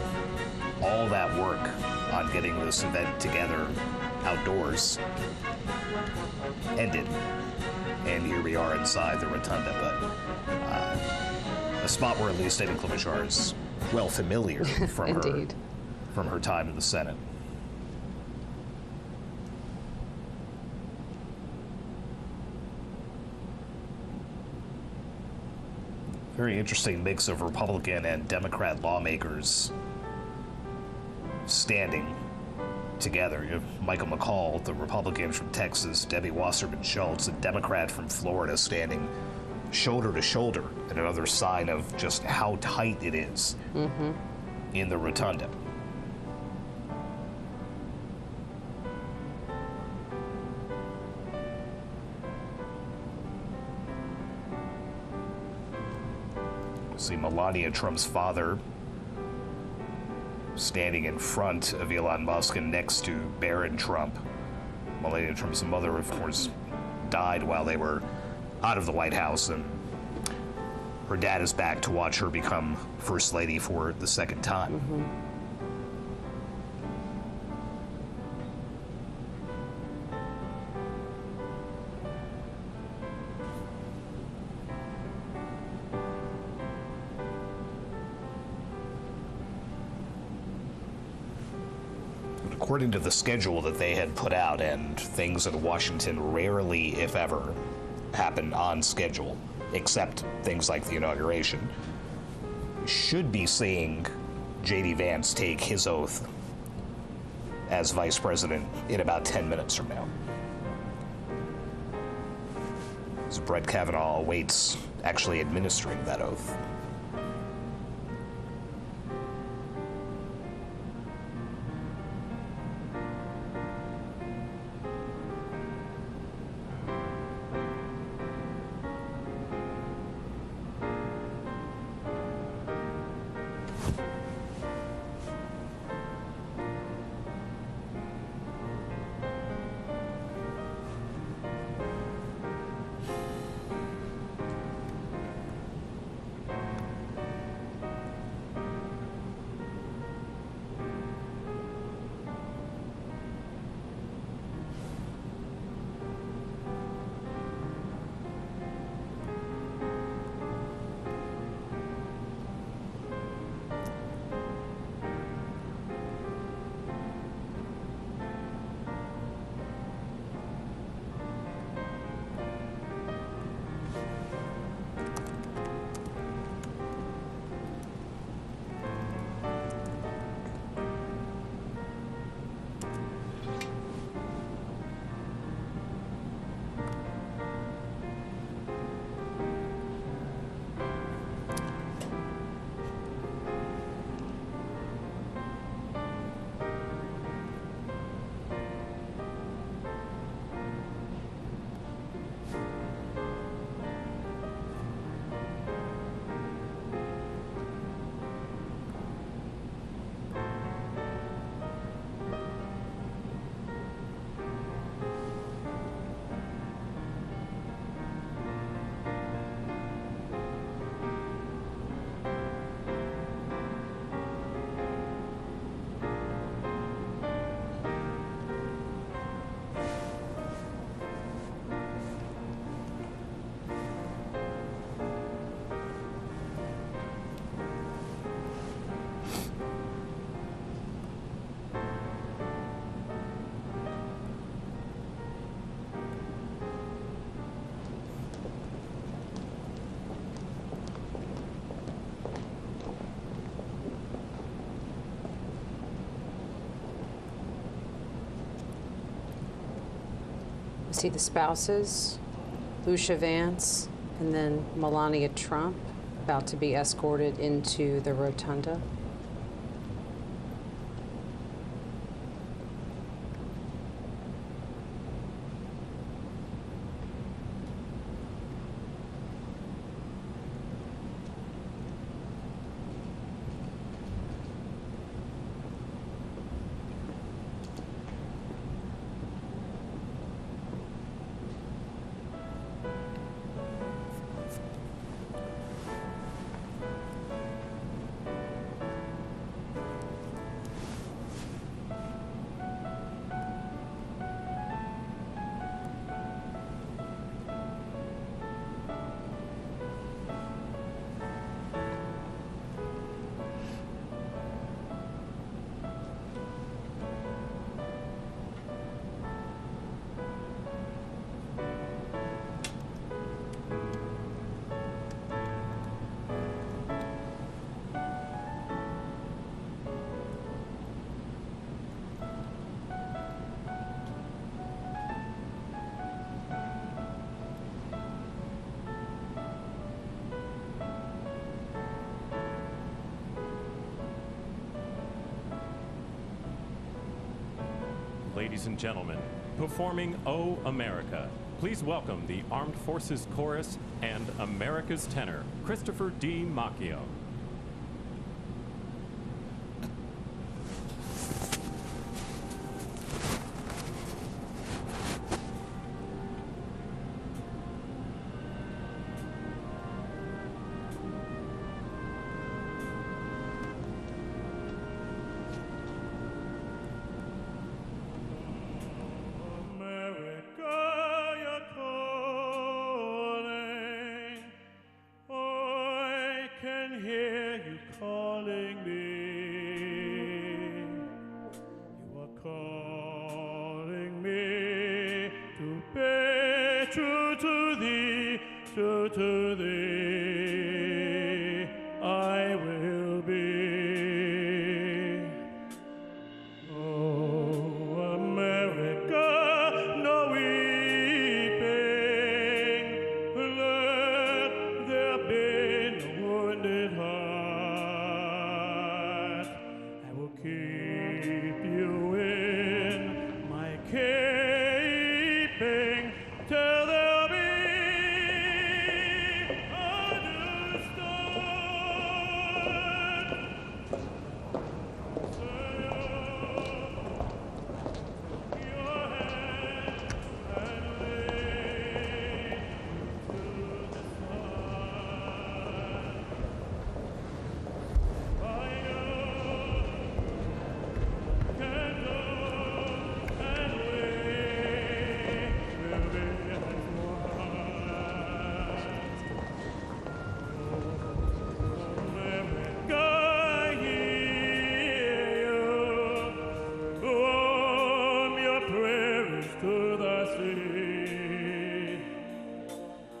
work on getting this event together outdoors ended. And here we are inside the rotunda, but a spot where at least Amy Klobuchar is well familiar from her time in the Senate. Very interesting mix of Republican and Democrat lawmakers standing together. You have Michael McCall, the Republican from Texas, Debbie Wasserman Schultz, a Democrat from Florida, standing shoulder to shoulder, and another sign of just how tight it is in the rotunda. See Melania Trump's father standing in front of Elon Musk and next to Barron Trump. Melania Trump's mother, of course, died while they were out of the White House, and her dad is back to watch her become First Lady for the second time. According to the schedule that they had put out, and things in Washington rarely, if ever, happen on schedule, except things like the inauguration, we should be seeing J.D. Vance take his oath as vice president in about 10 minutes from now. As Brett Kavanaugh awaits actually administering that oath. We see the spouses, Lucia Vance, and then Melania Trump. about to be escorted into the rotunda. Ladies and gentlemen, performing O America, please welcome the Armed Forces Chorus and America's tenor, Christopher D. Macchio.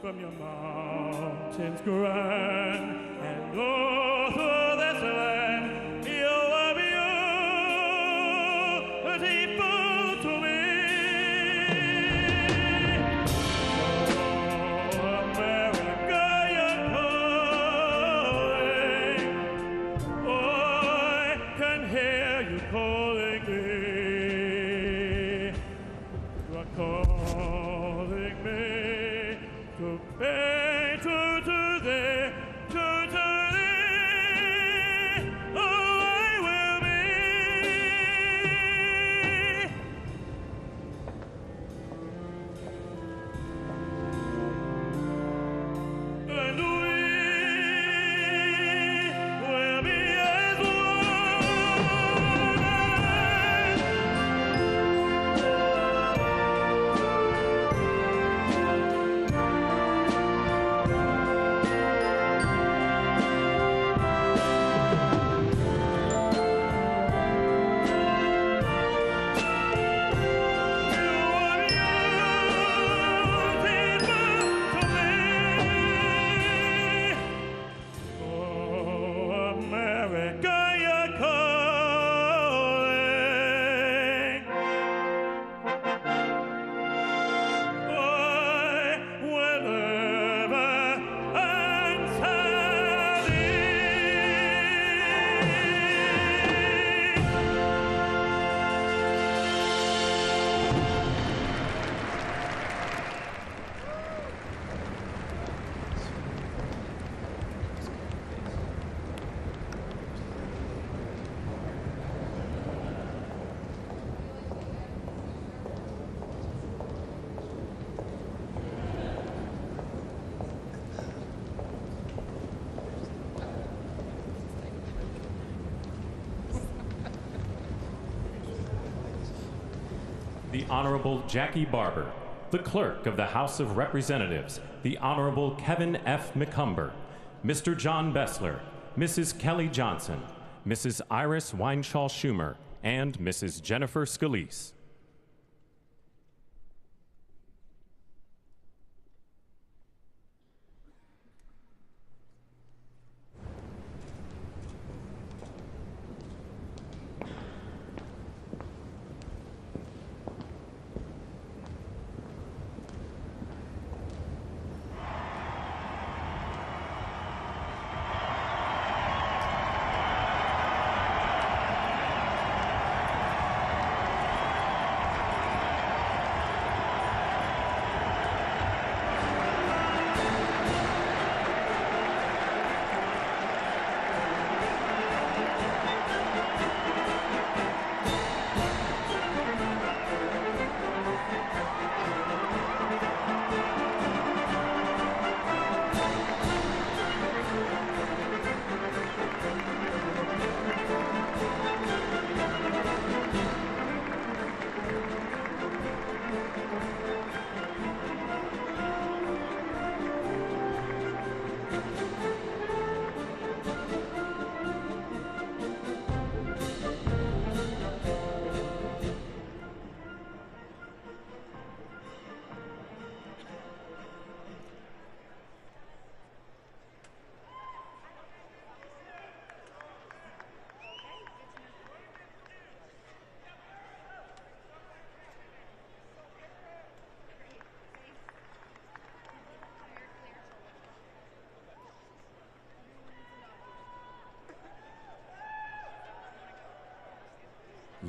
From your mountains grand and all through this land, you are beautiful to me. Oh, America, you're calling. Oh, I can hear you calling me. You are calling me. To pay to the the Honorable Jackie Barber, the Clerk of the House of Representatives, the Honorable Kevin F. McCumber, Mr. John Bessler, Mrs. Kelly Johnson, Mrs. Iris Weinschall Schumer, and Mrs. Jennifer Scalise.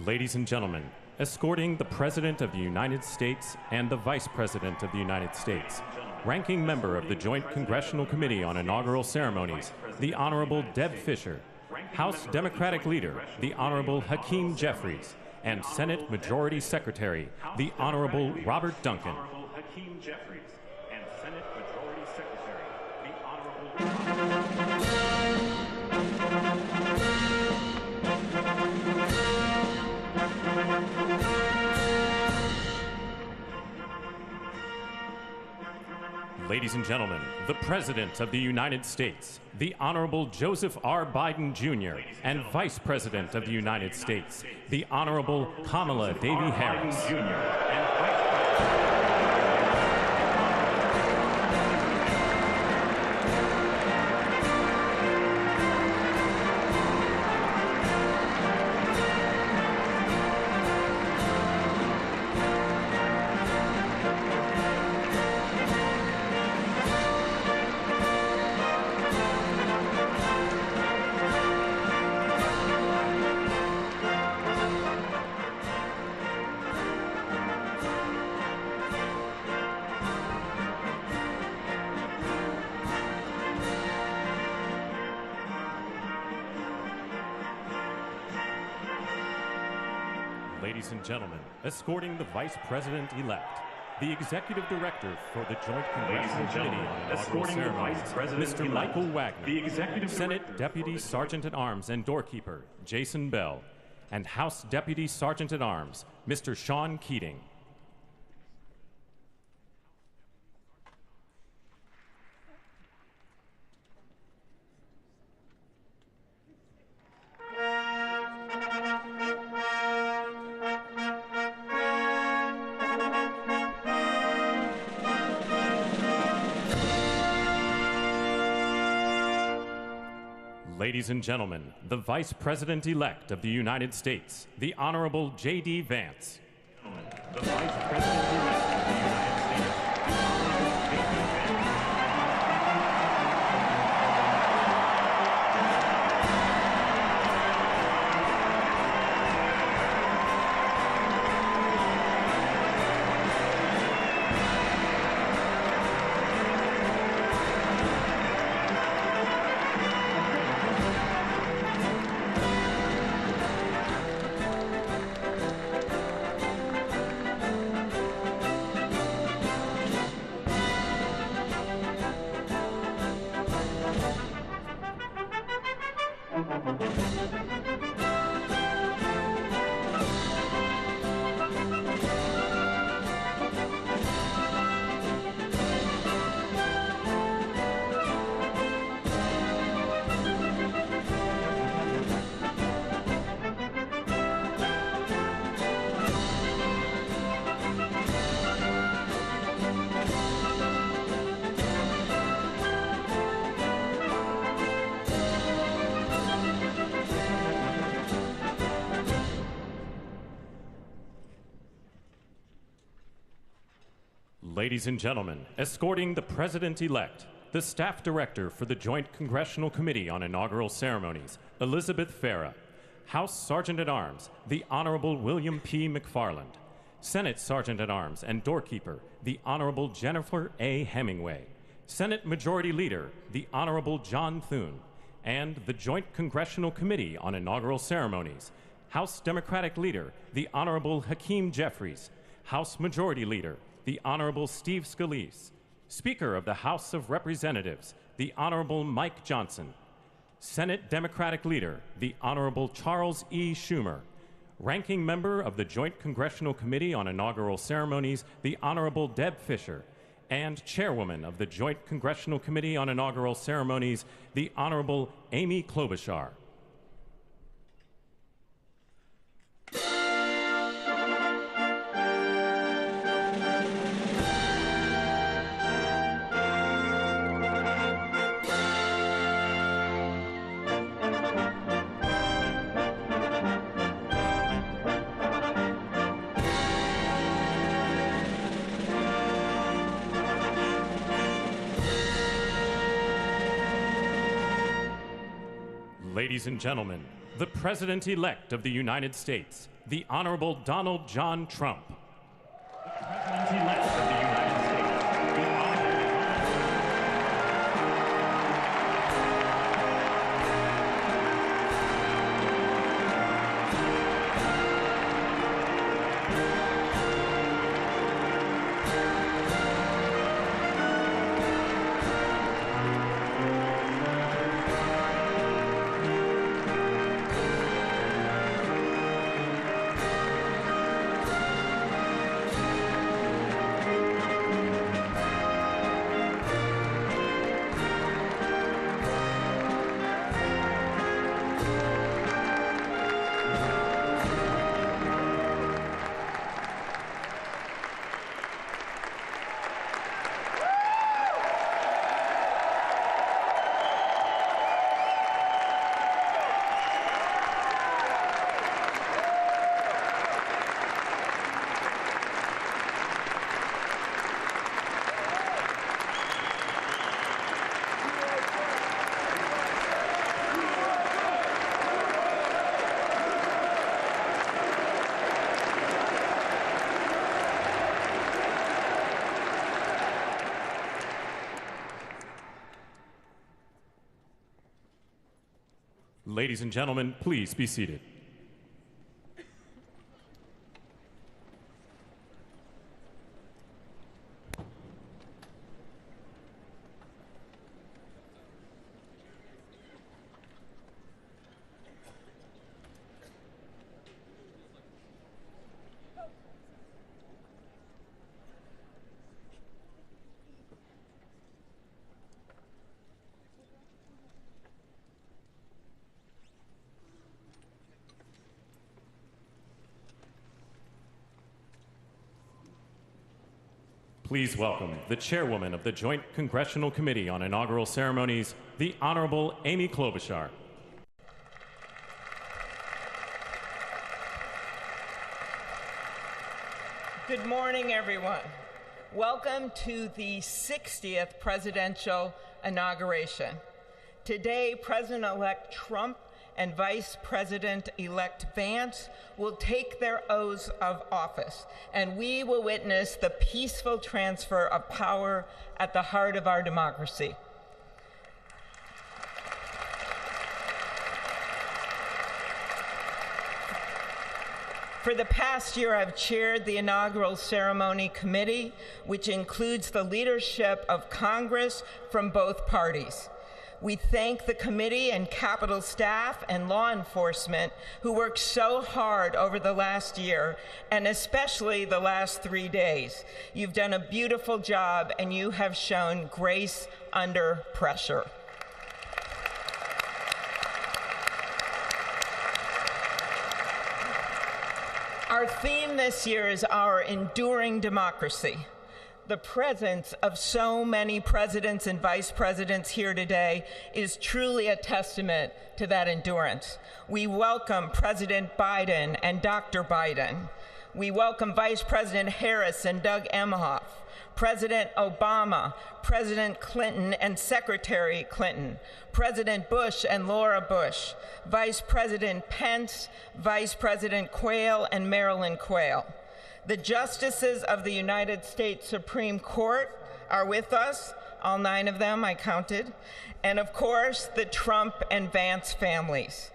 Ladies and gentlemen, escorting the President of the United States and the Vice President of the United States, ranking member of the Joint Congressional Committee on Inaugural Ceremonies, the Honorable Deb Fischer, House Democratic Leader, the Honorable Hakeem Jeffries, and Senate Majority Secretary, the Honorable Robert Duncan. Ladies and gentlemen, the President of the United States, the Honorable Joseph R. Biden Jr., and Vice President of the United States, the Honorable Kamala Devi Harris. Ladies and gentlemen, escorting the Vice President-elect, the Executive Director for the Joint Congressional Committee on Inaugural Ceremonies, Mr. Michael Wagner, Senate Deputy Sergeant-at-Arms and Doorkeeper, Jason Bell, and House Deputy Sergeant-at-Arms, Mr. Sean Keating. Ladies and gentlemen, the Vice President-elect of the United States, the Honorable J.D. Vance. The Vice President-elect of the United States. Ladies and gentlemen, escorting the President-elect, the Staff Director for the Joint Congressional Committee on Inaugural Ceremonies, Elizabeth Farah, House Sergeant-at-Arms, the Honorable William P. McFarland, Senate Sergeant-at-Arms and Doorkeeper, the Honorable Jennifer A. Hemingway, Senate Majority Leader, the Honorable John Thune, and the Joint Congressional Committee on Inaugural Ceremonies, House Democratic Leader, the Honorable Hakeem Jeffries, House Majority Leader, the Honorable Steve Scalise, Speaker of the House of Representatives, the Honorable Mike Johnson, Senate Democratic Leader, the Honorable Charles E. Schumer, Ranking Member of the Joint Congressional Committee on Inaugural Ceremonies, the Honorable Deb Fischer, and Chairwoman of the Joint Congressional Committee on Inaugural Ceremonies, the Honorable Amy Klobuchar. Ladies and gentlemen, the President-elect of the United States, the Honorable Donald John Trump. The President-elect of the United States, the Honorable Ladies and gentlemen, please be seated. Please welcome the Chairwoman of the Joint Congressional Committee on Inaugural Ceremonies, the Honorable Amy Klobuchar. Good morning, everyone. Welcome to the 60th presidential inauguration. Today, President-elect Trump and Vice President-elect Vance will take their oaths of office, and we will witness the peaceful transfer of power at the heart of our democracy. For the past year, I've chaired the Inaugural Ceremony Committee, which includes the leadership of Congress from both parties. We thank the committee and Capitol staff and law enforcement who worked so hard over the last year, and especially the last 3 days. You've done a beautiful job, and you have shown grace under pressure. Our theme this year is our enduring democracy. The presence of so many presidents and vice presidents here today is truly a testament to that endurance. We welcome President Biden and Dr. Biden. We welcome Vice President Harris and Doug Emhoff, President Obama, President Clinton and Secretary Clinton, President Bush and Laura Bush, Vice President Pence, Vice President Quayle and Marilyn Quayle. The justices of the United States Supreme Court are with us, all 9 of them I counted, and of course the Trump and Vance families.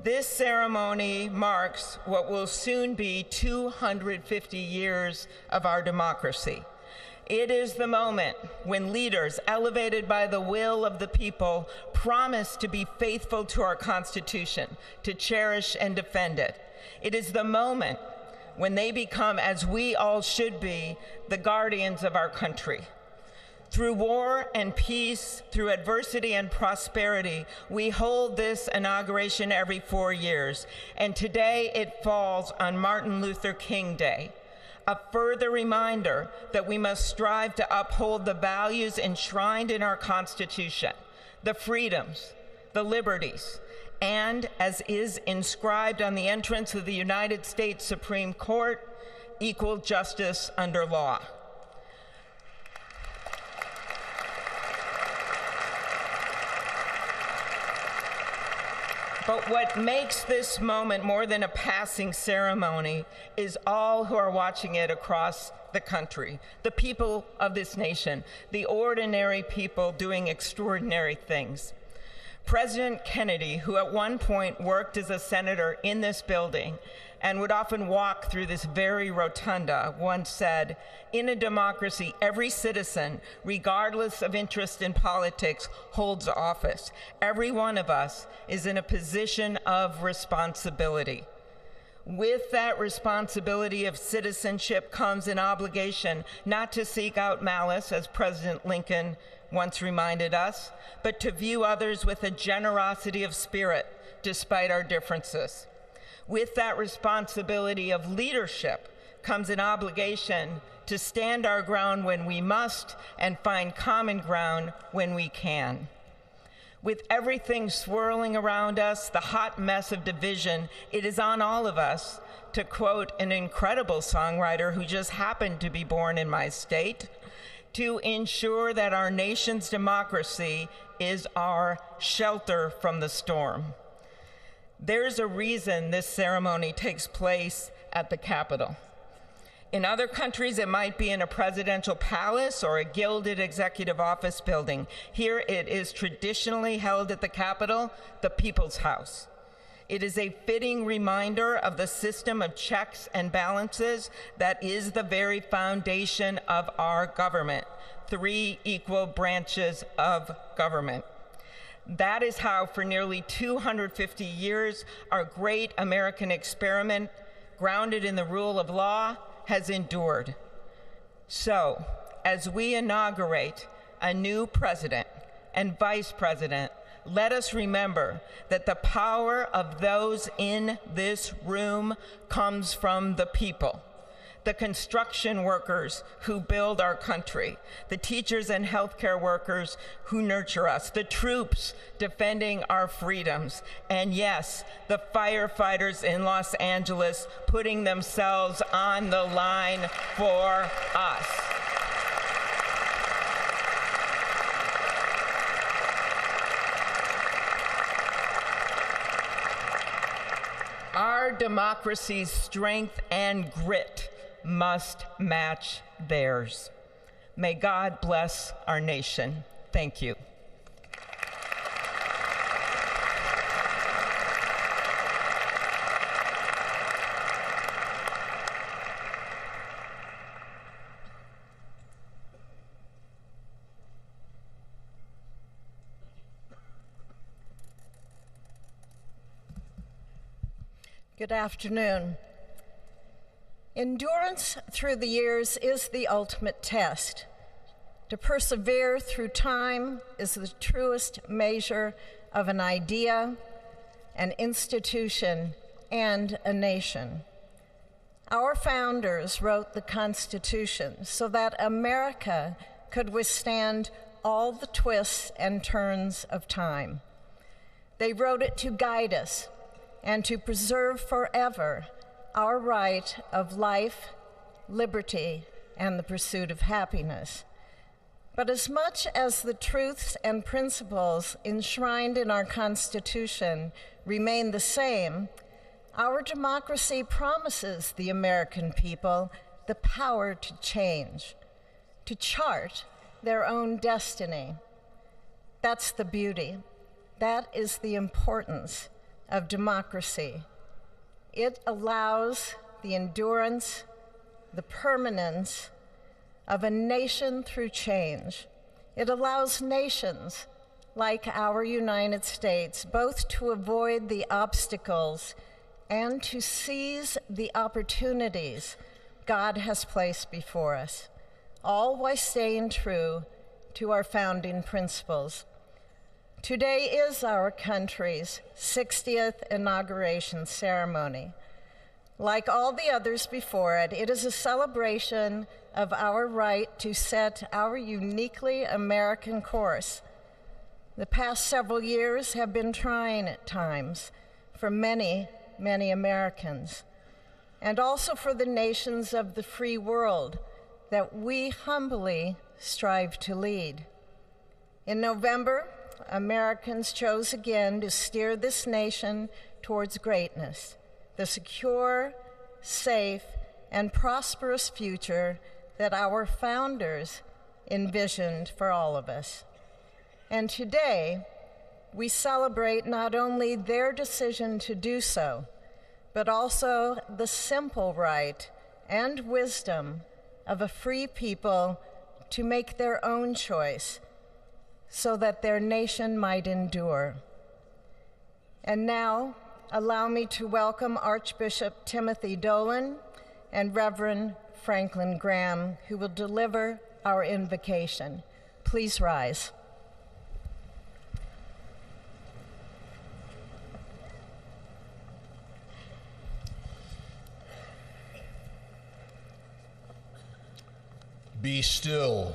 This ceremony marks what will soon be 250 years of our democracy. It is the moment when leaders, elevated by the will of the people, promise to be faithful to our Constitution, to cherish and defend it. It is the moment when they become, as we all should be, the guardians of our country. Through war and peace, through adversity and prosperity, we hold this inauguration every 4 years, and today it falls on Martin Luther King Day, a further reminder that we must strive to uphold the values enshrined in our Constitution, the freedoms, the liberties, and, as is inscribed on the entrance of the United States Supreme Court, equal justice under law. But what makes this moment more than a passing ceremony is all who are watching it across the country, the people of this nation, the ordinary people doing extraordinary things. President Kennedy, who at one point worked as a senator in this building and would often walk through this very rotunda, once said, "In a democracy, every citizen, regardless of interest in politics, holds office. Every one of us is in a position of responsibility." With that responsibility of citizenship comes an obligation not to seek out malice, as President Lincoln once reminded us, but to view others with a generosity of spirit despite our differences. With that responsibility of leadership comes an obligation to stand our ground when we must and find common ground when we can. With everything swirling around us, the hot mess of division, it is on all of us, to quote an incredible songwriter who just happened to be born in my state, to ensure that our nation's democracy is our shelter from the storm. There's a reason this ceremony takes place at the Capitol. In other countries, it might be in a presidential palace or a gilded executive office building. Here it is traditionally held at the Capitol, the People's House. It is a fitting reminder of the system of checks and balances that is the very foundation of our government, 3 equal branches of government. That is how, for nearly 250 years, our great American experiment, grounded in the rule of law, has endured. So, as we inaugurate a new president and vice president, let us remember that the power of those in this room comes from the people. The construction workers who build our country, the teachers and healthcare workers who nurture us, the troops defending our freedoms, and yes, the firefighters in Los Angeles putting themselves on the line for us. Our democracy's strength and grit must match theirs. May God bless our nation. Thank you. Good afternoon. Endurance through the years is the ultimate test. To persevere through time is the truest measure of an idea, an institution, and a nation. Our founders wrote the Constitution so that America could withstand all the twists and turns of time. They wrote it to guide us and to preserve forever our right of life, liberty, and the pursuit of happiness. But as much as the truths and principles enshrined in our Constitution remain the same, our democracy promises the American people the power to change, to chart their own destiny. That's the beauty. That is the importance of democracy. It allows the endurance, the permanence of a nation through change. It allows nations like our United States both to avoid the obstacles and to seize the opportunities God has placed before us, all while staying true to our founding principles. Today is our country's 60th inauguration ceremony. Like all the others before it, it is a celebration of our right to set our uniquely American course. The past several years have been trying at times for many, many Americans, and also for the nations of the free world that we humbly strive to lead. In November, Americans chose again to steer this nation towards greatness, the secure, safe, and prosperous future that our founders envisioned for all of us. And today, we celebrate not only their decision to do so, but also the simple right and wisdom of a free people to make their own choice so that their nation might endure. And now, allow me to welcome Archbishop Timothy Dolan and Reverend Franklin Graham, who will deliver our invocation. Please rise. Be still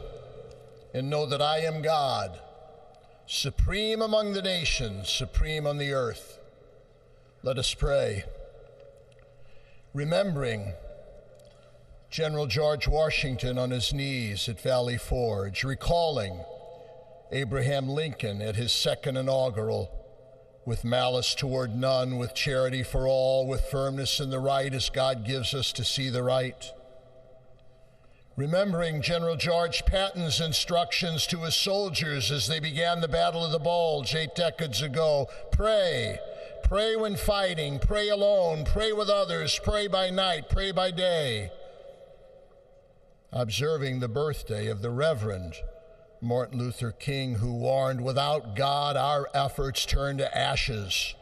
and know that I am God, supreme among the nations, supreme on the earth. Let us pray. Remembering General George Washington on his knees at Valley Forge, recalling Abraham Lincoln at his second inaugural, with malice toward none, with charity for all, with firmness in the right as God gives us to see the right. Remembering General George Patton's instructions to his soldiers as they began the Battle of the Bulge 8 decades ago. Pray. Pray when fighting. Pray alone. Pray with others. Pray by night. Pray by day. Observing the birthday of the Reverend Martin Luther King, who warned, without God, our efforts turn to ashes.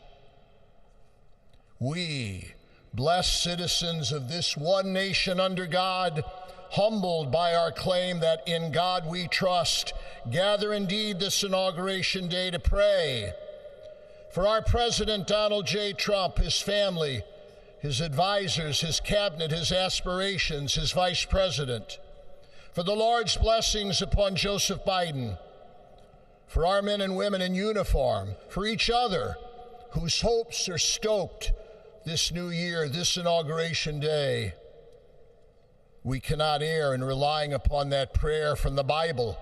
We, blessed citizens of this one nation under God, humbled by our claim that in God we trust, gather indeed this inauguration day to pray for our President Donald J. Trump, his family, his advisors, his cabinet, his aspirations, his vice president, for the Lord's blessings upon Joseph Biden, for our men and women in uniform, for each other whose hopes are stoked this new year, this inauguration day. We cannot err in relying upon that prayer from the Bible,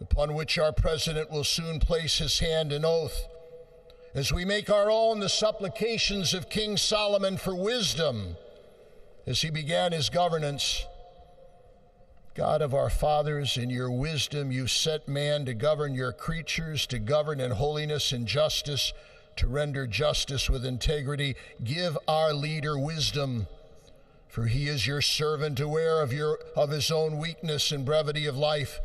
upon which our president will soon place his hand in oath, as we make our own the supplications of King Solomon for wisdom as he began his governance. God of our fathers, in your wisdom you set man to govern your creatures, to govern in holiness and justice, to render justice with integrity. Give our leader wisdom, for he is your servant, aware of his own weakness and brevity of life.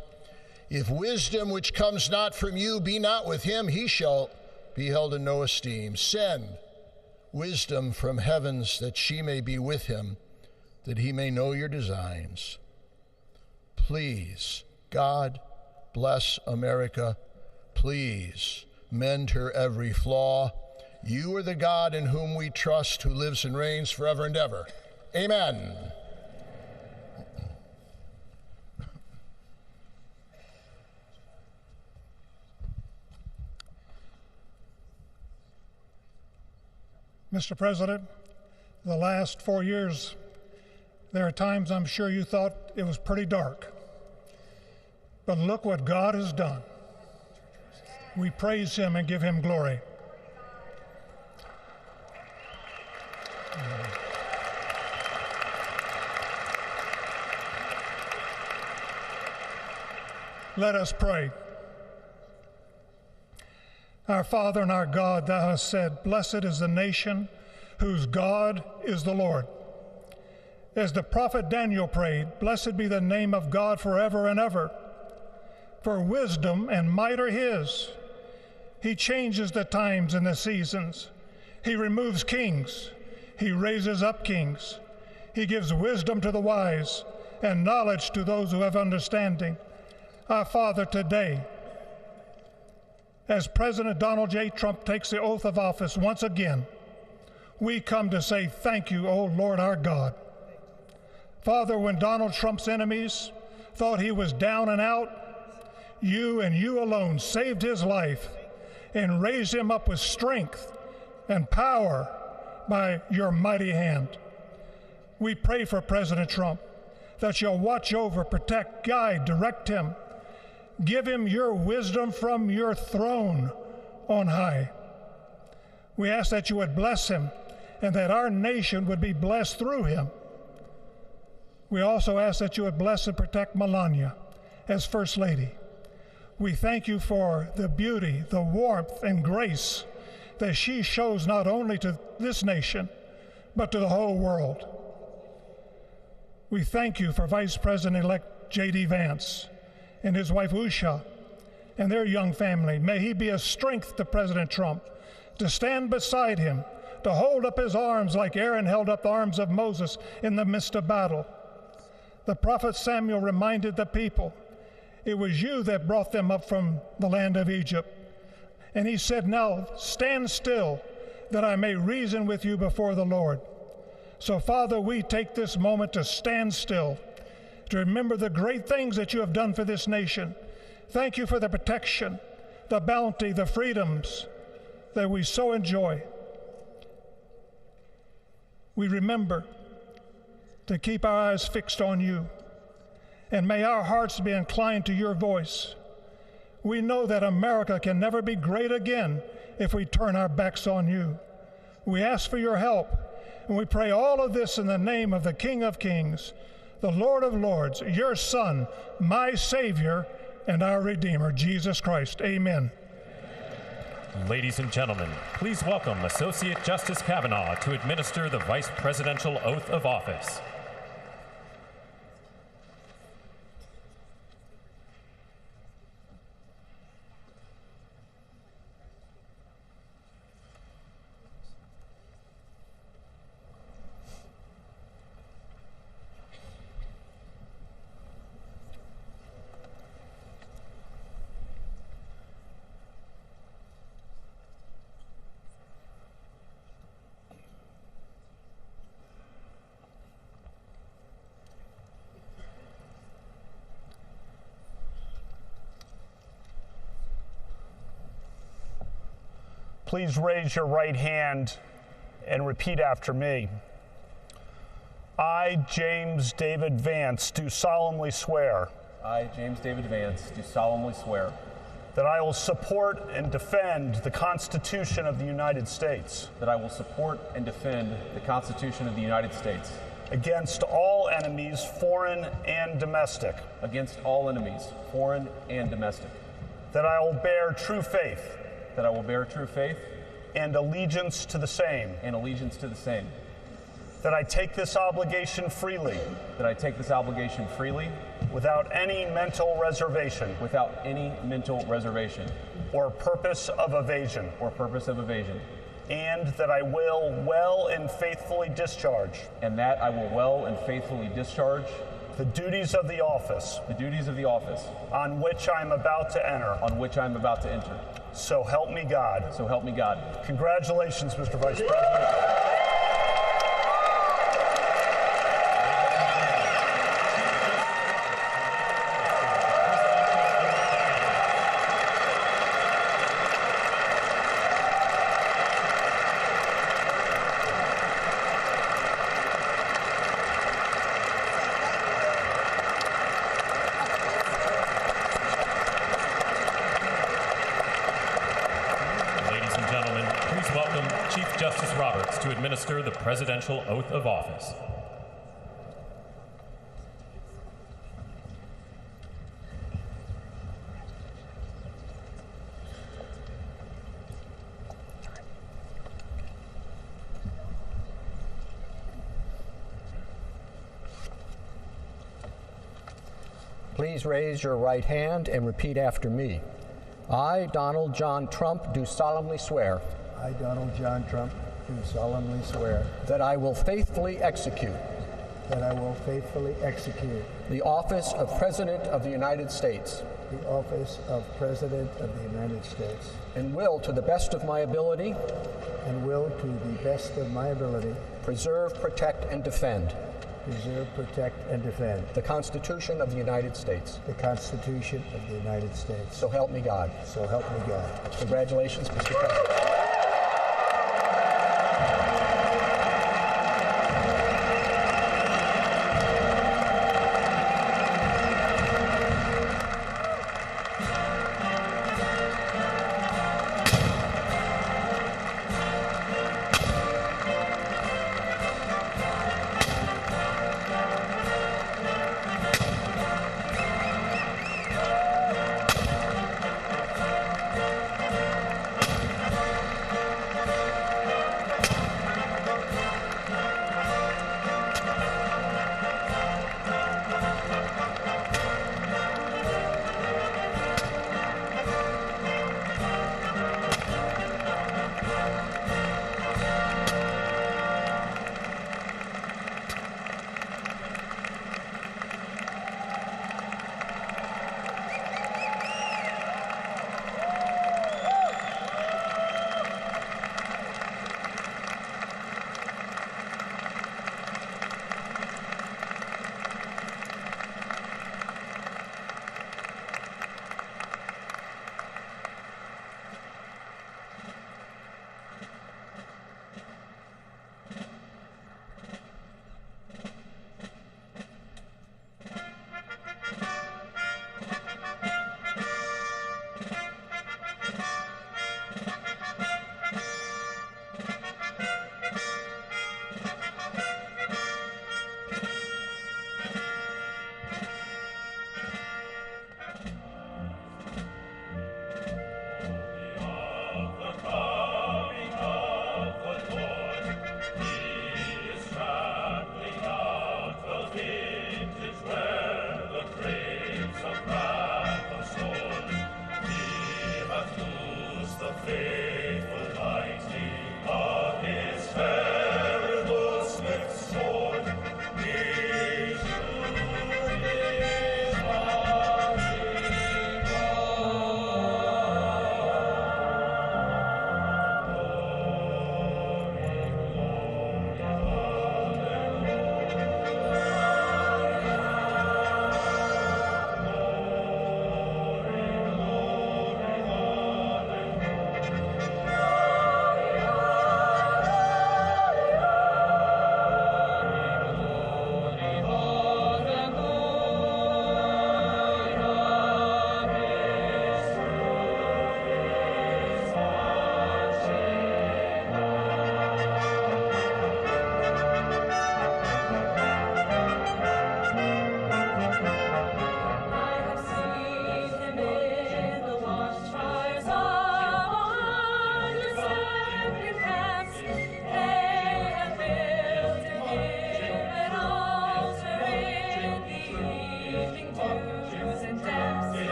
If wisdom which comes not from you be not with him, he shall be held in no esteem. Send wisdom from heavens that she may be with him, that he may know your designs. Please, God, bless America. Please, mend her every flaw. You are the God in whom we trust, who lives and reigns forever and ever. Amen. Mr. President, the last 4 years, there are times I'm sure you thought it was pretty dark. But look what God has done. We praise him and give him glory. Let us pray. Our Father and our God, thou hast said, blessed is the nation whose God is the Lord. As the prophet Daniel prayed, blessed be the name of God forever and ever. For wisdom and might are his. He changes the times and the seasons. He removes kings. He raises up kings. He gives wisdom to the wise and knowledge to those who have understanding. Our Father, today, as President Donald J. Trump takes the oath of office once again, we come to say thank you, O Lord our God. Father, when Donald Trump's enemies thought he was down and out, you and you alone saved his life and raised him up with strength and power by your mighty hand. We pray for President Trump that you'll watch over, protect, guide, direct him. Give him your wisdom from your throne on high. We ask that you would bless him and that our nation would be blessed through him. We also ask that you would bless and protect Melania as First Lady. We thank you for the beauty, the warmth, and grace that she shows not only to this nation, but to the whole world. We thank you for Vice President-elect J.D. Vance and his wife Usha and their young family. May he be a strength to President Trump, to stand beside him, to hold up his arms like Aaron held up the arms of Moses in the midst of battle. The prophet Samuel reminded the people, it was you that brought them up from the land of Egypt. And he said, now stand still that I may reason with you before the Lord. So Father, we take this moment to stand still, to remember the great things that you have done for this nation. Thank you for the protection, the bounty, the freedoms that we so enjoy. We remember to keep our eyes fixed on you, and may our hearts be inclined to your voice. We know that America can never be great again if we turn our backs on you. We ask for your help, and we pray all of this in the name of the King of Kings, the Lord of Lords, your Son, my Savior, and our Redeemer, Jesus Christ. Amen. Ladies and gentlemen, please welcome Associate Justice Kavanaugh to administer the Vice Presidential Oath of Office. Please raise your right hand and repeat after me. I, James David Vance, do solemnly swear. I, James David Vance, do solemnly swear. That I will support and defend the Constitution of the United States. That I will support and defend the Constitution of the United States. Against all enemies, foreign and domestic. Against all enemies, foreign and domestic. That I will bear true faith. That I will bear true faith. And allegiance to the same. And allegiance to the same. That I take this obligation freely. That I take this obligation freely. Without any mental reservation. Without any mental reservation. Or purpose of evasion. Or purpose of evasion. And that I will well and faithfully discharge. And that I will well and faithfully discharge. The duties of the office. The duties of the office. On which I am about to enter. On which I am about to enter. So help me God. So help me God. Congratulations, Mr. Vice President. Justice Roberts to administer the presidential oath of office. Please raise your right hand and repeat after me. I, Donald John Trump, do solemnly swear. I, Donald John Trump, do solemnly swear. That I will faithfully execute. That I will faithfully execute. The office of President of the United States. The office of President of the United States. And will, to the best of my ability. And will, to the best of my ability. Preserve, protect, and defend. Preserve, protect, and defend. The Constitution of the United States. The Constitution of the United States. So help me God. So help me God. Congratulations, Mr. President.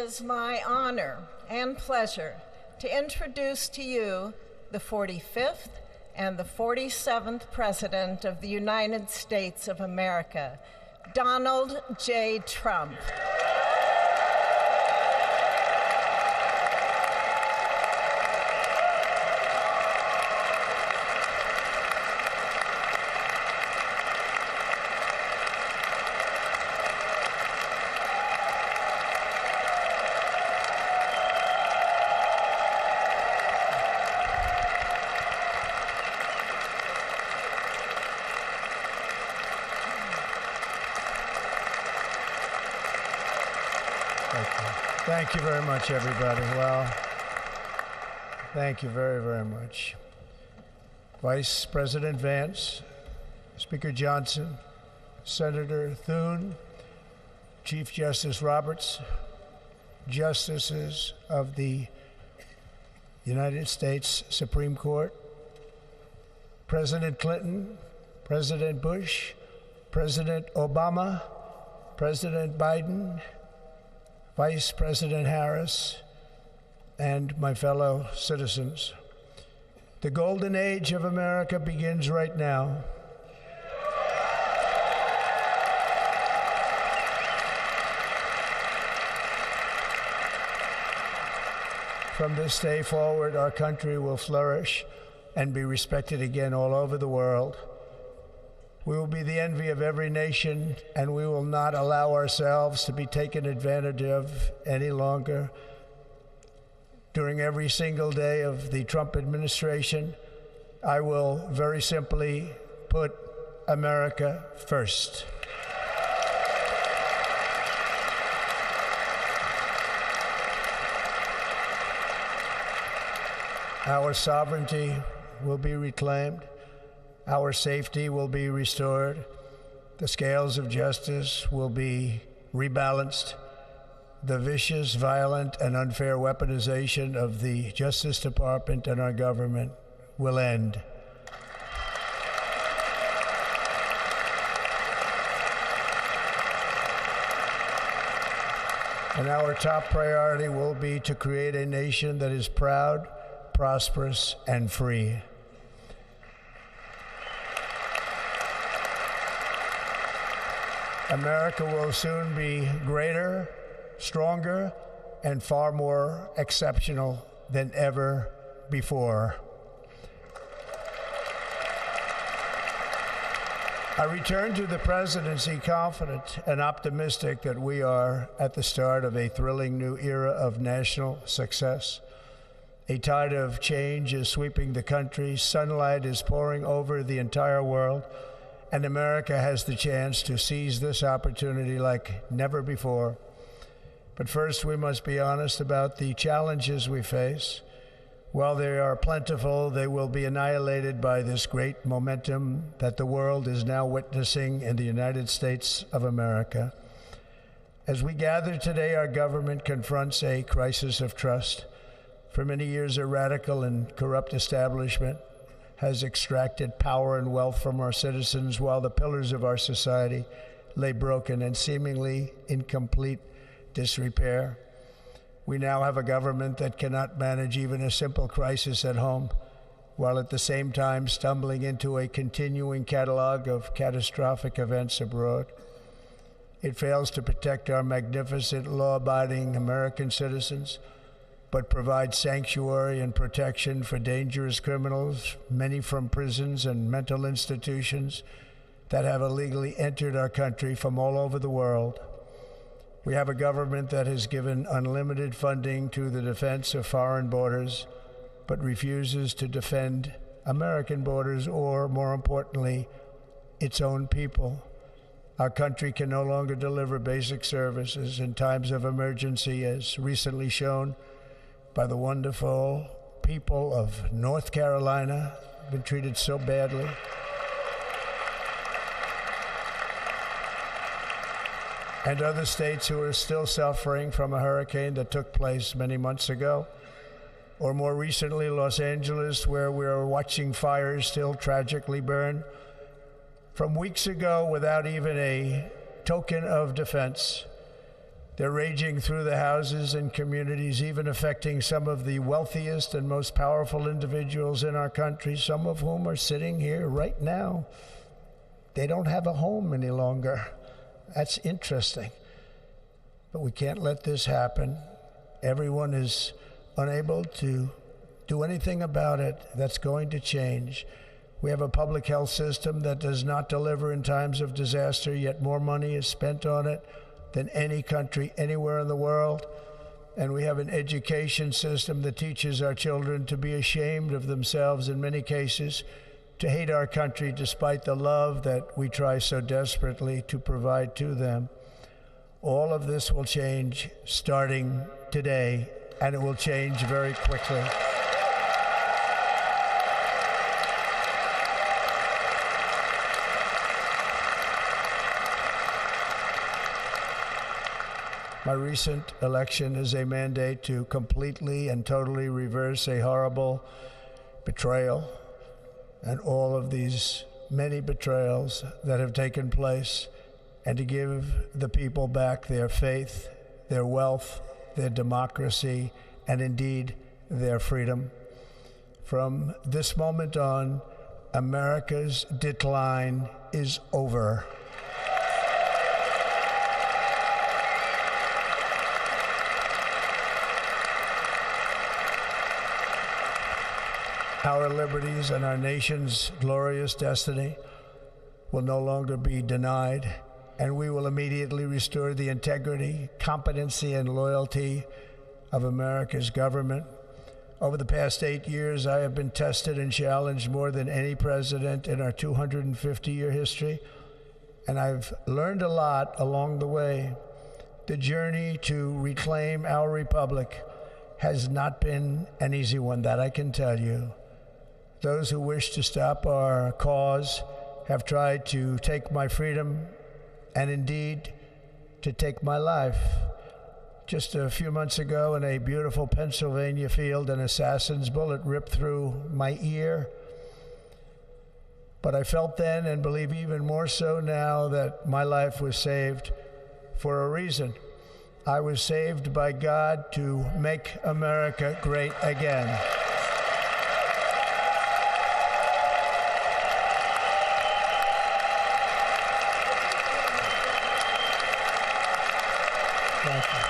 is my honor and pleasure to introduce to you the 45th and the 47th President of the United States of America, Donald J. Trump. Thank you very much, everybody. Well, thank you very, very much. Vice President Vance, Speaker Johnson, Senator Thune, Chief Justice Roberts, Justices of the United States Supreme Court, President Clinton, President Bush, President Obama, President Biden, Vice President Harris, and my fellow citizens. The golden age of America begins right now. From this day forward, our country will flourish and be respected again all over the world. We will be the envy of every nation, and we will not allow ourselves to be taken advantage of any longer. During every single day of the Trump administration, I will very simply put America first. Our sovereignty will be reclaimed. Our safety will be restored. The scales of justice will be rebalanced. The vicious, violent, and unfair weaponization of the Justice Department and our government will end. And our top priority will be to create a nation that is proud, prosperous, and free. America will soon be greater, stronger, and far more exceptional than ever before. I return to the presidency confident and optimistic that we are at the start of a thrilling new era of national success. A tide of change is sweeping the country, sunlight is pouring over the entire world, and America has the chance to seize this opportunity like never before. But first, we must be honest about the challenges we face. While they are plentiful, they will be annihilated by this great momentum that the world is now witnessing in the United States of America. As we gather today, our government confronts a crisis of trust. For many years, a radical and corrupt establishment has extracted power and wealth from our citizens while the pillars of our society lay broken and seemingly in complete disrepair. We now have a government that cannot manage even a simple crisis at home, while at the same time stumbling into a continuing catalog of catastrophic events abroad. It fails to protect our magnificent, law-abiding American citizens, but provides sanctuary and protection for dangerous criminals, many from prisons and mental institutions that have illegally entered our country from all over the world. We have a government that has given unlimited funding to the defense of foreign borders, but refuses to defend American borders or, more importantly, its own people. Our country can no longer deliver basic services in times of emergency, as recently shown by the wonderful people of North Carolina, been treated so badly. And other states who are still suffering from a hurricane that took place many months ago. Or more recently, Los Angeles, where we are watching fires still tragically burn. From weeks ago, without even a token of defense, They're raging through the houses and communities, even affecting some of the wealthiest and most powerful individuals in our country, some of whom are sitting here right now. They don't have a home any longer. That's interesting. But we can't let this happen. Everyone is unable to do anything about it. That's going to change. We have a public health system that does not deliver in times of disaster, yet more money is spent on it than any country anywhere in the world. And we have an education system that teaches our children to be ashamed of themselves in many cases, to hate our country despite the love that we try so desperately to provide to them. All of this will change starting today, and it will change very quickly. My recent election is a mandate to completely and totally reverse a horrible betrayal and all of these many betrayals that have taken place, and to give the people back their faith, their wealth, their democracy, and indeed their freedom. From this moment on, America's decline is over. Our liberties and our nation's glorious destiny will no longer be denied, and we will immediately restore the integrity, competency, and loyalty of America's government. Over the past 8 years, I have been tested and challenged more than any president in our 250-year history, and I've learned a lot along the way. The journey to reclaim our republic has not been an easy one, that I can tell you. Those who wish to stop our cause have tried to take my freedom and indeed to take my life. Just a few months ago in a beautiful Pennsylvania field, an assassin's bullet ripped through my ear. But I felt then, and believe even more so now, that my life was saved for a reason. I was saved by God to make America great again. Thank you.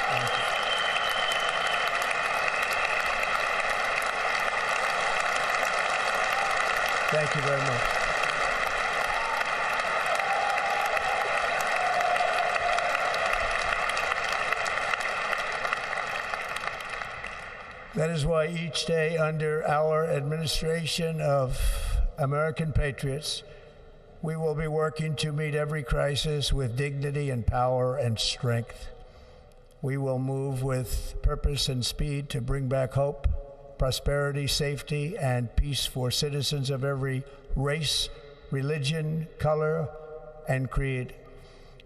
Thank you. Thank you very much. That is why each day under our administration of American patriots, we will be working to meet every crisis with dignity and power and strength. We will move with purpose and speed to bring back hope, prosperity, safety, and peace for citizens of every race, religion, color, and creed.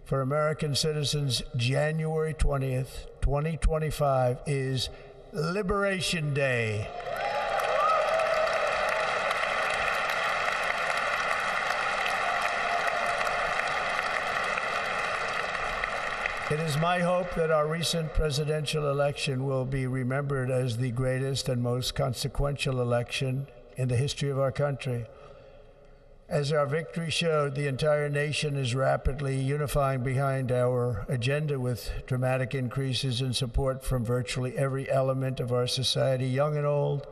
For American citizens, January 20th, 2025 is Liberation Day. It is my hope that our recent presidential election will be remembered as the greatest and most consequential election in the history of our country. As our victory showed, the entire nation is rapidly unifying behind our agenda with dramatic increases in support from virtually every element of our society, young and old,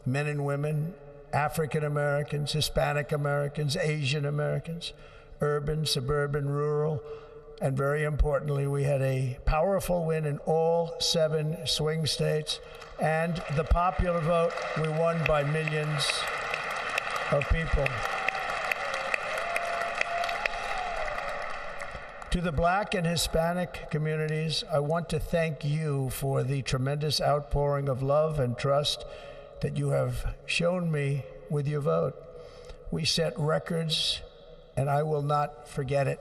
men and women, African Americans, Hispanic Americans, Asian Americans, urban, suburban, rural, and very importantly, we had a powerful win in all 7 swing states, and the popular vote, we won by millions of people. To the Black and Hispanic communities, I want to thank you for the tremendous outpouring of love and trust that you have shown me with your vote. We set records, and I will not forget it.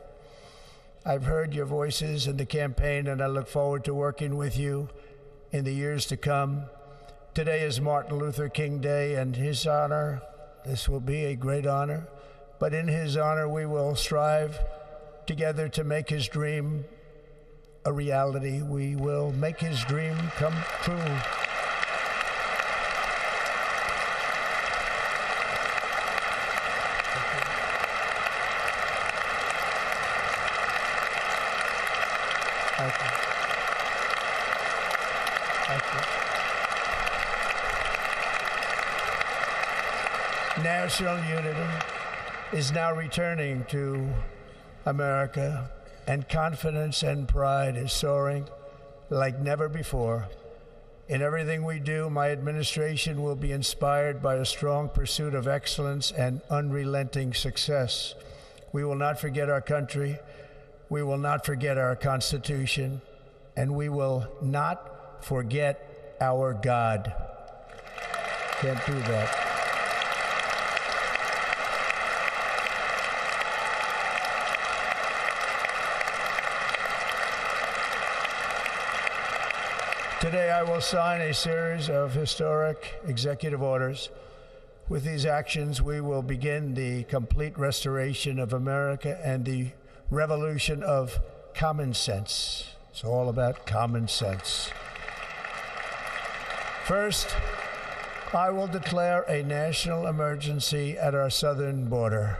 I've heard your voices in the campaign, and I look forward to working with you in the years to come. Today is Martin Luther King Day, and his honor, this will be a great honor, but in his honor we will strive together to make his dream a reality. We will make his dream come true. Thank you. Thank you. National unity is now returning to America, and confidence and pride is soaring like never before. In everything we do, my administration will be inspired by a strong pursuit of excellence and unrelenting success. We will not forget our country. We will not forget our Constitution, and we will not forget our God. Can't do that. Today, I will sign a series of historic executive orders. With these actions, we will begin the complete restoration of America and the revolution of common sense. It's all about common sense. First, I will declare a national emergency at our southern border.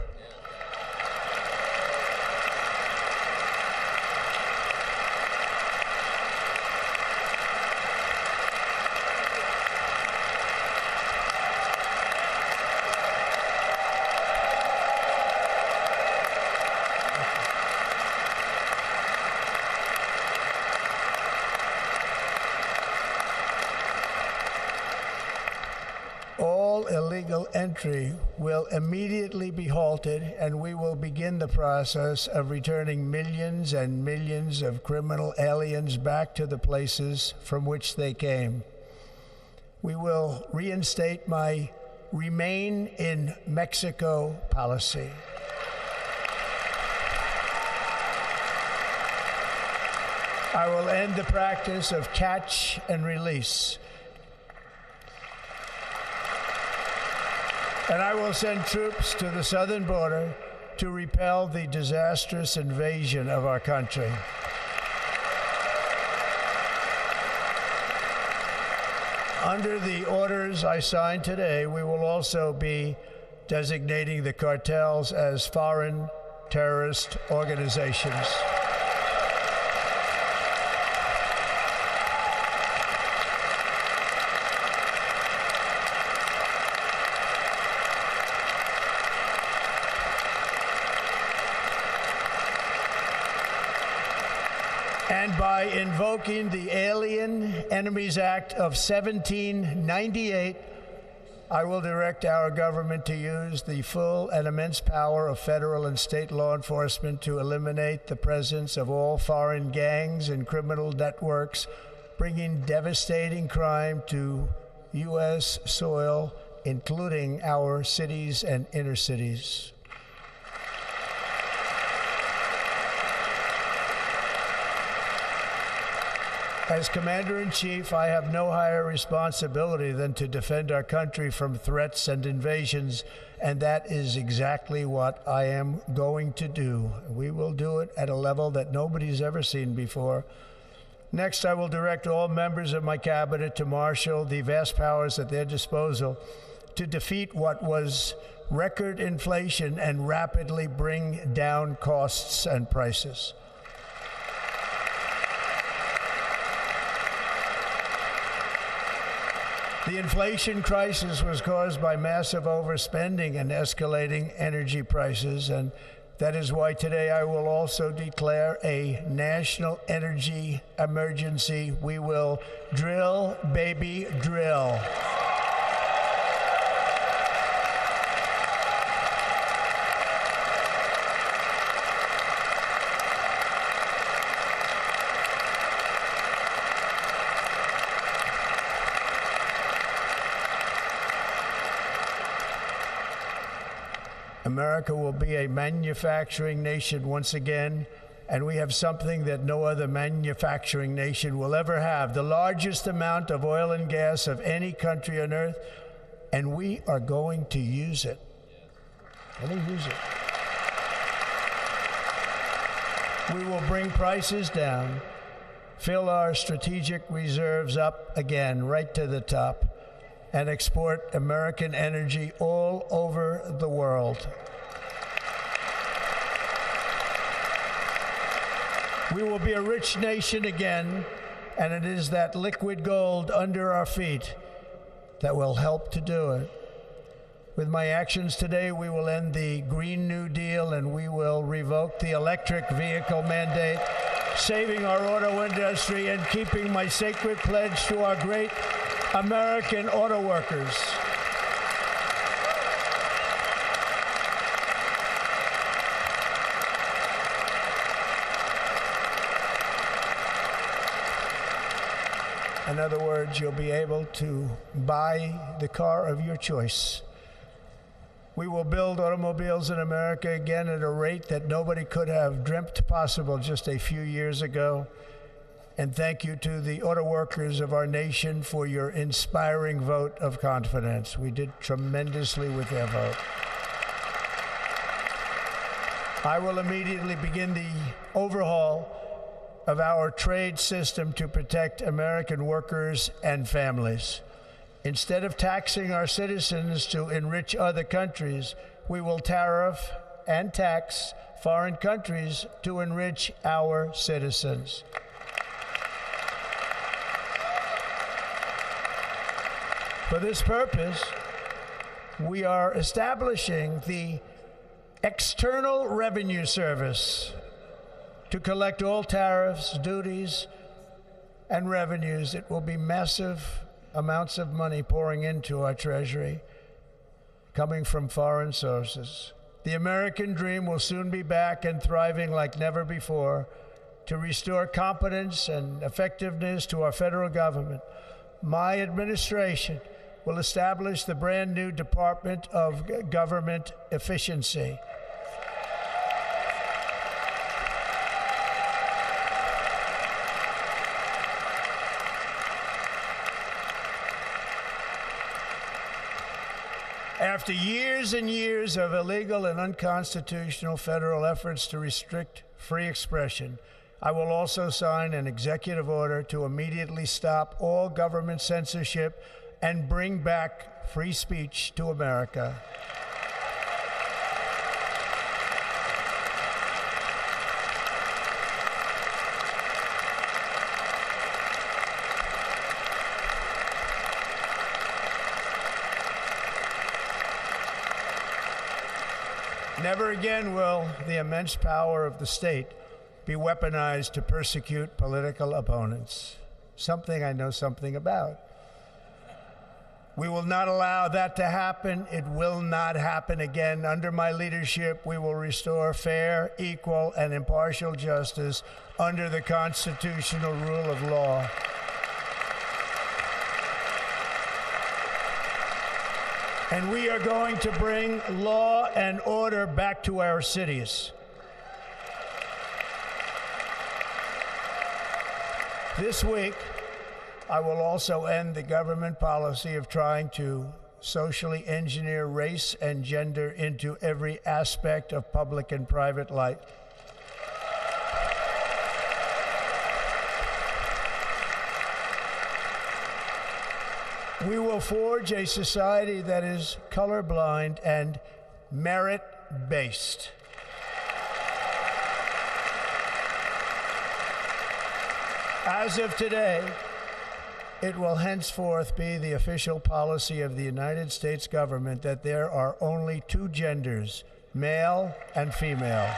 All illegal entry will immediately be halted, and we will begin the process of returning millions and millions of criminal aliens back to the places from which they came. We will reinstate my Remain in Mexico policy. I will end the practice of catch and release. And I will send troops to the southern border to repel the disastrous invasion of our country. Under the orders I signed today, we will also be designating the cartels as foreign terrorist organizations. And by invoking the Alien Enemies Act of 1798, I will direct our government to use the full and immense power of federal and state law enforcement to eliminate the presence of all foreign gangs and criminal networks, bringing devastating crime to U.S. soil, including our cities and inner cities. As Commander-in-Chief, I have no higher responsibility than to defend our country from threats and invasions, and that is exactly what I am going to do. We will do it at a level that nobody's ever seen before. Next, I will direct all members of my cabinet to marshal the vast powers at their disposal to defeat what was record inflation and rapidly bring down costs and prices. The inflation crisis was caused by massive overspending and escalating energy prices, and that is why today I will also declare a national energy emergency. We will drill, baby, drill. America will be a manufacturing nation once again, and we have something that no other manufacturing nation will ever have, the largest amount of oil and gas of any country on earth, and we are going to use it. Let me use it. We will bring prices down, fill our strategic reserves up again, right to the top, and export American energy all over the world. We will be a rich nation again, and it is that liquid gold under our feet that will help to do it. With my actions today, we will end the Green New Deal and we will revoke the electric vehicle mandate, saving our auto industry and keeping my sacred pledge to our great American auto workers. In other words, you'll be able to buy the car of your choice. We will build automobiles in America again at a rate that nobody could have dreamt possible just a few years ago. And thank you to the auto workers of our nation for your inspiring vote of confidence. We did tremendously with their vote. I will immediately begin the overhaul of our trade system to protect American workers and families. Instead of taxing our citizens to enrich other countries, we will tariff and tax foreign countries to enrich our citizens. For this purpose, we are establishing the External Revenue Service to collect all tariffs, duties, and revenues. It will be massive amounts of money pouring into our treasury, coming from foreign sources. The American dream will soon be back and thriving like never before to restore competence and effectiveness to our federal government. My administration will establish the brand new Department of Government Efficiency. After years and years of illegal and unconstitutional federal efforts to restrict free expression, I will also sign an executive order to immediately stop all government censorship and bring back free speech to America. Never again will the immense power of the state be weaponized to persecute political opponents, something I know something about. We will not allow that to happen. It will not happen again. Under my leadership, we will restore fair, equal, and impartial justice under the constitutional rule of law. And we are going to bring law and order back to our cities. This week, I will also end the government policy of trying to socially engineer race and gender into every aspect of public and private life. We will forge a society that is colorblind and merit-based. As of today, it will henceforth be the official policy of the United States government that there are only two genders, male and female.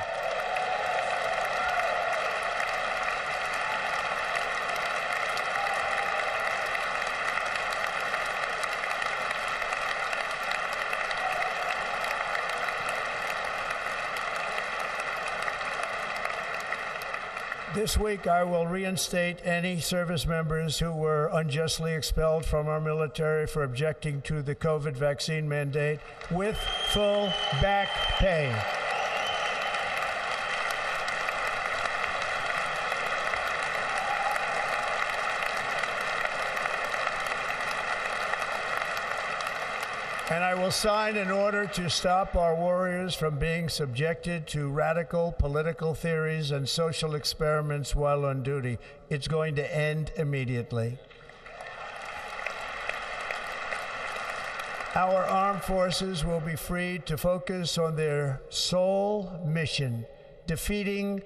This week, I will reinstate any service members who were unjustly expelled from our military for objecting to the COVID vaccine mandate with full back pay. And I will sign an order to stop our warriors from being subjected to radical political theories and social experiments while on duty. It's going to end immediately. Our armed forces will be freed to focus on their sole mission, defeating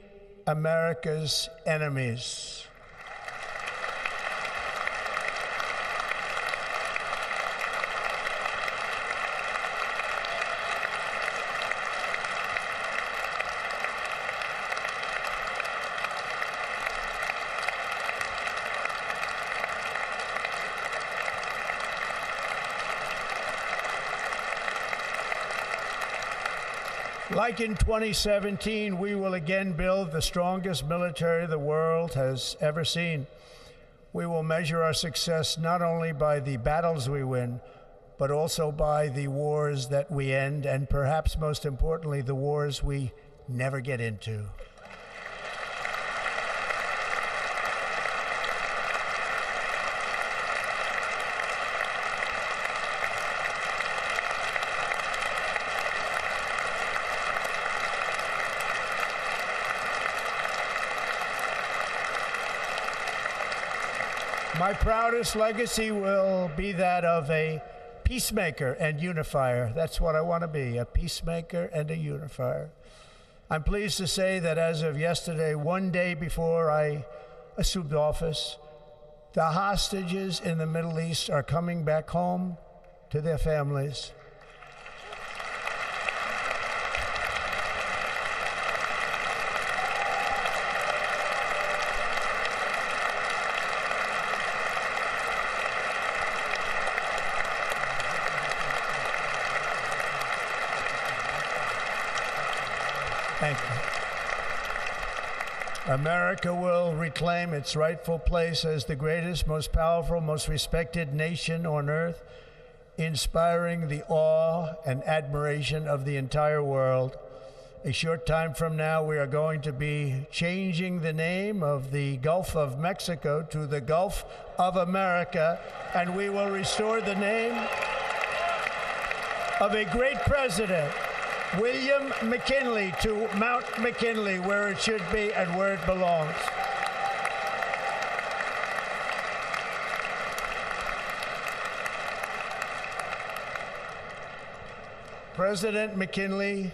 America's enemies. Like in 2017, we will again build the strongest military the world has ever seen. We will measure our success not only by the battles we win, but also by the wars that we end, and perhaps most importantly, the wars we never get into. My proudest legacy will be that of a peacemaker and unifier. That's what I want to be, a peacemaker and a unifier. I'm pleased to say that as of yesterday, one day before I assumed office, the hostages in the Middle East are coming back home to their families. Thank you. America will reclaim its rightful place as the greatest, most powerful, most respected nation on earth, inspiring the awe and admiration of the entire world. A short time from now, we are going to be changing the name of the Gulf of Mexico to the Gulf of America, and we will restore the name of a great president, William McKinley, to Mount McKinley, where it should be and where it belongs. President McKinley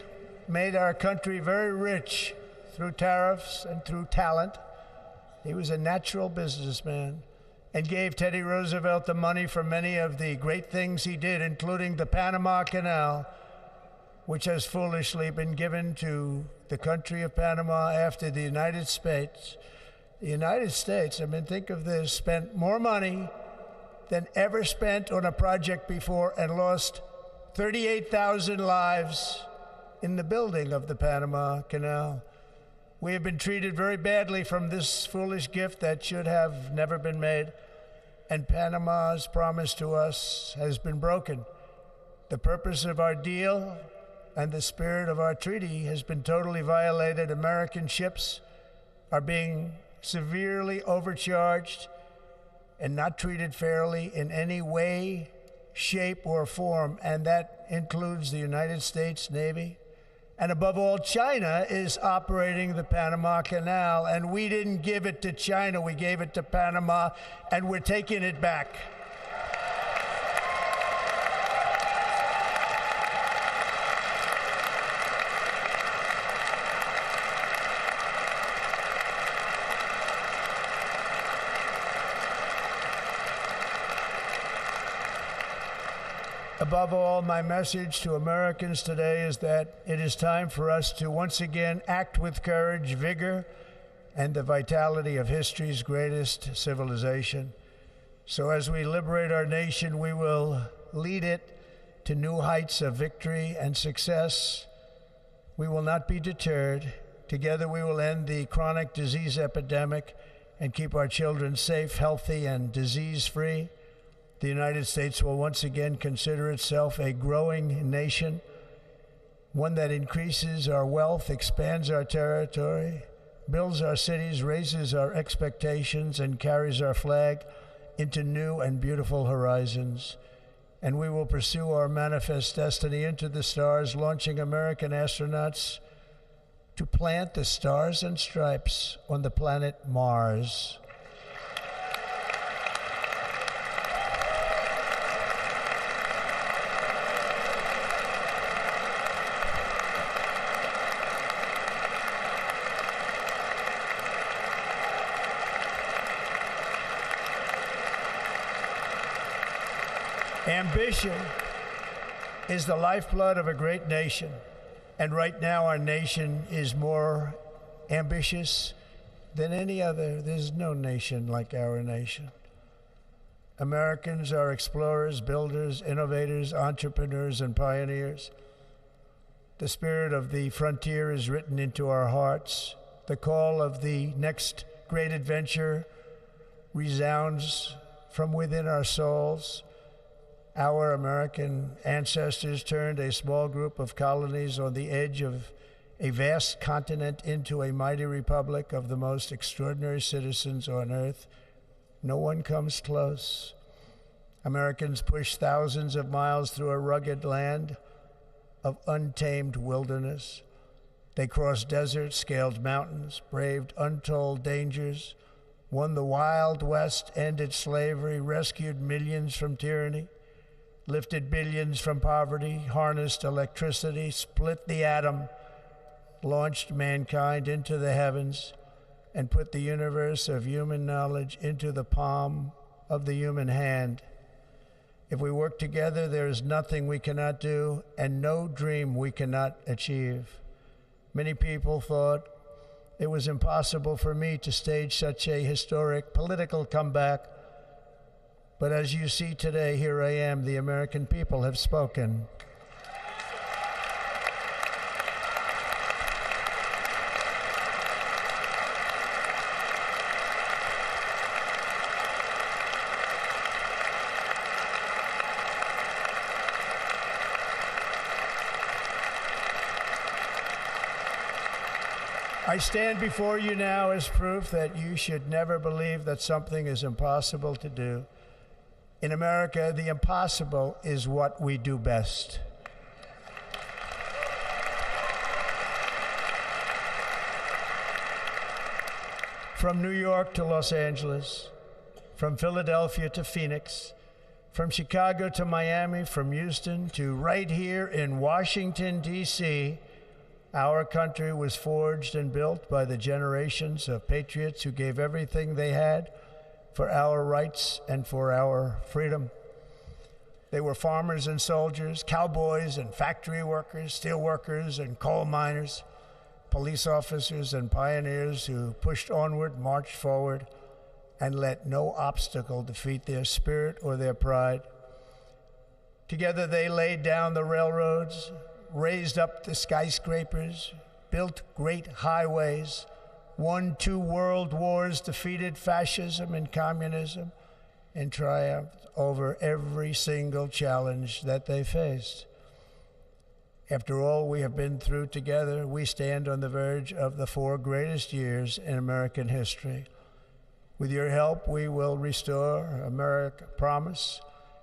made our country very rich through tariffs and through talent. He was a natural businessman and gave Teddy Roosevelt the money for many of the great things he did, including the Panama Canal, which has foolishly been given to the country of Panama after the United States. The United States, I mean, think of this, spent more money than ever spent on a project before and lost 38,000 lives in the building of the Panama Canal. We have been treated very badly from this foolish gift that should have never been made, and Panama's promise to us has been broken. The purpose of our deal and the spirit of our treaty has been totally violated. American ships are being severely overcharged and not treated fairly in any way, shape, or form, and that includes the United States Navy. And above all, China is operating the Panama Canal, and we didn't give it to China, we gave it to Panama, and we're taking it back. Above all, my message to Americans today is that it is time for us to once again act with courage, vigor, and the vitality of history's greatest civilization. So as we liberate our nation, we will lead it to new heights of victory and success. We will not be deterred. Together we will end the chronic disease epidemic and keep our children safe, healthy, and disease-free. The United States will once again consider itself a growing nation, one that increases our wealth, expands our territory, builds our cities, raises our expectations, and carries our flag into new and beautiful horizons. and we will pursue our manifest destiny into the stars, launching American astronauts to plant the stars and stripes on the planet Mars. Ambition is the lifeblood of a great nation, and right now our nation is more ambitious than any other. There's no nation like our nation. Americans are explorers, builders, innovators, entrepreneurs, and pioneers. The spirit of the frontier is written into our hearts. The call of the next great adventure resounds from within our souls. Our American ancestors turned a small group of colonies on the edge of a vast continent into a mighty republic of the most extraordinary citizens on earth. No one comes close. Americans pushed thousands of miles through a rugged land of untamed wilderness. They crossed deserts, scaled mountains, braved untold dangers, won the Wild West, ended slavery, rescued millions from tyranny, lifted billions from poverty, harnessed electricity, split the atom, launched mankind into the heavens, and put the universe of human knowledge into the palm of the human hand. If we work together, there is nothing we cannot do and no dream we cannot achieve. Many people thought it was impossible for me to stage such a historic political comeback. But as you see today, here I am. The American people have spoken. I stand before you now as proof that you should never believe that something is impossible to do. In America, the impossible is what we do best. From New York to Los Angeles, from Philadelphia to Phoenix, from Chicago to Miami, from Houston to right here in Washington, D.C., our country was forged and built by the generations of patriots who gave everything they had for our rights and for our freedom. They were farmers and soldiers, cowboys and factory workers, steel workers and coal miners, police officers and pioneers who pushed onward, marched forward, and let no obstacle defeat their spirit or their pride. Together they laid down the railroads, raised up the skyscrapers, built great highways, won 2 world wars, defeated fascism and communism, and triumphed over every single challenge that they faced. After all we have been through together, we stand on the verge of the 4 greatest years in American history. With your help, we will restore America, promise,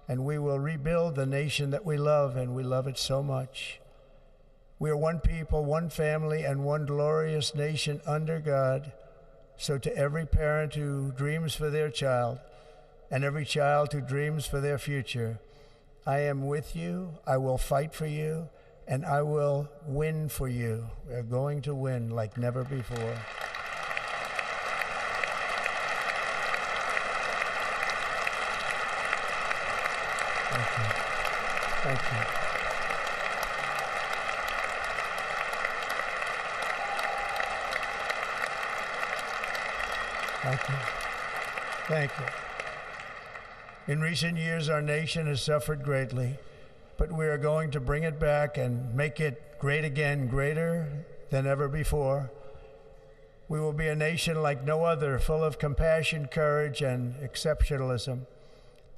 and we will rebuild the nation that we love, and we love it so much. We are one people, one family, and one glorious nation under God. So to every parent who dreams for their child, and every child who dreams for their future, I am with you, I will fight for you, and I will win for you. We're going to win like never before. Thank you. Thank you. Thank you. Thank you. In recent years, our nation has suffered greatly, but we are going to bring it back and make it great again, greater than ever before. We will be a nation like no other, full of compassion, courage, and exceptionalism.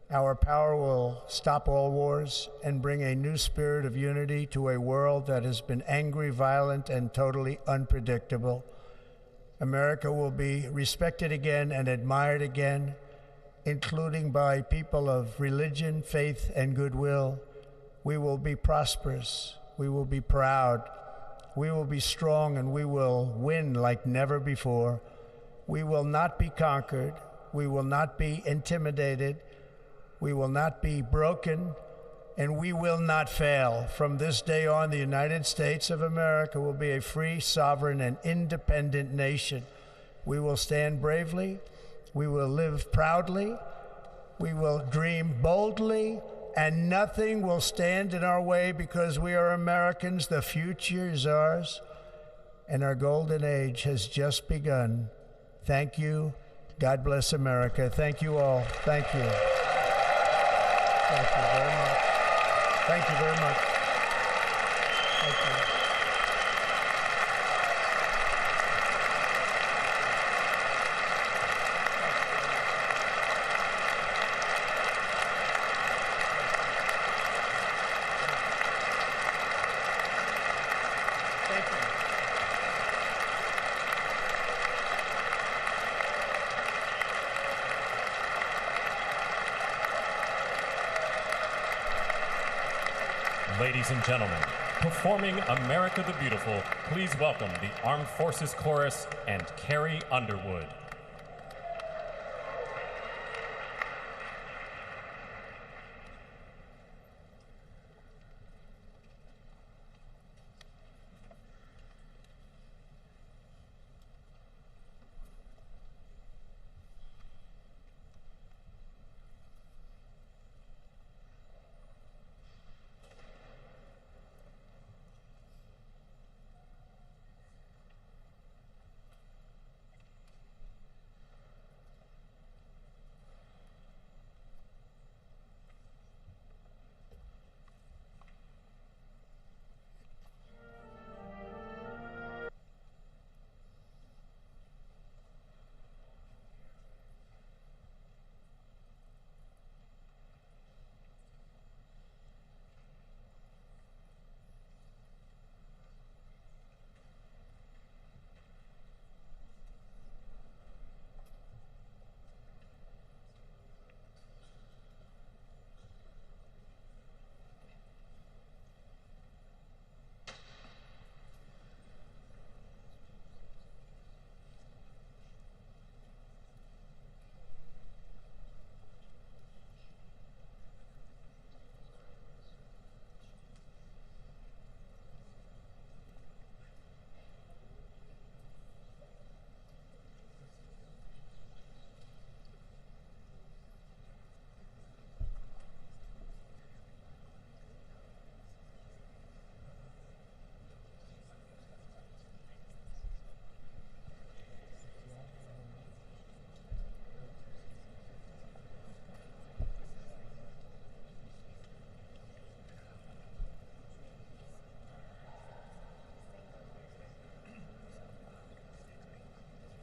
Our power will stop all wars and bring a new spirit of unity to a world that has been angry, violent, and totally unpredictable. America will be respected again and admired again, including by people of religion, faith, and goodwill. We will be prosperous. We will be proud. We will be strong, and we will win like never before. We will not be conquered. We will not be intimidated. We will not be broken, and we will not fail. From this day on, the United States of America will be a free, sovereign, and independent nation. We will stand bravely. We will live proudly. We will dream boldly, and nothing will stand in our way because we are Americans. The future is ours, and our golden age has just begun. Thank you. God bless America. Thank you all. Thank you. Thank you very much. Thank you very much. Thank you. Ladies and gentlemen, performing America the Beautiful, please welcome the Armed Forces Chorus and Carrie Underwood.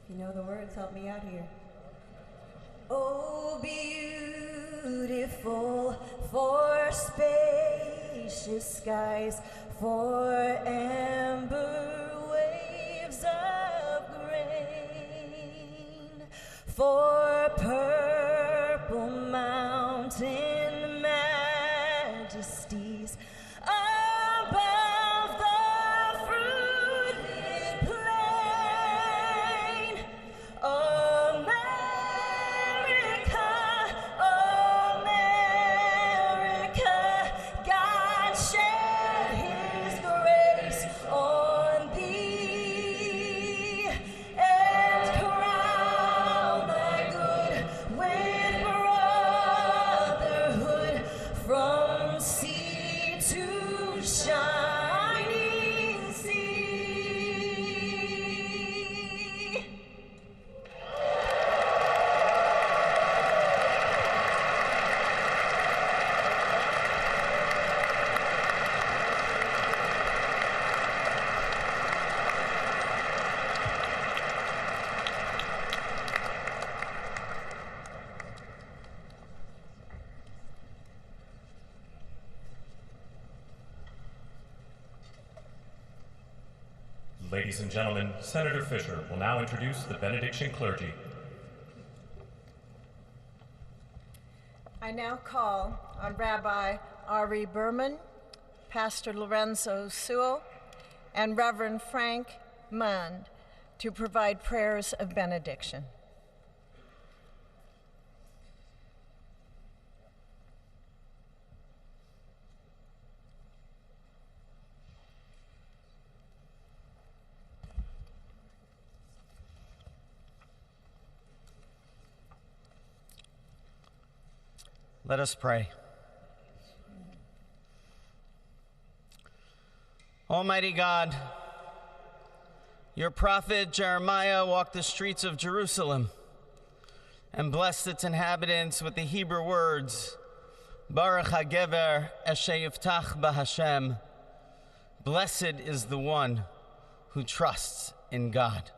You know the words, help me out here. Oh, beautiful for spacious skies, for amber waves of grain, for purple mountain majesties above the fruited plain. America, America, God shed His grace on thee and crown thy good with brotherhood from sea to shining sea. Ladies and gentlemen, Senator Fisher will now introduce the benediction clergy. I now call on Rabbi Ari Berman, Pastor Lorenzo Sewell, and Reverend Frank Mund to provide prayers of benediction. Let us pray. Almighty God, your prophet Jeremiah walked the streets of Jerusalem and blessed its inhabitants with the Hebrew words, Baruch HaGever Asher Yiftach BaHashem. Blessed is the one who trusts in God.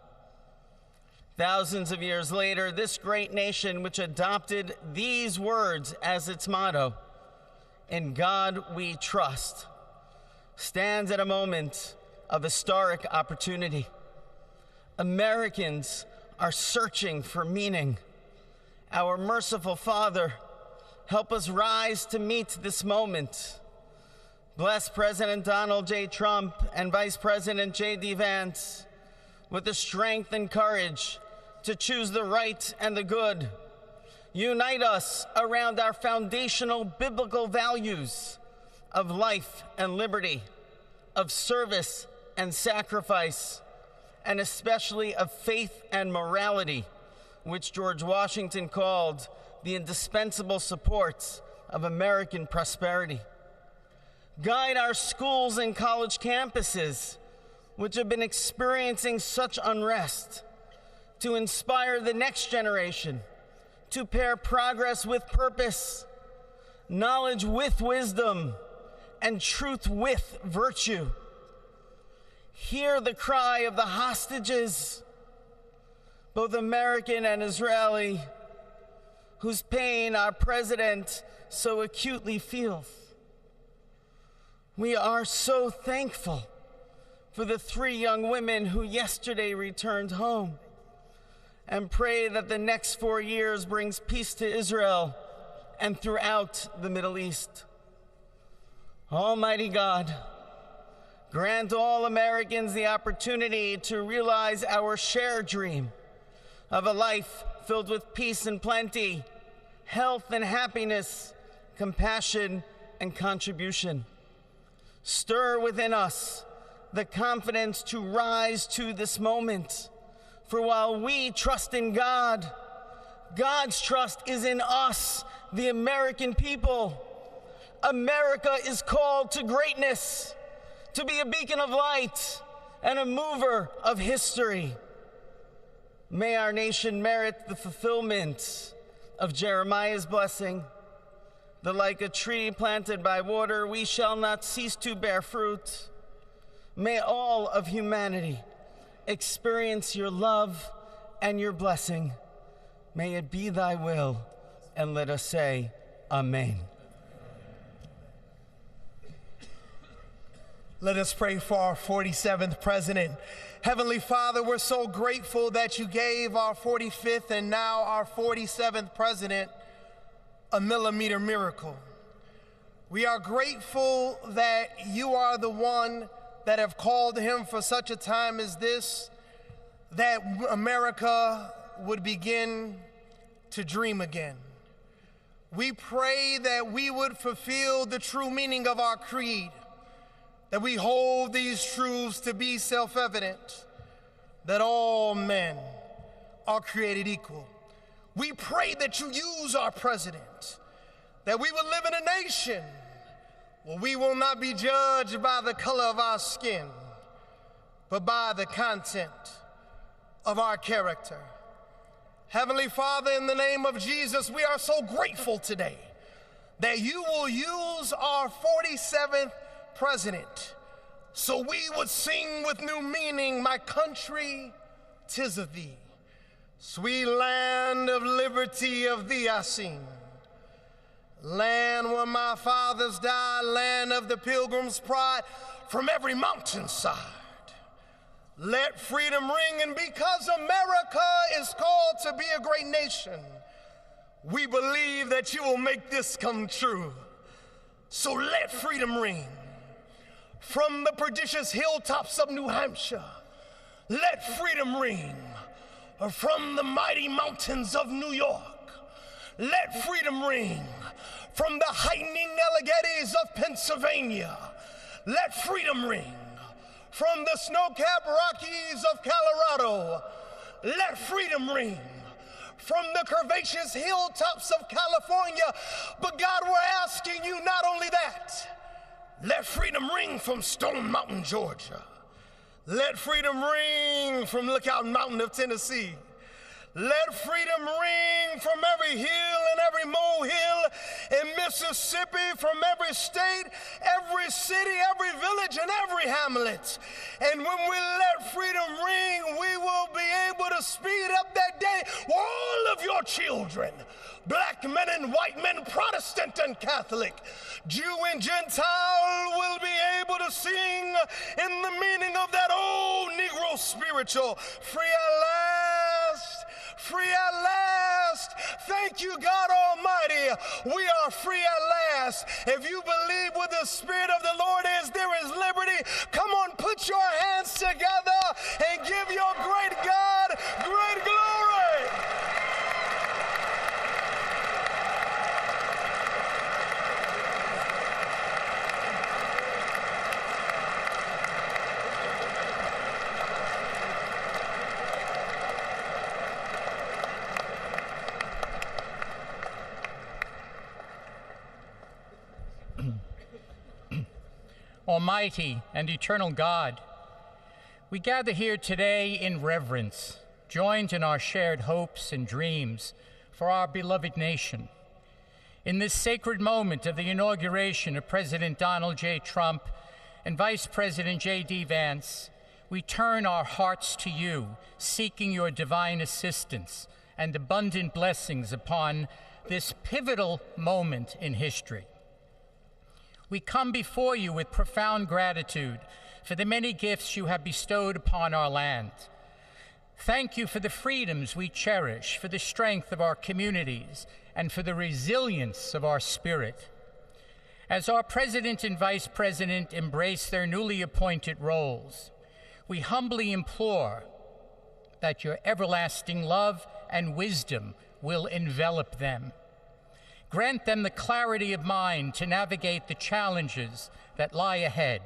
Thousands of years later, this great nation, which adopted these words as its motto, "In God we trust," stands at a moment of historic opportunity. Americans are searching for meaning. Our merciful Father, help us rise to meet this moment. Bless President Donald J. Trump and Vice President J.D. Vance with the strength and courage to choose the right and the good. Unite us around our foundational biblical values of life and liberty, of service and sacrifice, and especially of faith and morality, which George Washington called the indispensable supports of American prosperity. Guide our schools and college campuses, which have been experiencing such unrest, to inspire the next generation to pair progress with purpose, knowledge with wisdom, and truth with virtue. Hear the cry of the hostages, both American and Israeli, whose pain our president so acutely feels. We are so thankful for the 3 young women who yesterday returned home, and pray that the next 4 years brings peace to Israel and throughout the Middle East. Almighty God, grant all Americans the opportunity to realize our shared dream of a life filled with peace and plenty, health and happiness, compassion and contribution. Stir within us the confidence to rise to this moment. For while we trust in God, God's trust is in us, the American people. America is called to greatness, to be a beacon of light and a mover of history. May our nation merit the fulfillment of Jeremiah's blessing, that like a tree planted by water, we shall not cease to bear fruit. May all of humanity experience your love and your blessing. May it be thy will, and let us say, Amen. Let us pray for our 47th president. Heavenly Father, we're so grateful that you gave our 45th and now our 47th president a millimeter miracle. We are grateful that you are the one that have called him for such a time as this, that America would begin to dream again. We pray that we would fulfill the true meaning of our creed, that we hold these truths to be self-evident, that all men are created equal. We pray that you use our president, that we will live in a nation where we will not be judged by the color of our skin, but by the content of our character. Heavenly Father, in the name of Jesus, we are so grateful today that you will use our 47th president so we would sing with new meaning, my country, 'tis of thee. Sweet land of liberty, of thee I sing. Land where my fathers died, land of the pilgrim's pride, from every mountainside. Let freedom ring, and because America is called to be a great nation, We believe that you will make this come true. So let freedom ring. From the prodigious hilltops of New Hampshire, let freedom ring. From the mighty mountains of New York, let freedom ring. From the heightening Alleghenies of Pennsylvania, let freedom ring. From the snow-capped Rockies of Colorado, let freedom ring. From the curvaceous hilltops of California, but God, we're asking you not only that, let freedom ring from Stone Mountain, Georgia. Let freedom ring from Lookout Mountain of Tennessee. Let freedom ring from every hill and every molehill in Mississippi, from every state, every city, every village, and every hamlet. And when we let freedom ring, we will be able to speed up that day where all of your children, black men and white men, Protestant and Catholic, Jew and Gentile, will be able to sing in the meaning of that old Negro spiritual, free at last, free at last. Thank you, God Almighty. We are free at last. If you believe where the Spirit of the Lord is, there is liberty. Come on, put your hands together and give your great God great glory. Almighty and eternal God, we gather here today in reverence, joined in our shared hopes and dreams for our beloved nation. In this sacred moment of the inauguration of President Donald J. Trump and Vice President J.D. Vance, we turn our hearts to you, seeking your divine assistance and abundant blessings upon this pivotal moment in history. We come before you with profound gratitude for the many gifts you have bestowed upon our land. Thank you for the freedoms we cherish, for the strength of our communities, and for the resilience of our spirit. As our President and Vice President embrace their newly appointed roles, we humbly implore that your everlasting love and wisdom will envelop them. Grant them the clarity of mind to navigate the challenges that lie ahead,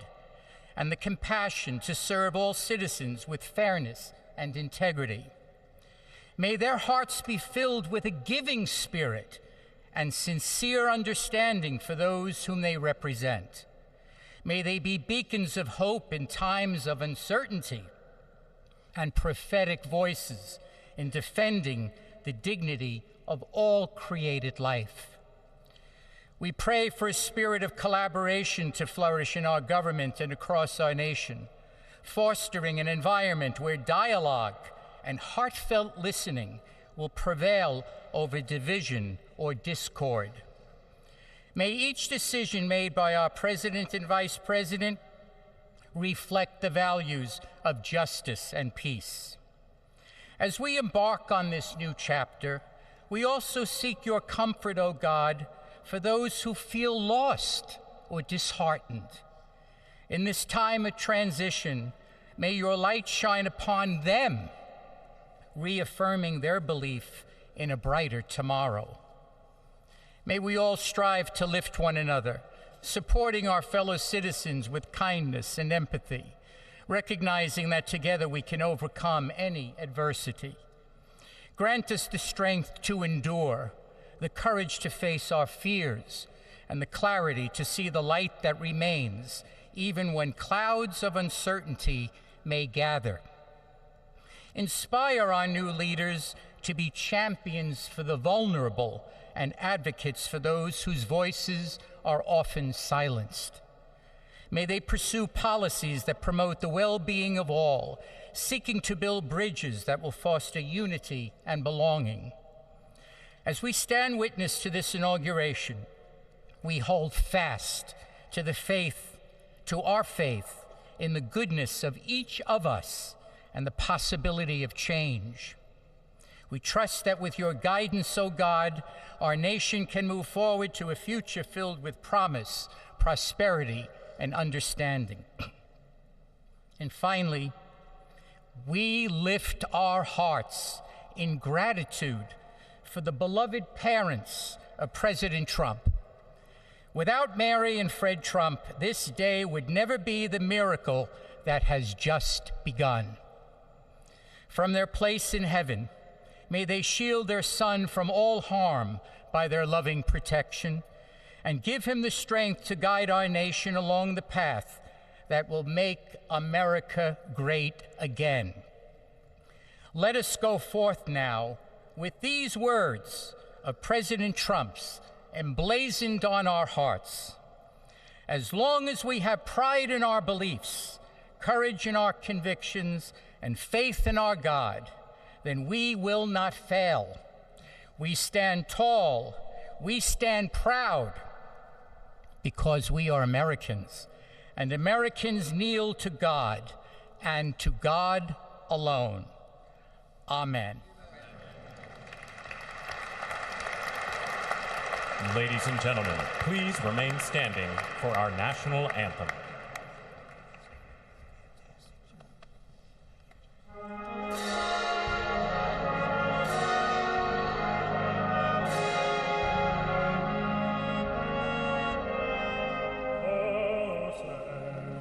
and the compassion to serve all citizens with fairness and integrity. May their hearts be filled with a giving spirit and sincere understanding for those whom they represent. May they be beacons of hope in times of uncertainty and prophetic voices in defending the dignity of all created life. We pray for a spirit of collaboration to flourish in our government and across our nation, fostering an environment where dialogue and heartfelt listening will prevail over division or discord. May each decision made by our President and Vice President reflect the values of justice and peace. As we embark on this new chapter, we also seek your comfort, O God, for those who feel lost or disheartened. In this time of transition, may your light shine upon them, reaffirming their belief in a brighter tomorrow. May we all strive to lift one another, supporting our fellow citizens with kindness and empathy, recognizing that together we can overcome any adversity. Grant us the strength to endure, the courage to face our fears, and the clarity to see the light that remains, even when clouds of uncertainty may gather. Inspire our new leaders to be champions for the vulnerable and advocates for those whose voices are often silenced. May they pursue policies that promote the well-being of all, seeking to build bridges that will foster unity and belonging. As we stand witness to this inauguration, we hold fast to our faith in the goodness of each of us and the possibility of change. We trust that with your guidance, O God, our nation can move forward to a future filled with promise, prosperity, and understanding. And finally, we lift our hearts in gratitude for the beloved parents of President Trump. Without Mary and Fred Trump, this day would never be the miracle that has just begun. From their place in heaven, may they shield their son from all harm by their loving protection, and give him the strength to guide our nation along the path that will make America great again. Let us go forth now with these words of President Trump's emblazoned on our hearts. As long as we have pride in our beliefs, courage in our convictions, and faith in our God, then we will not fail. We stand tall, we stand proud, because we are Americans, and Americans kneel to God, and to God alone. Amen. Ladies and gentlemen, please remain standing for our national anthem.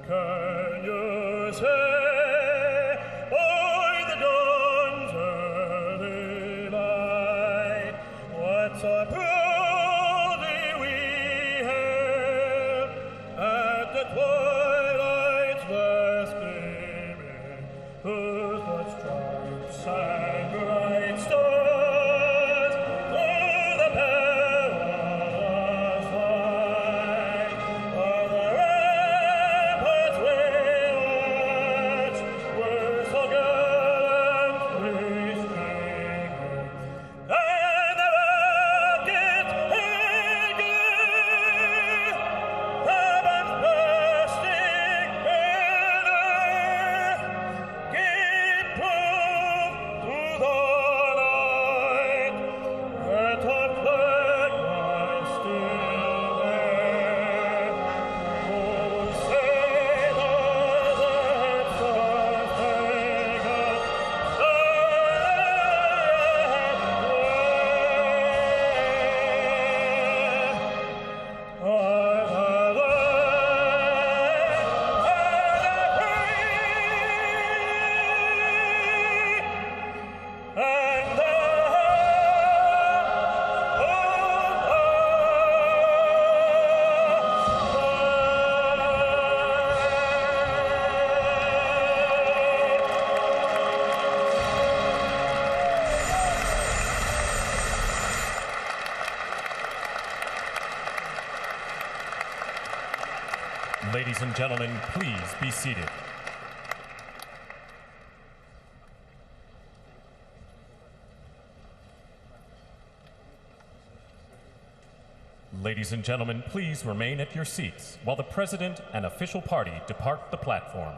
Can you say, by the dawn's early light, what so proudly we hailed at the twilight's last gleaming, whose broad stripes and bright stars through the perilous fight o'er the ramparts we watched were so gallantly streaming, and the rockets in glee, the bombs bursting in earth, gave proof through the night that our flag was still there. Oh, sailors and stars taken, Ladies and gentlemen, please be seated. Ladies and gentlemen, please remain at your seats while the President and official party depart the platform.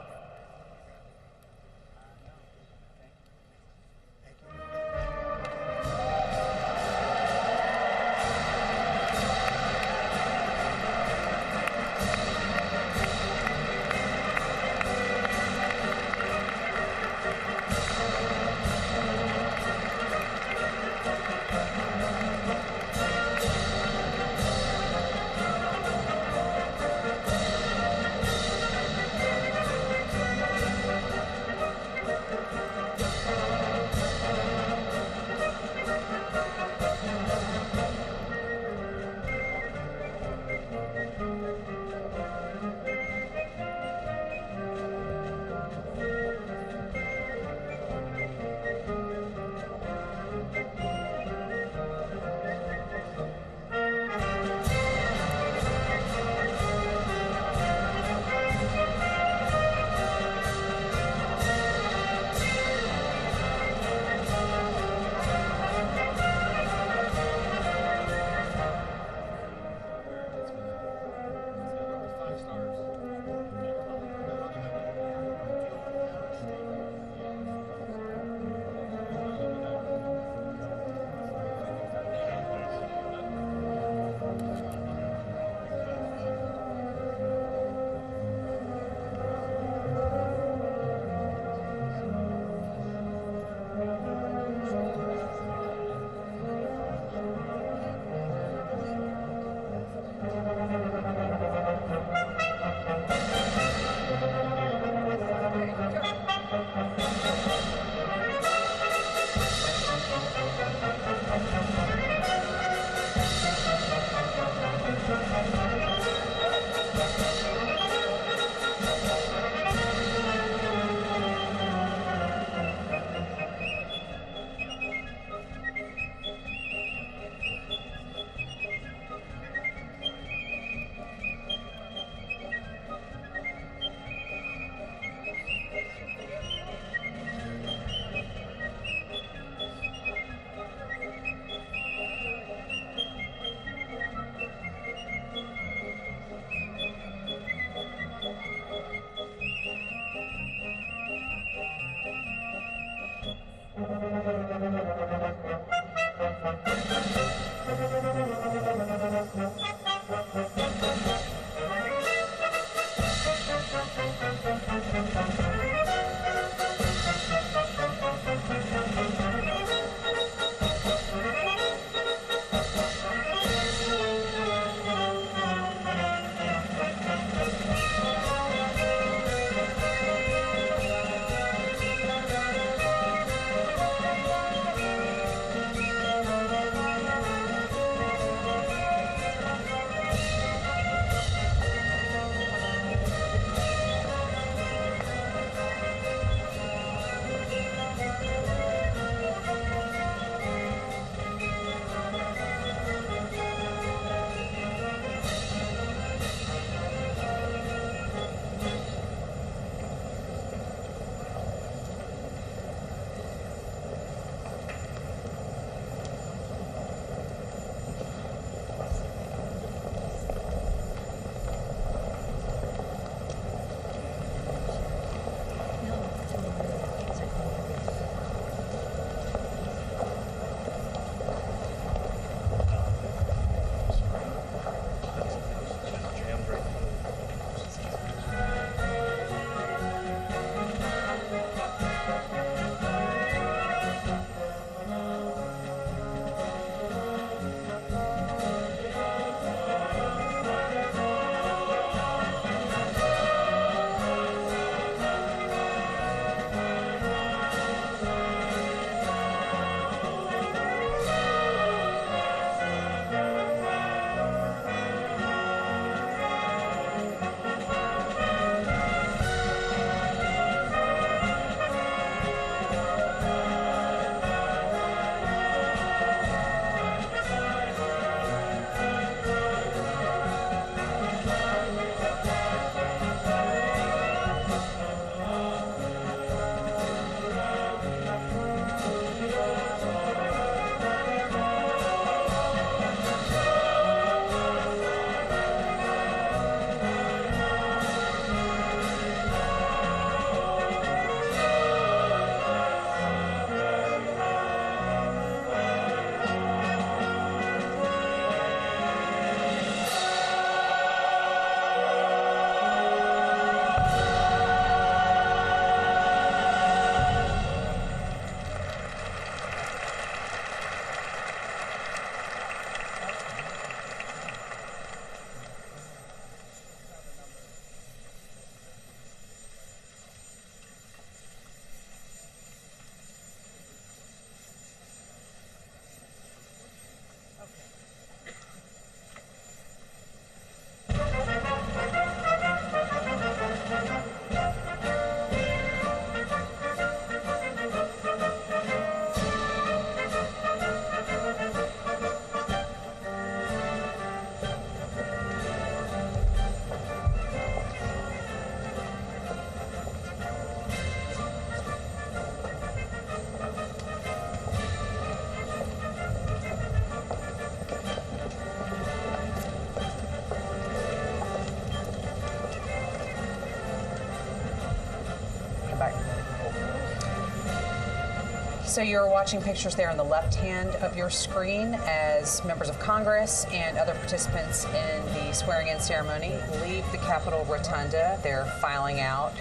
So you're watching pictures there on the left hand of your screen as members of Congress and other participants in the swearing-in ceremony leave the Capitol Rotunda. They're filing out.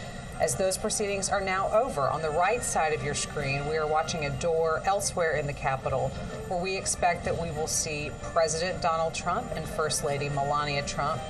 As those proceedings are now over, on the right side of your screen, we are watching a door elsewhere in the Capitol where we expect that we will see President Donald Trump and First Lady Melania Trump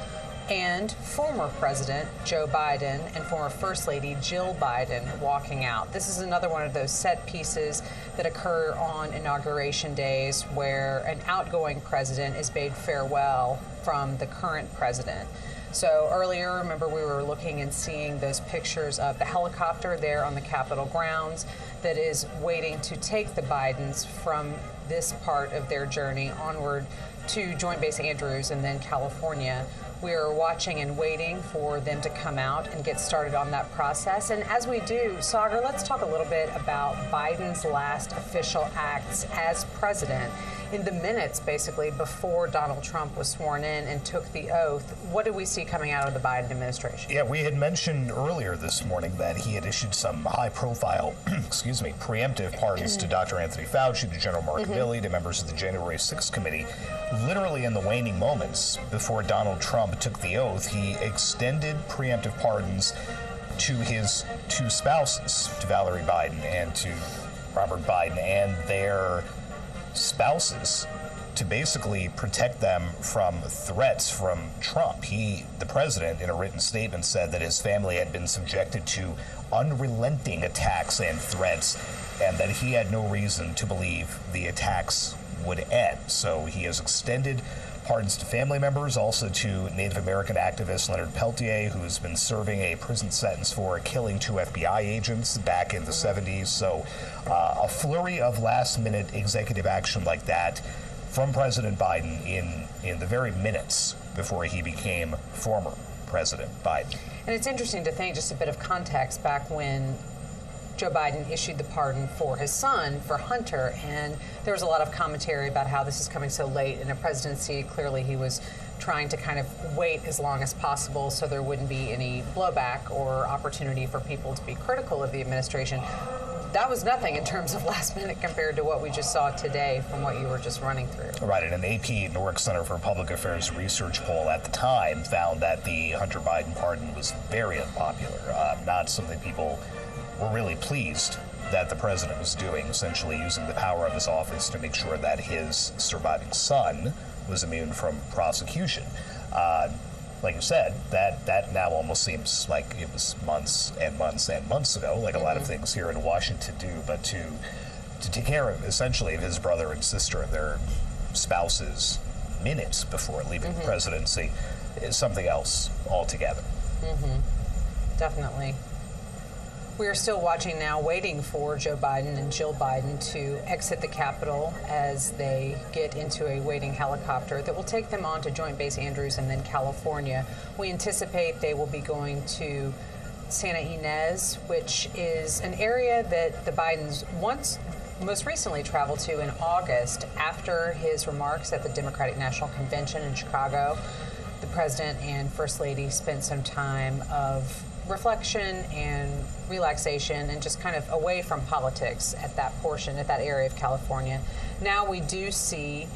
and former President Joe Biden and former First Lady Jill Biden walking out. This is another one of those set pieces that occur on inauguration days where an outgoing president is bade farewell from the current president. So earlier, remember, we were looking and seeing those pictures of the helicopter there on the Capitol grounds that is waiting to take the Bidens from this part of their journey onward to Joint Base Andrews and then California. We are watching and waiting for them to come out and get started on that process. And as we do, Sagar, let's talk a little bit about Biden's last official acts as president. In the minutes, basically, before Donald Trump was sworn in and took the oath, what did we see coming out of the Biden administration? Yeah, we had mentioned earlier this morning that he had issued some high-profile, preemptive pardons to Dr. Anthony Fauci, to General Mark Milley, to members of the January 6th committee. Literally in the waning moments before Donald Trump took the oath, he extended preemptive pardons to his two spouses, to Valerie Biden and to Robert Biden, and their spouses, to basically protect them from threats from Trump. The president, in a written statement, said that his family had been subjected to unrelenting attacks and threats, and that he had no reason to believe the attacks would end. So he has extended pardons to family members, also to Native American activist Leonard Peltier, who's been serving a prison sentence for killing 2 FBI agents back in the 70s. So a flurry of last-minute executive action like that from President Biden in the very minutes before he became former President Biden. And it's interesting to think, just a bit of context, back when Joe Biden issued the pardon for his son, for Hunter, and there was a lot of commentary about how this is coming so late in a presidency. Clearly he was trying to kind of wait as long as possible so there wouldn't be any blowback or opportunity for people to be critical of the administration. That was nothing in terms of last minute compared to what we just saw today from what you were just running through. Right, and an AP Norwick Center for Public Affairs research poll at the time found that the Hunter Biden pardon was very unpopular, not something people were really pleased that the president was doing, essentially using the power of his office to make sure that his surviving son was immune from prosecution. Like you said, that now almost seems like it was months and months and months ago, like a lot of things here in Washington do, but to take care of, essentially, of his brother and sister and their spouses minutes before leaving the presidency is something else altogether. Definitely. We are still watching now, waiting for Joe Biden and Jill Biden to exit the Capitol as they get into a waiting helicopter that will take them on to Joint Base Andrews and then California. We anticipate they will be going to Santa Ynez, which is an area that the Bidens most recently traveled to in August after his remarks at the Democratic National Convention in Chicago. The president and First Lady spent some time of reflection and relaxation and just kind of away from politics at that area of California. Now we do see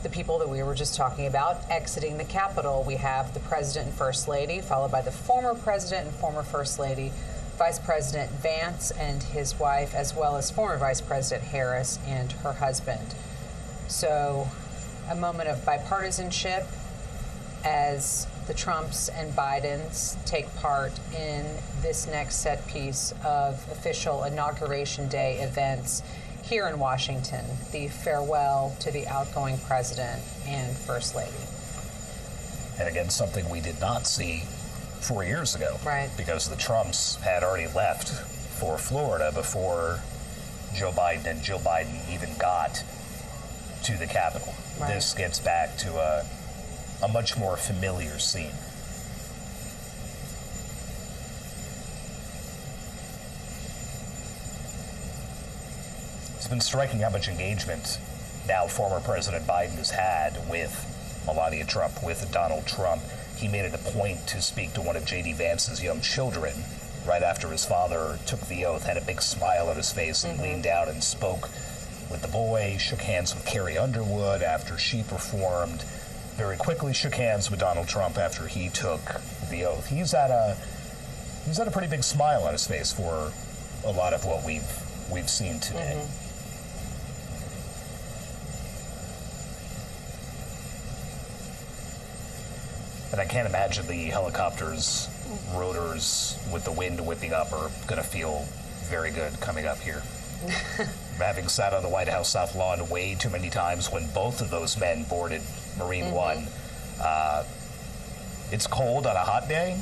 the people that we were just talking about exiting the Capitol. We have the president and First Lady, followed by the former president and former First Lady, Vice President Vance and his wife, as well as former Vice President Harris and her husband. So a moment of bipartisanship as the Trumps and Bidens take part in this next set piece of official Inauguration Day events here in Washington, the farewell to the outgoing president and First Lady. And again, something we did not see 4 years ago. Right. Because the Trumps had already left for Florida before Joe Biden and Jill Biden even got to the Capitol. Right. This gets back to a much more familiar scene. It's been striking how much engagement now former President Biden has had with Melania Trump, with Donald Trump. He made it a point to speak to one of J.D. Vance's young children right after his father took the oath, had a big smile on his face, and leaned down and spoke with the boy, shook hands with Carrie Underwood after she performed, very quickly shook hands with Donald Trump after he took the oath. He's had a pretty big smile on his face for a lot of what we've seen today. And I can't imagine the helicopter's rotors with the wind whipping up are going to feel very good coming up here. Having sat on the White House South Lawn way too many times when both of those men boarded Marine One, it's cold on a hot day.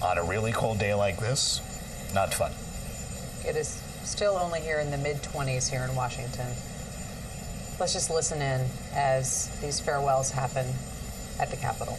On a really cold day like this, not fun. It is still only here in the mid-20s here in Washington. Let's just listen in as these farewells happen at the Capitol.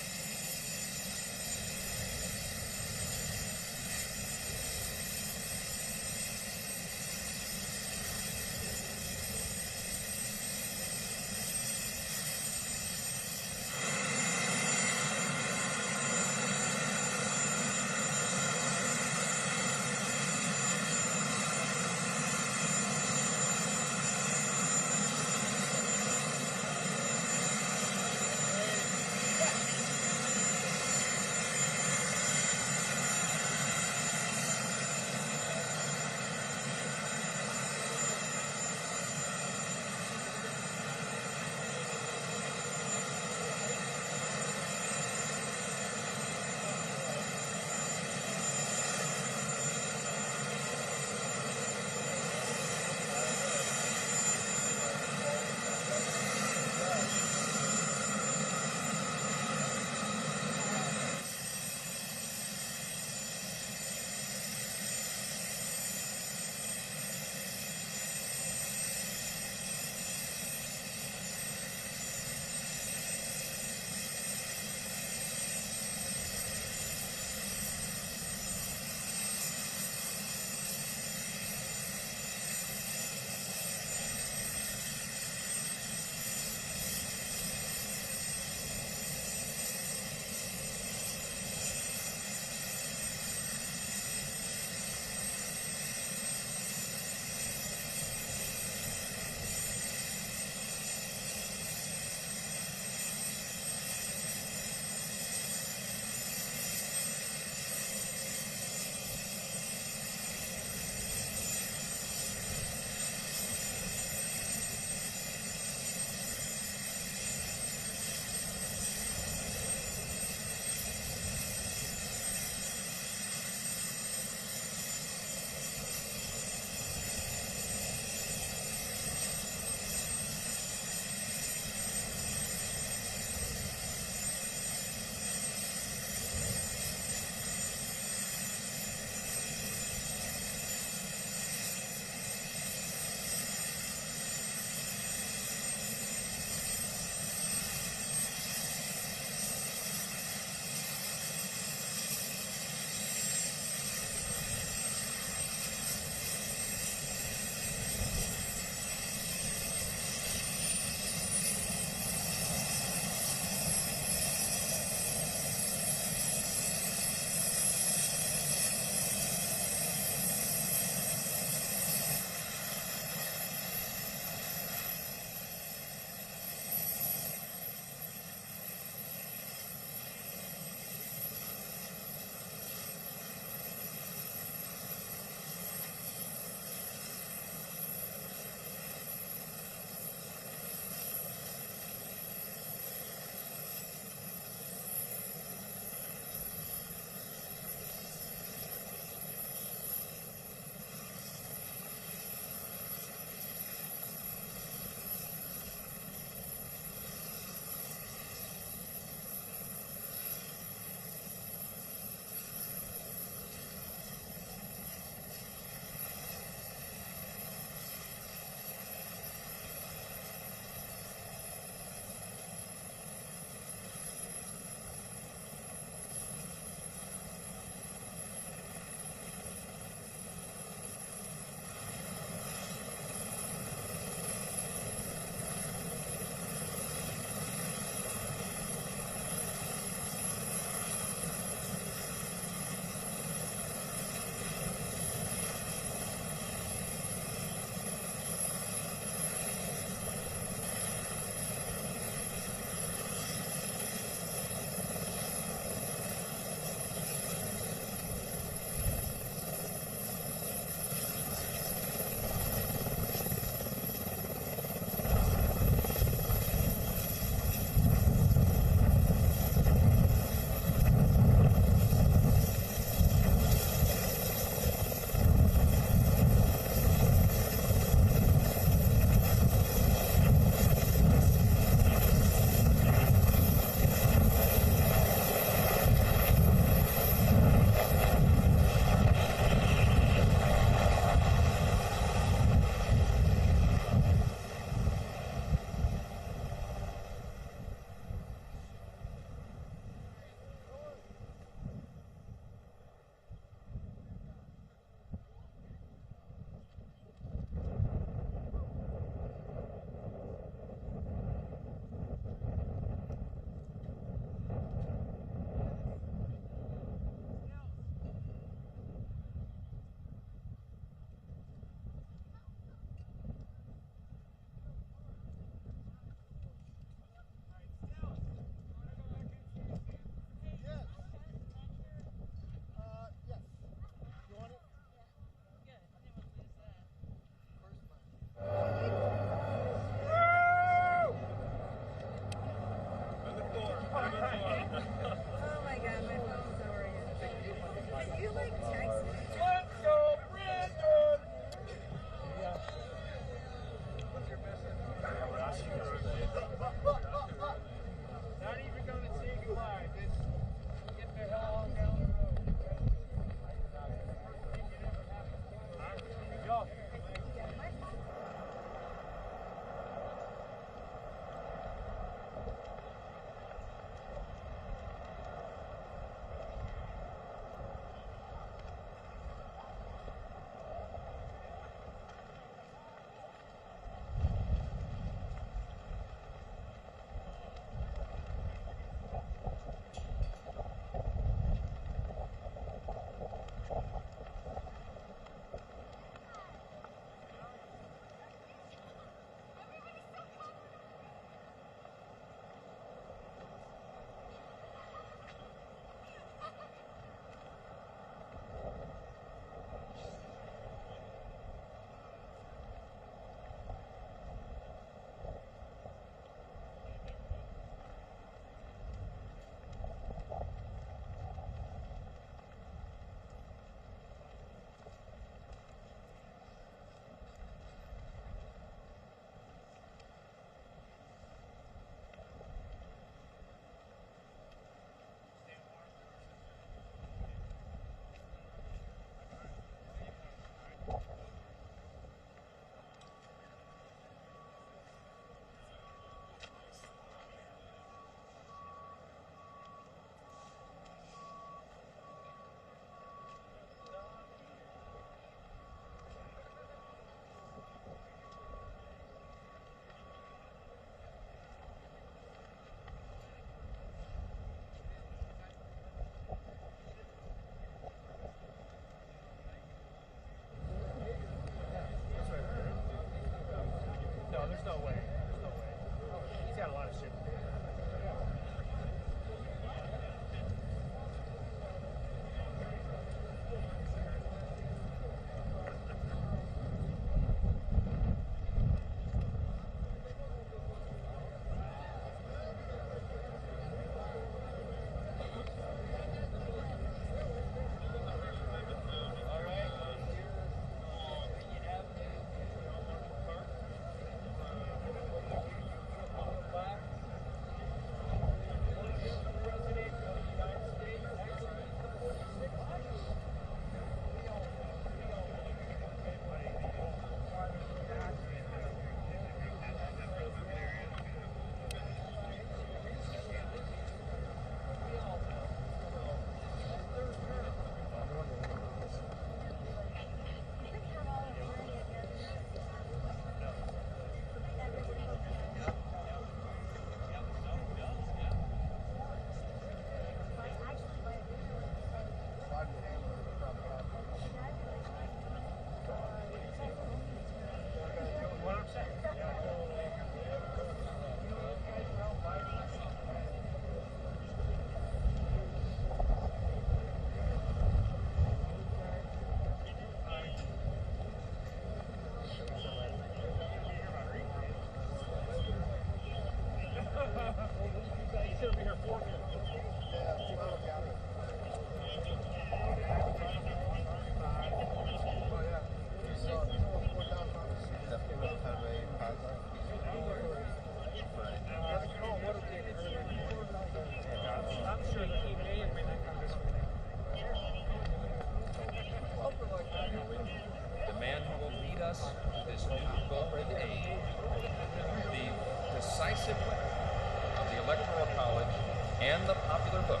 and the popular vote,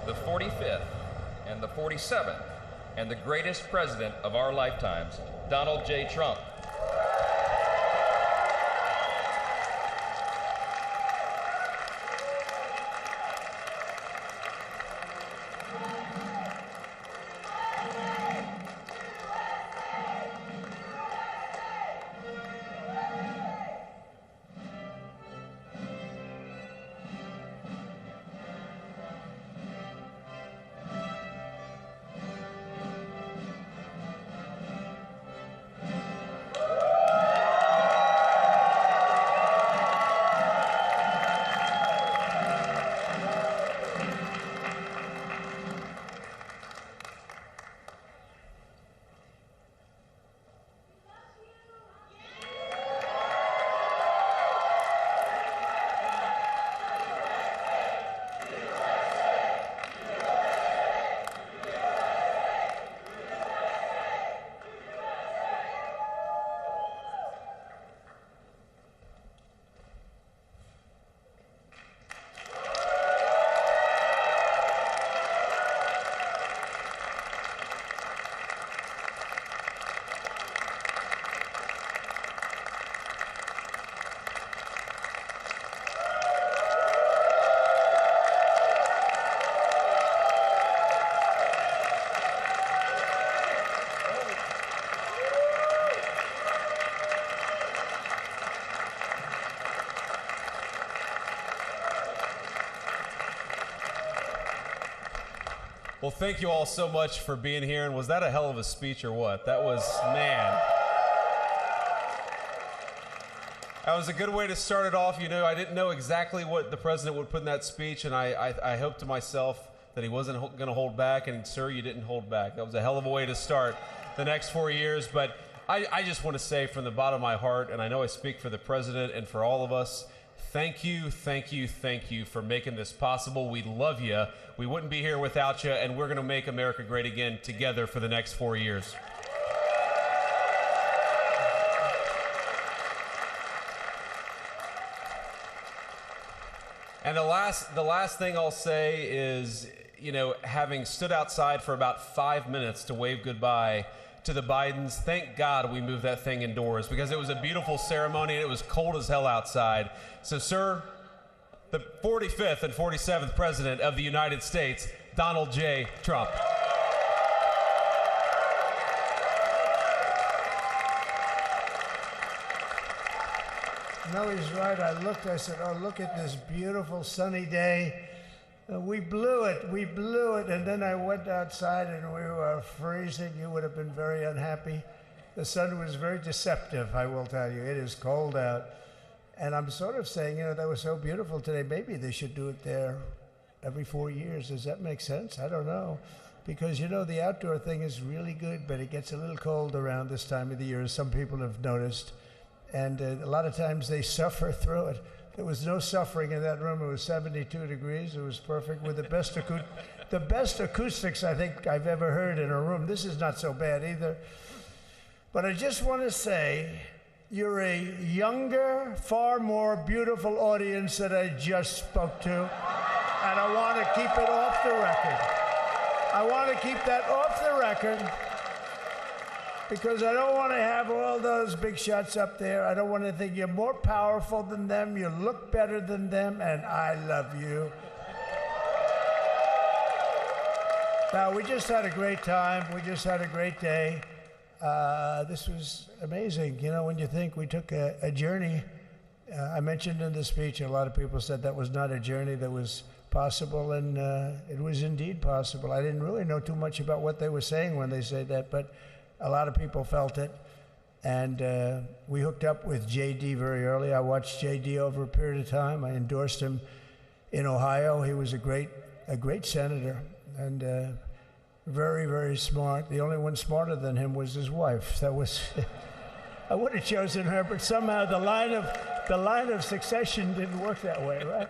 the 45th and the 47th and the greatest president of our lifetimes, Donald J. Trump. Well, thank you all so much for being here. And was that a hell of a speech or what? That was, man. That was a good way to start it off. You know, I didn't know exactly what the president would put in that speech, and I hoped to myself that he wasn't going to hold back, and sir, you didn't hold back. That was a hell of a way to start the next 4 years. But I just want to say from the bottom of my heart, and I know I speak for the president and for all of us, thank you, thank you, thank you for making this possible. We love you. We wouldn't be here without you, and we're going to make America great again together for the next 4 years. And the last thing I'll say is, you know, having stood outside for about 5 minutes to wave goodbye to the Bidens, thank God we moved that thing indoors because it was a beautiful ceremony and it was cold as hell outside. So, sir, the 45th and 47th President of the United States, Donald J. Trump. No, he's right. I said, oh, look at this beautiful sunny day. We blew it. And then I went outside and we were freezing. You would have been very unhappy. The sun was very deceptive, I will tell you. It is cold out. And I'm sort of saying, you know, that was so beautiful today. Maybe they should do it there every 4 years. Does that make sense? I don't know. Because, you know, the outdoor thing is really good, but it gets a little cold around this time of the year, as some people have noticed. And a lot of times they suffer through it. There was no suffering in that room. It was 72 degrees. It was perfect with the best acoustics I think I've ever heard in a room. This is not so bad either. But I just want to say, you're a younger, far more beautiful audience that I just spoke to. And I want to keep it off the record. I want to keep that off the record. Because I don't want to have all those big shots up there. I don't want to think you're more powerful than them, you look better than them, and I love you. Now, we just had a great time. We just had a great day. This was amazing. You know, when you think we took a journey, I mentioned in the speech, a lot of people said that was not a journey that was possible, and it was indeed possible. I didn't really know too much about what they were saying when they said that, but a lot of people felt it, and we hooked up with J.D. very early. I watched J.D. over a period of time. I endorsed him in Ohio. He was a great senator and very, very smart. The only one smarter than him was his wife. That was I would have chosen her, but somehow the line of succession didn't work that way, right?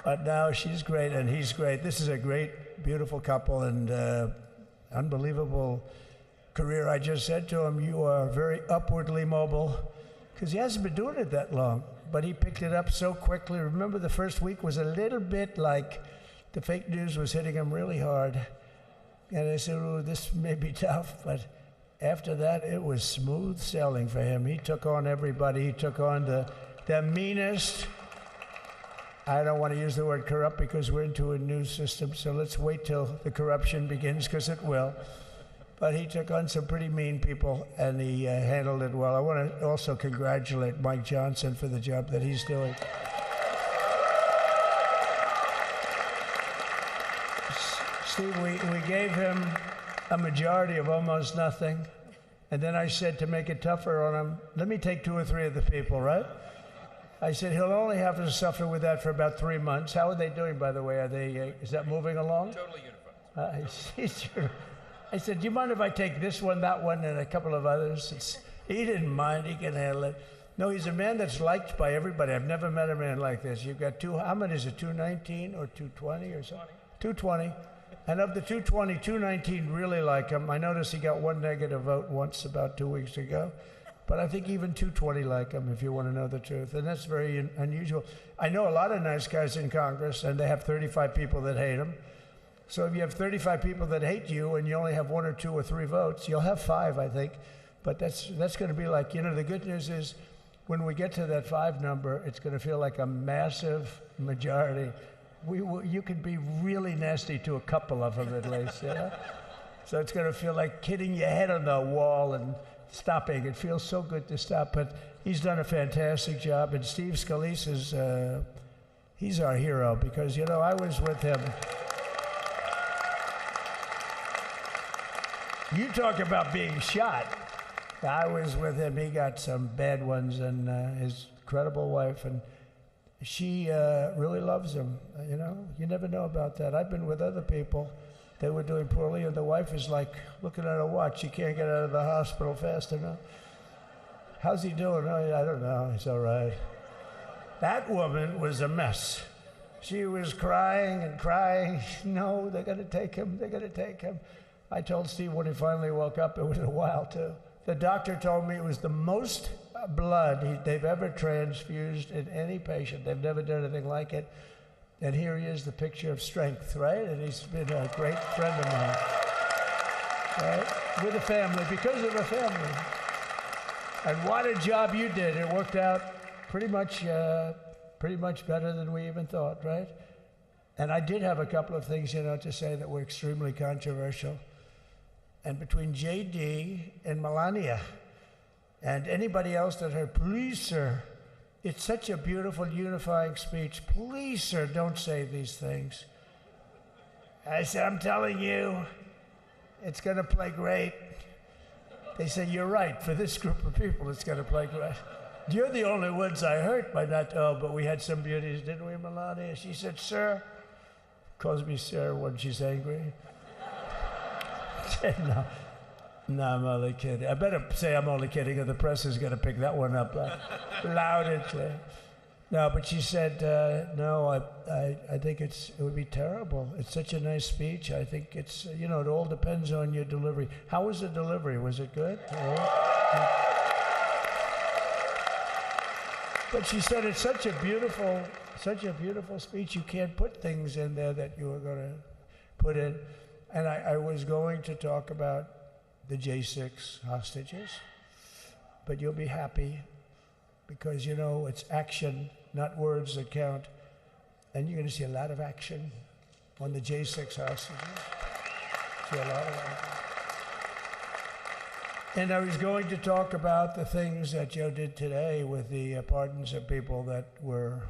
But now she's great and he's great. This is a great, beautiful couple and unbelievable career. I just said to him, you are very upwardly mobile. because he hasn't been doing it that long, but he picked it up so quickly. Remember, the first week was a little bit like the fake news was hitting him really hard. And I said, oh, this may be tough, but after that, it was smooth sailing for him. He took on everybody. He took on the meanest. I don't want to use the word corrupt because we're into a new system, so let's wait till the corruption begins, because it will. But he took on some pretty mean people, and he handled it well. I want to also congratulate Mike Johnson for the job that he's doing. Steve, we gave him a majority of almost nothing, and then I said, to make it tougher on him, let me take 2 or 3 of the people, right? I said, he'll only have to suffer with that for about 3 months. How are they doing, by the way? Are they, is that moving along? Totally unified. I said, do you mind if I take this one, that one, and a couple of others? He didn't mind. He can handle it. No, he's a man that's liked by everybody. I've never met a man like this. You've got how many is it, 219 or 220 or something? 220. And of the 220, 219 really like him. I noticed he got 1 negative vote once about 2 weeks ago. But I think even 220 like him, if you want to know the truth. And that's very unusual. I know a lot of nice guys in Congress, and they have 35 people that hate him. So if you have 35 people that hate you and you only have 1 or 2 or 3 votes, you'll have 5, I think. But that's going to be like, the good news is when we get to that 5 number, it's going to feel like a massive majority. You could be really nasty to a couple of them at least. So it's going to feel like hitting your head on the wall and stopping. It feels so good to stop. But he's done a fantastic job. And Steve Scalise is, he's our hero because, I was with him. You talk about being shot. I was with him. He got some bad ones, and his incredible wife, and she really loves him. You never know about that. I've been with other people. They were doing poorly, and the wife is like looking at her watch. She can't get out of the hospital fast enough. How's he doing? Oh, I don't know. He's all right. That woman was a mess. She was crying and crying. No, they're going to take him. They're going to take him. I told Steve when he finally woke up, it was a while too. The doctor told me it was the most blood they've ever transfused in any patient. They've never done anything like it. And here he is, the picture of strength, right? And he's been a great friend of mine, right? With a family, because of a family. And what a job you did. It worked out pretty much better than we even thought, right? And I did have a couple of things, to say that were extremely controversial. And between JD and Melania and anybody else that heard, please, sir, it's such a beautiful unifying speech. Please, sir, don't say these things. I said, I'm telling you, it's going to play great. They said, you're right. For this group of people, it's going to play great. You're the only ones I hurt by not, but we had some beauties, didn't we, Melania? She said, sir, calls me sir when she's angry. No, I'm only kidding. I better say I'm only kidding, or the press is going to pick that one up loud and clear. No, but she said, no, I think it would be terrible. It's such a nice speech. I think it's, it all depends on your delivery. How was the delivery? Was it good? But she said it's such a beautiful speech. You can't put things in there that you were going to put in. And I was going to talk about the J6 hostages, but you'll be happy because, it's action, not words that count. And you're going to see a lot of action on the J6 hostages. See a lot of action. And I was going to talk about the things that Joe did today with the pardons of people that were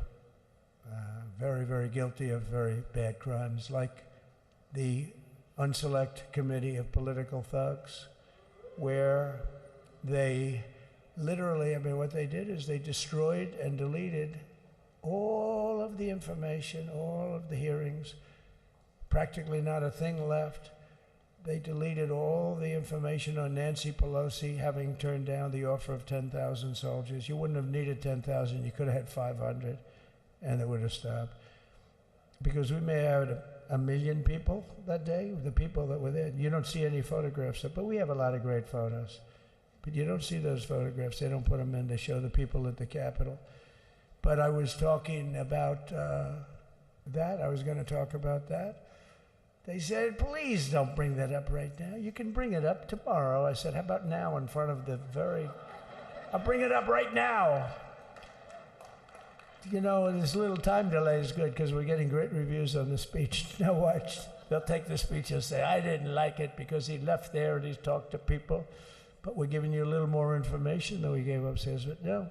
very, very guilty of very bad crimes, like the Unselect Committee of Political Thugs, where they literally, what they did is they destroyed and deleted all of the information, all of the hearings, practically not a thing left. They deleted all the information on Nancy Pelosi having turned down the offer of 10,000 soldiers. You wouldn't have needed 10,000. You could have had 500, and it would have stopped. Because we may have had 1 million people that day, the people that were there. You don't see any photographs, but we have a lot of great photos. But you don't see those photographs. They don't put them in. They show the people at the Capitol. But I was talking about that. I was going to talk about that. They said, please don't bring that up right now. You can bring it up tomorrow. I said, how about now in front of the I'll bring it up right now. You know, this little time delay is good because we're getting great reviews on the speech. Now watch. They'll take the speech and say, I didn't like it because he left there and he's talked to people. But we're giving you a little more information than we gave upstairs. But no,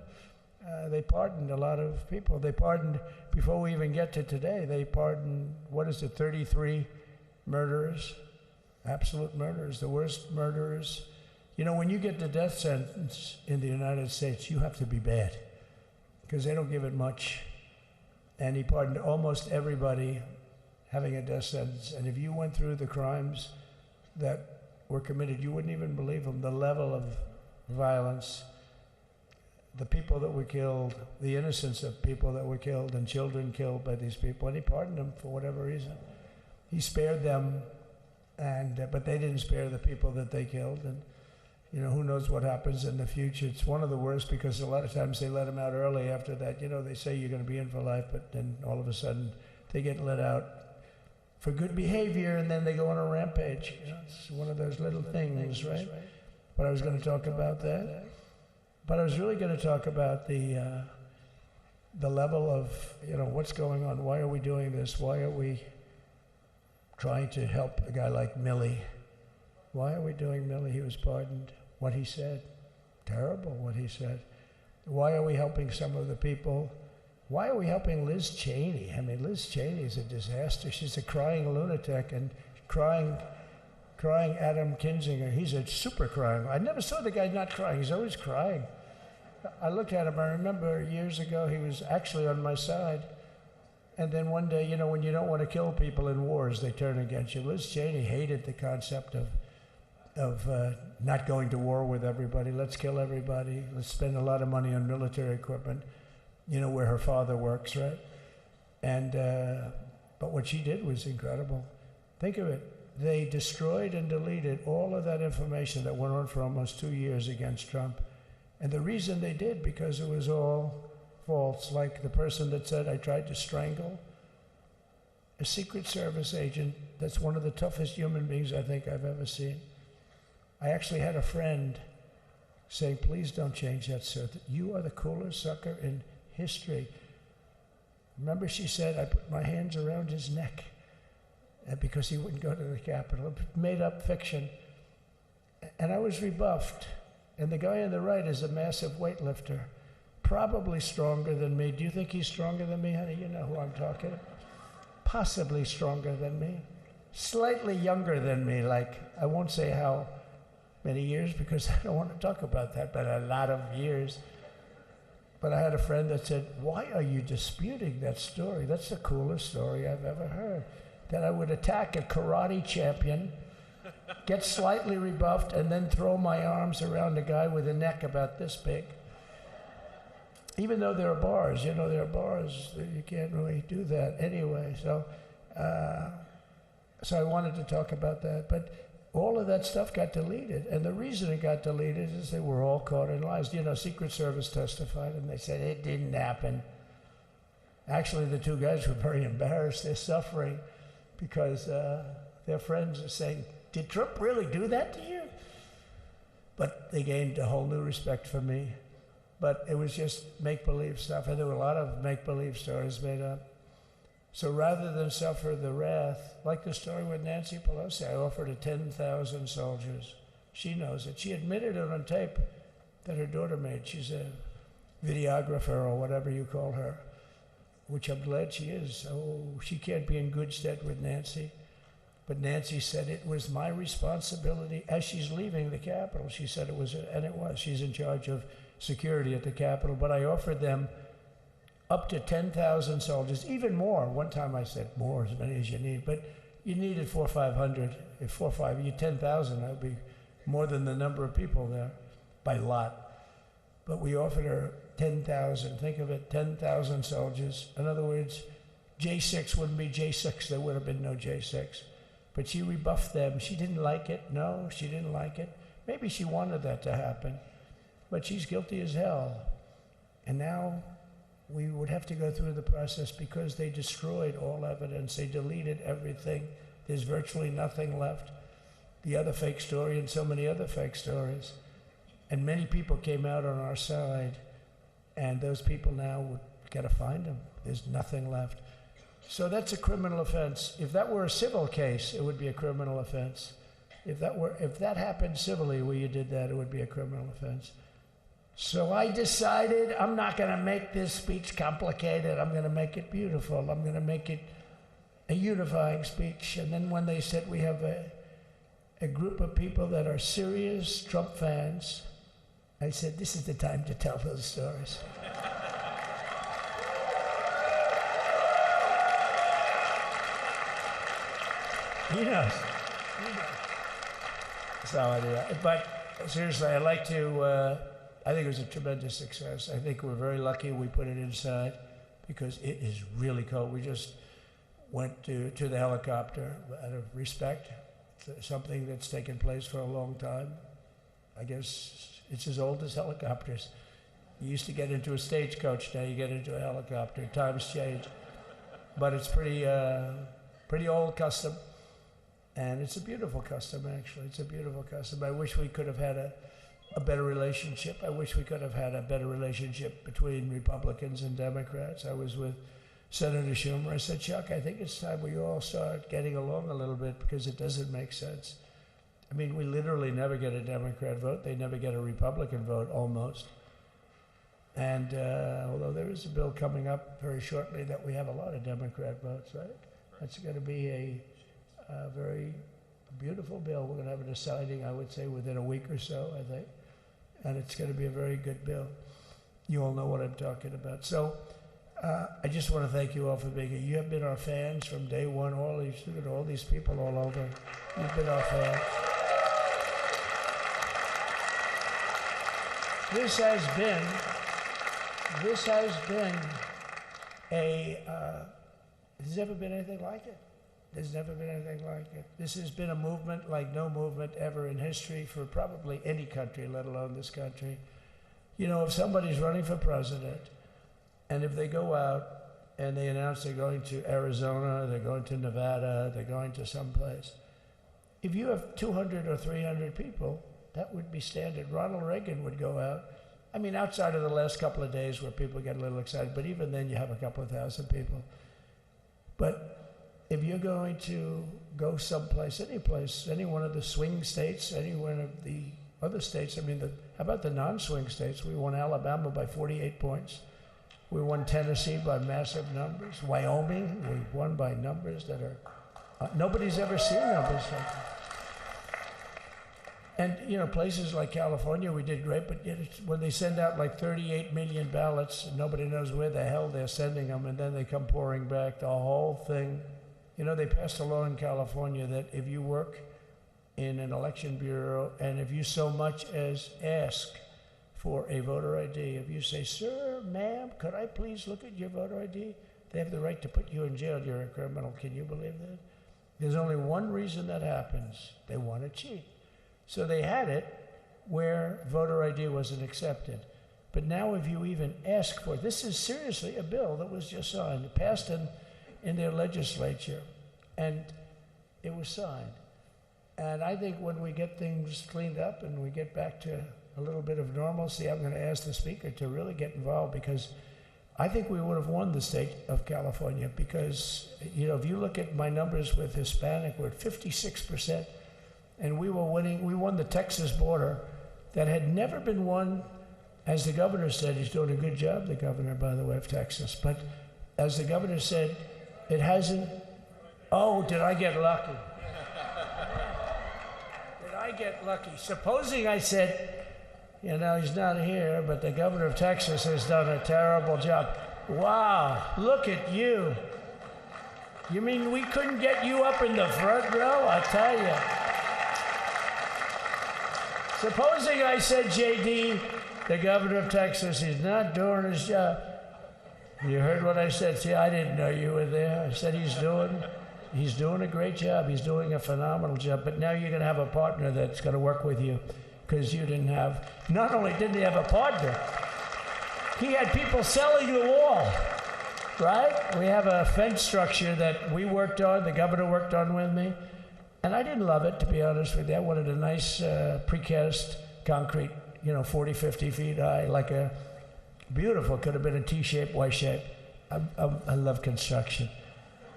they pardoned a lot of people. They pardoned, before we even get to today, they pardoned, 33 murderers, absolute murderers, the worst murderers. You know, when you get the death sentence in the United States, you have to be bad because they don't give it much. And he pardoned almost everybody having a death sentence. And if you went through the crimes that were committed, you wouldn't even believe them. The level of violence, the people that were killed, the innocence of people that were killed and children killed by these people. And he pardoned them for whatever reason. He spared them, but they didn't spare the people that they killed. And you know, who knows what happens in the future. It's one of the worst because a lot of times they let them out early after that. You know, they say you're going to be in for life, but then all of a sudden they get let out for good behavior and then they go on a rampage. You know, it's one of those little things, right? But I was going to talk about that. But I was really going to talk about the level of, you know, what's going on. Why are we doing this? Why are we trying to help a guy like Milley? Why are we doing Milley? He was pardoned. What he said, terrible what he said. Why are we helping some of the people? Why are we helping Liz Cheney? I mean, Liz Cheney is a disaster. She's a crying lunatic and crying Adam Kinzinger. He's a super crying. I never saw the guy not crying. He's always crying. I looked at him. I remember years ago he was actually on my side. And then one day, you know, when you don't want to kill people in wars, they turn against you. Liz Cheney hated the concept of not going to war with everybody. Let's kill everybody. Let's spend a lot of money on military equipment, you know, where her father works, right? And, but what she did was incredible. Think of it. They destroyed and deleted all of that information that went on for almost 2 years against Trump. And the reason they did, because it was all false, like the person that said, I tried to strangle a Secret Service agent. That's one of the toughest human beings I think I've ever seen. I actually had a friend saying, please don't change that, sir. You are the coolest sucker in history. Remember, she said, I put my hands around his neck because he wouldn't go to the Capitol. Made up fiction. And I was rebuffed. And the guy on the right is a massive weightlifter, probably stronger than me. Do you think he's stronger than me, honey? You know who I'm talking about. Possibly stronger than me. Slightly younger than me, like, I won't say how many years because I don't want to talk about that, but a lot of years. But I had a friend that said, why are you disputing that story? That's the coolest story I've ever heard. That I would attack a karate champion, get slightly rebuffed, and then throw my arms around a guy with a neck about this big. Even though there are bars, you know, there are bars, you can't really do that anyway. So I wanted to talk about that. But all of that stuff got deleted. And the reason it got deleted is they were all caught in lies. You know, Secret Service testified, and they said it didn't happen. Actually, the two guys were very embarrassed. They're suffering because their friends are saying, did Trump really do that to you? But they gained a whole new respect for me. But it was just make-believe stuff, and there were a lot of make-believe stories made up. So rather than suffer the wrath, like the story with Nancy Pelosi, I offered her 10,000 soldiers. She knows it. She admitted it on tape that her daughter made. She's a videographer or whatever you call her, which I'm glad she is. Oh, she can't be in good stead with Nancy. But Nancy said it was my responsibility as she's leaving the Capitol. She said it was, and it was. She's in charge of security at the Capitol. But I offered them up to 10,000 soldiers, even more. One time I said more, as many as you need, but you needed 400 or 500. If 4 or 5, you 10,000, that would be more than the number of people there by lot. But we offered her 10,000. Think of it, 10,000 soldiers. In other words, J6 wouldn't be J6. There would have been no J6. But she rebuffed them. She didn't like it. No, she didn't like it. Maybe she wanted that to happen, but she's guilty as hell. And now we would have to go through the process because they destroyed all evidence. They deleted everything. There's virtually nothing left. The other fake story and so many other fake stories. And many people came out on our side, and those people now would gotta find them. There's nothing left. So that's a criminal offense. If that were a civil case, it would be a criminal offense. If that happened civilly where you did that, it would be a criminal offense. So I decided I'm not going to make this speech complicated. I'm going to make it beautiful. I'm going to make it a unifying speech. And then when they said we have a group of people that are serious Trump fans, I said, this is the time to tell those stories. He knows. So anyway, but seriously, I'd like to, I think it was a tremendous success. I think we're very lucky we put it inside because it is really cold. We just went to the helicopter out of respect to something that's taken place for a long time. I guess it's as old as helicopters. You used to get into a stagecoach, now you get into a helicopter. Times change. But it's pretty old custom. And it's a beautiful custom, actually. It's a beautiful custom. I wish we could have had a better relationship. I wish we could have had a better relationship between Republicans and Democrats. I was with Senator Schumer. I said, Chuck, I think it's time we all start getting along a little bit because it doesn't make sense. I mean, we literally never get a Democrat vote. They never get a Republican vote, almost. And although there is a bill coming up very shortly that we have a lot of Democrat votes, right? That's going to be a very beautiful bill. We're going to have a deciding, I would say, within a week or so, I think. And it's going to be a very good bill. You all know what I'm talking about. So I just want to thank you all for being here. You have been our fans from day one. All these people all over. You've been our fans. This has been there's never been anything like it. There's never been anything like it. This has been a movement like no movement ever in history for probably any country, let alone this country. You know, if somebody's running for president, and if they go out and they announce they're going to Arizona, they're going to Nevada, they're going to someplace, if you have 200 or 300 people, that would be standard. Ronald Reagan would go out. I mean, outside of the last couple of days where people get a little excited, but even then you have a couple of thousand people. But if you're going to go someplace, any place, any one of the swing states, any one of the other states, I mean, how about the non-swing states? We won Alabama by 48 points. We won Tennessee by massive numbers. Wyoming, we won by numbers that are, nobody's ever seen numbers like that. And, you know, places like California, we did great, but when they send out like 38 million ballots, nobody knows where the hell they're sending them, and then they come pouring back, the whole thing. You know, they passed a law in California that if you work in an election bureau and if you so much as ask for a voter ID, if you say, sir, ma'am, could I please look at your voter ID? They have the right to put you in jail. You're a criminal. Can you believe that? There's only one reason that happens. They want to cheat. So they had it where voter ID wasn't accepted. But now if you even ask for it, this is seriously a bill that was just signed, passed in their legislature, and it was signed. And I think when we get things cleaned up and we get back to a little bit of normalcy, I'm going to ask the Speaker to really get involved, because I think we would have won the state of California, because, you know, if you look at my numbers with Hispanic, we're at 56%. And we won the Texas border that had never been won. As the governor said, he's doing a good job, the governor, by the way, of Texas. But as the governor said, it hasn't, oh, did I get lucky? Did I get lucky? Supposing I said, you know, he's not here, but the governor of Texas has done a terrible job. Wow, look at you. You mean we couldn't get you up in the front row? I tell you. Supposing I said, J.D., the governor of Texas, he's not doing his job. You heard what I said. See, I didn't know you were there. I said he's doing a great job. He's doing a phenomenal job. But now you're going to have a partner that's going to work with you. because you didn't have, not only didn't he have a partner, he had people selling the wall, right? We have a fence structure that we worked on, the governor worked on with me, and I didn't love it, to be honest with you. I wanted a nice precast concrete, 40, 50 feet high, like a beautiful, could have been a T-shape, Y-shape. I love construction.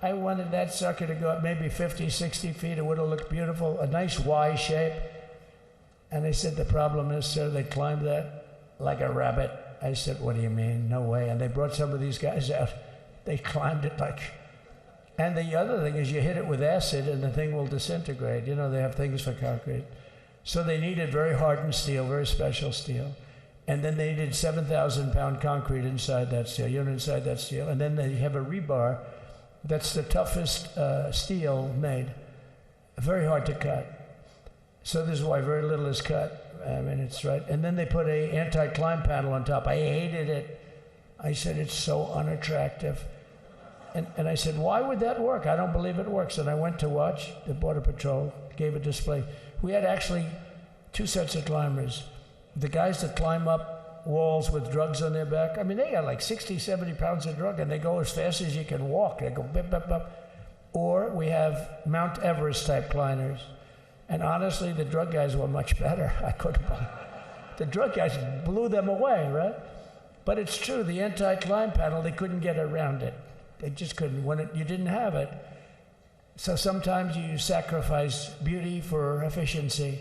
I wanted that sucker to go up maybe 50, 60 feet. It would have looked beautiful, a nice Y shape. And they said, the problem is, sir, they climbed that like a rabbit. I said, what do you mean? No way. And they brought some of these guys out. They climbed it like, and the other thing is you hit it with acid and the thing will disintegrate. They have things for concrete. So they needed very hardened steel, very special steel. And then they needed 7,000-pound concrete inside that steel, inside that steel. And then they have a rebar that's the toughest steel made. Very hard to cut. So this is why very little is cut. I mean, it's right. And then they put a anti-climb panel on top. I hated it. I said, it's so unattractive. And I said, why would that work? I don't believe it works. And I went to watch the Border Patrol, gave a display. We had actually 2 sets of climbers. The guys that climb up walls with drugs on their back, I mean, they got like 60, 70 pounds of drug, and they go as fast as you can walk. They go bip, bip, bip. Or we have Mount Everest type climbers. And honestly, the drug guys were much better. I couldn't believe it. The drug guys blew them away, right? But it's true, the anti-climb panel, they couldn't get around it. They just couldn't. You didn't have it. So sometimes you sacrifice beauty for efficiency.